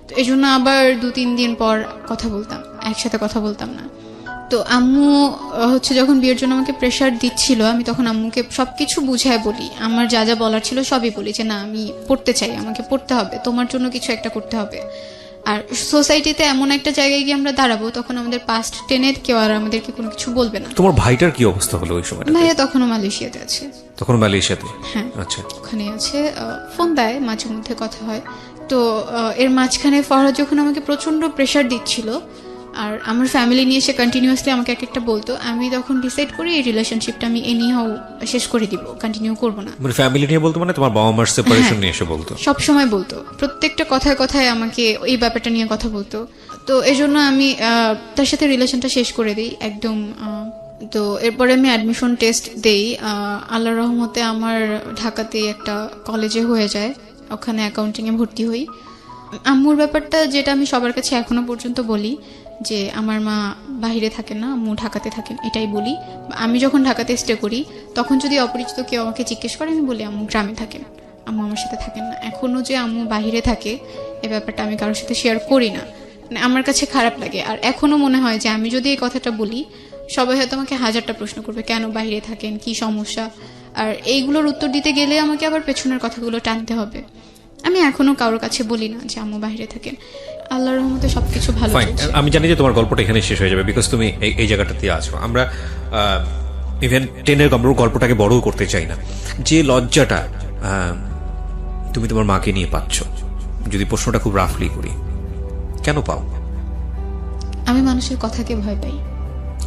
তো এই জন্য আবার 2-3 দিন পর কথা বলতাম, একসাথে কথা বলতাম না। তো আম্মু হচ্ছে যখন বিয়ের জন্য আমাকে প্রেশার দিচ্ছিল, আমি তখন আম্মুকে সবকিছু বুঝায় বলি, আমার যা যা বলার ছিল সবই বলি, যে না আমি পড়তে চাই, আমাকে পড়তে হবে, তোমার জন্য কিছু একটা করতে হবে। আর সোসাইটিতে এমন একটা জায়গায় গিয়ে আমরা দাঁড়াবো, তখন আমাদের পাস্ট টেনে কেউ আর আমাদেরকে কোনো কিছু বলবে না।
তোমার ভাইটার কি অবস্থা হলো ওই সময়?
ভাইয়া তখনও মালয়েশিয়াতে আছে।
তখন মালয়েশিয়াতে?
হ্যাঁ,
আচ্ছা,
ওখানে আছে, ফোন দেয়, মাঝে মধ্যে কথা হয়। তো এর মাঝখানে ফরহাদ যখন আমাকে প্রচন্ড প্রেশার দিচ্ছিল, আর আমার ফ্যামিলি নিয়ে সে কন্টিনিউয়াসলি আমাকে এক একটা বলতো, আমি তখন ডিসাইড করি এই রিলেশনশিপটা আমি এনিহাও শেষ করে দিব, কন্টিনিউ করব না।
মানে ফ্যামিলি নিয়ে বলতো, মানে তোমার বাবা মার সেপারেশন নিয়ে এসে বলতো?
সব সময় বলতো, প্রত্যেকটা কথায় কথায় আমাকে এই ব্যাপারটা নিয়ে কথা বলতো। তো এই জন্য আমি তার সাথে রিলেশনটা শেষ করে দিই একদম। তো এরপরে আমি অ্যাডমিশন টেস্ট দেই, আল্লাহর রহমতে আমার ঢাকাতে একটা কলেজে হয়ে যায়, ওখানে অ্যাকাউন্টিংয়ে ভর্তি হই। আম্মুর ব্যাপারটা যেটা আমি সবার কাছে এখনো পর্যন্ত বলি, যে আমার মা বাইরে থাকেন না, আম্মু ঢাকাতে থাকেন, এটাই বলি। আমি যখন ঢাকাতে স্টে করি তখন যদি অপরিচিত কেউ আমাকে জিজ্ঞেস করে, আমি বলি আম্মু গ্রামে থাকেন, আম্মু আমার সাথে থাকেন না। এখনো যে আম্মু বাইরে থাকে এই ব্যাপারটা আমি কারোর সাথে শেয়ার করি না, মানে আমার কাছে খারাপ লাগে। আর এখনো মনে হয় যে আমি যদি এই কথাটা বলি, সবাই হয়তো আমাকে 1000টা প্রশ্ন করবে, কেন বাইরে থাকেন, কি সমস্যা। আর এইগুলোর উত্তর দিতে গেলে আমাকে আবার পেছনের কথাগুলো টানতে হবে। আমি এখনো কারোর কাছে বলি না যে আম্মু বাইরে থাকেন। আল্লাহর রহমতে সবকিছু ভালো চলছে।
আমি জানি যে তোমার গল্পটা এখানে শেষ হয়ে যাবে, বিকজ তুমি এই জায়গাটাতে আছো। আমরা ইভেন 10-এর গল্পটাকে বড়ও করতে চাই না। যে লজ্জাটা তুমি তোমার মাকে নিয়ে পাচ্ছ, যদি প্রশ্নটা খুব রাফলি করি, কেন পাও?
আমি মানুষের কথাকে ভয় পাই।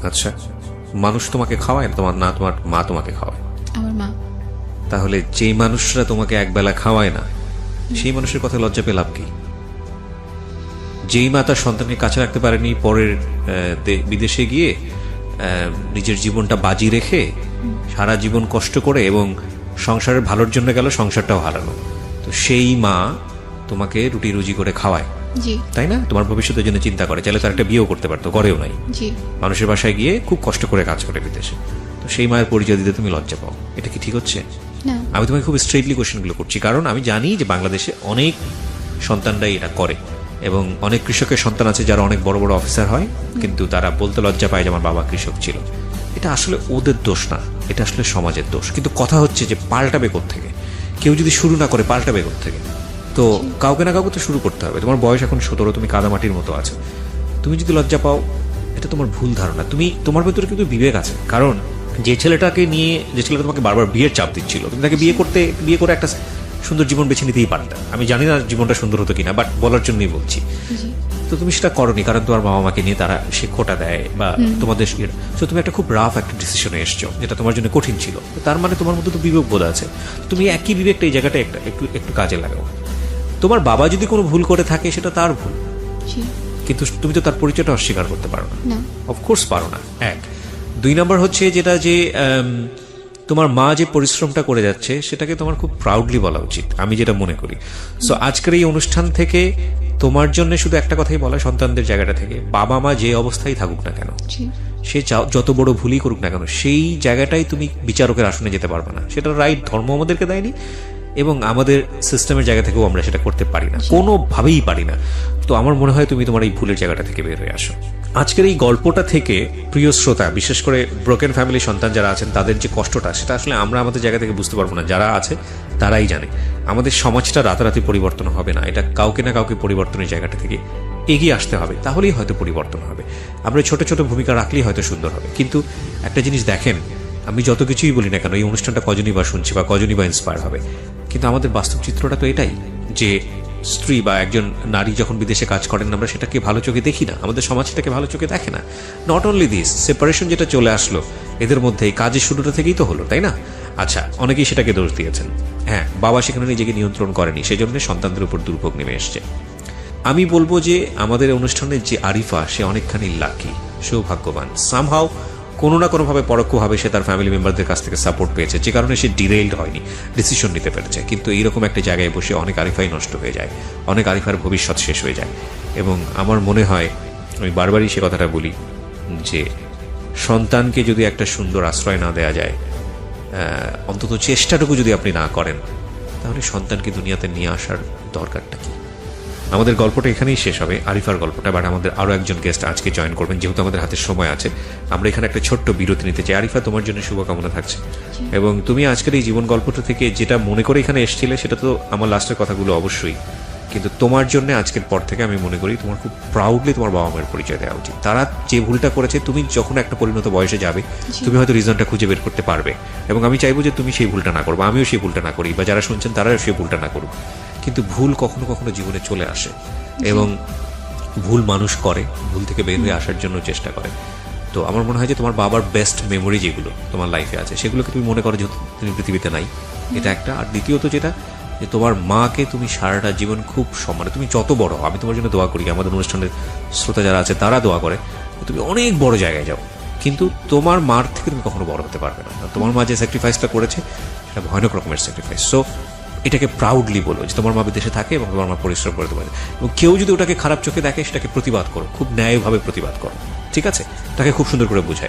আচ্ছা, মানুষ তোমাকে খাওয়ায় না? তোমার মা তোমাকে খাওয়ায়?
আমার মা।
তাহলে যেই মানুষরা তোমাকে একবেলা খাওয়ায় না, সেই মানুষের কথা লজ্জা পেয়ে লাভ কি? যেই মা তার সন্তানকে কাছে রাখতে পারেনি, পরের বিদেশে গিয়ে নিজের জীবনটা বাজি রেখে সারা জীবন কষ্ট করে এবং সংসারের ভালোর জন্য গেল, সংসারটাও হারালো, তো সেই মা তোমাকে রুটি রুজি করে খাওয়ায়, তাই না? তোমার ভবিষ্যতের জন্য চিন্তা করে, চাইলে তার একটা বিয়েও করতে পারতো, করেও নাই। মানুষের বাসায় গিয়ে খুব কষ্ট করে কাজ করে বিদেশে। তো তো সেই মায়ের পরিচয় দিতে তুমি লজ্জা পাও, এটা কি ঠিক হচ্ছে?
না।
আমি তোমাকে খুব স্ট্রেটলি কোশ্চেনগুলো করছি, কারণ আমি জানি যে বাংলাদেশে অনেক সন্তানরাই এটা করে, এবং অনেক কৃষকের সন্তান আছে যারা অনেক বড় বড় অফিসার হয়, কিন্তু তারা বলতে লজ্জা পায় যে আমার বাবা কৃষক ছিল। এটা আসলে ওদের দোষ না, এটা আসলে সমাজের দোষ। কিন্তু কথা হচ্ছে যে পাল্টাবে কোত্থেকে? কেউ যদি শুরু না করে পাল্টাবে কোত্থেকে? তো কাউকে না কাউকে তো শুরু করতে হবে। তোমার বয়স এখন 17, তুমি কাদামাটির মতো আছো। তুমি যদি লজ্জা পাও, এটা তোমার ভুল ধারণা। তোমার ভেতরে কিন্তু বিবেক আছে, কারণ যে ছেলেটা তোমাকে বারবার বিয়ের চাপ দিচ্ছিল, তুমি তাকে বিয়ে করে একটা সুন্দর জীবন বেছে নিতেই পারতে। আমি জানি না জীবনটা সুন্দর হতো কিনা, বাট বলার জন্যই বলছি। তো তুমি সেটা করনি, কারণ তোমার বাবা মাকে নিয়ে তারা সে খোটা দেয় বা তোমাদের তুমি একটা খুব রাফ একটা ডিসিশনে এসছো, যেটা তোমার জন্য কঠিন ছিল। তার মানে তোমার মধ্যে তো বিবেক বোধ আছে। তুমি একই বিবেকটা এই জায়গাটা একটু কাজে লাগাও। তোমার বাবা যদি কোনো ভুল করে থাকে, সেটা তার ভুল, কিন্তু তুমি তো তার পরিচয়টা অস্বীকার করতে পারো না। অফকোর্স পারো না। 1 2 নাম্বার হচ্ছে যেটা যে তোমার মা যে পরিশ্রমটা করে যাচ্ছে, সেটাকে তোমার খুব প্রাউডলি বলা উচিত, আমি যেটা মনে করি। সো আজকের এই অনুষ্ঠান থেকে তোমার জন্য শুধু একটা কথাই বলা, সন্তানদের জায়গাটা থেকে, বাবা মা যে অবস্থায় থাকুক না কেন, সে যত বড় ভুলই করুক না কেন, সেই জায়গাটাই তুমি বিচারকের আসনে যেতে পারবে না। সেটা রাইট ধর্ম আমাদেরকে দেয়নি, এবং আমাদের সিস্টেমের জায়গা থেকেও আমরা সেটা করতে পারি না, কোনোভাবেই পারি না। তো আমার মনে হয় তুমি তোমার এই ভুলের জায়গাটা থেকে বের হয়ে আসো। আজকের এই গল্পটা থেকে প্রিয় শ্রোতা, বিশেষ করে ব্রোকেন ফ্যামিলি সন্তান যারা আছেন, তাদের যে কষ্টটা, সেটা আসলে আমরা আমাদের জায়গা থেকে বুঝতে পারবো না, যারা আছে তারাই জানে। আমাদের সমাজটা রাতারাতি পরিবর্তন হবে না, এটা কাউকে না কাউকে পরিবর্তনের জায়গাটা থেকে এগিয়ে আসতে হবে, তাহলেই হয়তো পরিবর্তন হবে। আমরা ছোট ছোট ভূমিকা রাখলেই হয়তো সুন্দর হবে। কিন্তু একটা জিনিস দেখেন, আমি যত কিছুই বলি না কেন, এই অনুষ্ঠানটা কজনই বা শুনছি বা কজনই বা ইন্সপায়ার হবে, কিন্তু আমাদের বাস্তব চিত্রটা তো এটাই, যে স্ত্রী বা একজন নারী যখন বিদেশে কাজ করেন, আমরা সেটাকে ভালো চোখে দেখি না, আমাদের সমাজ সেটাকে ভালো চোখে দেখে না। নট অনলি দিস, সেপারেশন যেটা চলে আসলো এদের মধ্যে, এই কাজের শুরুটা থেকেই তো হলো, তাই না? আচ্ছা, অনেকেই সেটাকে দোষ দিয়েছেন। হ্যাঁ, বাবা সেখানে নিজেকে নিয়ন্ত্রণ করেনি, সেই জন্য সন্তানদের উপর দুর্ভোগ নেমে এসছে। আমি বলবো যে আমাদের অনুষ্ঠানের যে আরিফা, সে অনেকখানি লাকি, সৌভাগ্যবান। সামহাও কোনো না কোনোভাবে পরোক্ষভাবে সে তার ফ্যামিলি মেম্বারদের কাছ থেকে সাপোর্ট পেয়েছে, যে কারণে সে ডিরেইলড হয়নি, ডিসিশন নিতে পেরেছে। কিন্তু এইরকম একটা জায়গায় বসে অনেক আরিফাই নষ্ট হয়ে যায়, অনেক আরিফার ভবিষ্যৎ শেষ হয়ে যায়। এবং আমার মনে হয়, আমি বারবারই সে কথাটা বলি, যে সন্তানকে যদি একটা সুন্দর আশ্রয় না দেওয়া যায়, অন্তত চেষ্টাটুকু যদি আপনি না করেন, তাহলে সন্তানকে দুনিয়াতে নিয়ে আসার দরকারটা কি? আমাদের গল্পটা এখানেই শেষ হবে, আরিফার গল্পটা। বাট আমাদের আরও একজন গেস্ট আজকে জয়েন করবেন, যেহেতু আমাদের হাতে সময় আছে। আমরা এখানে একটা ছোট্ট বিরতি নিতে চাই। আরিফা, তোমার জন্য শুভকামনা থাকছে, এবং তুমি আজকের এই জীবন গল্পটা থেকে যেটা মনে করে এখানে এসেছিলে, সেটা তো আমার লাস্টের কথাগুলো অবশ্যই, কিন্তু তোমার জন্য আজকের পর থেকে আমি মনে করি তোমার খুব প্রাউডলি তোমার বাবা মায়ের পরিচয় দেওয়া উচিত। তারা যে ভুলটা করেছে, তুমি যখন একটা পরিণত বয়সে যাবে, তুমি হয়তো রিজনটা খুঁজে বের করতে পারবে, এবং আমি চাইবো যে তুমি সেই ভুলটা না করবো, আমিও সেই ভুলটা না করি, বা যারা শুনছেন তারাও সেই ভুলটা না করুক। কিন্তু ভুল কখনো কখনো জীবনে চলে আসে, এবং ভুল মানুষ করে, ভুল থেকে বের হয়ে আসার জন্য চেষ্টা করে। তো আমার মনে হয় যে তোমার বাবার বেস্ট মেমোরি যেগুলো তোমার লাইফে আছে, সেগুলোকে তুমি মনে করো যে তুমি পৃথিবীতে নাই, এটা একটা। আর দ্বিতীয়ত যেটা, যে তোমার মাকে তুমি সারাটা জীবন খুব সম্মানে, তুমি যত বড়, আমি তোমার জন্য দোয়া করি, আমাদের অনুষ্ঠানের শ্রোতা যারা আছে তারা দোয়া করে, তুমি অনেক বড় জায়গায় যাও, কিন্তু তোমার মার থেকে তুমি কখনো বড় হতে পারবে না। তোমার মা যে স্যাক্রিফাইসটা করেছে, সেটা ভয়ানক রকমের স্যাক্রিফাইস। সো এটাকে প্রাউডলি বলো যে তোমার মা বিদেশে থাকে এবং তোমার মা পরিশ্রম করে তোমার, এবং কেউ যদি ওটাকে খারাপ চোখে দেখে, সেটাকে প্রতিবাদ করো, খুব ন্যায়ভাবে প্রতিবাদ করো, ঠিক আছে? তাকে খুব সুন্দর করে বোঝায়।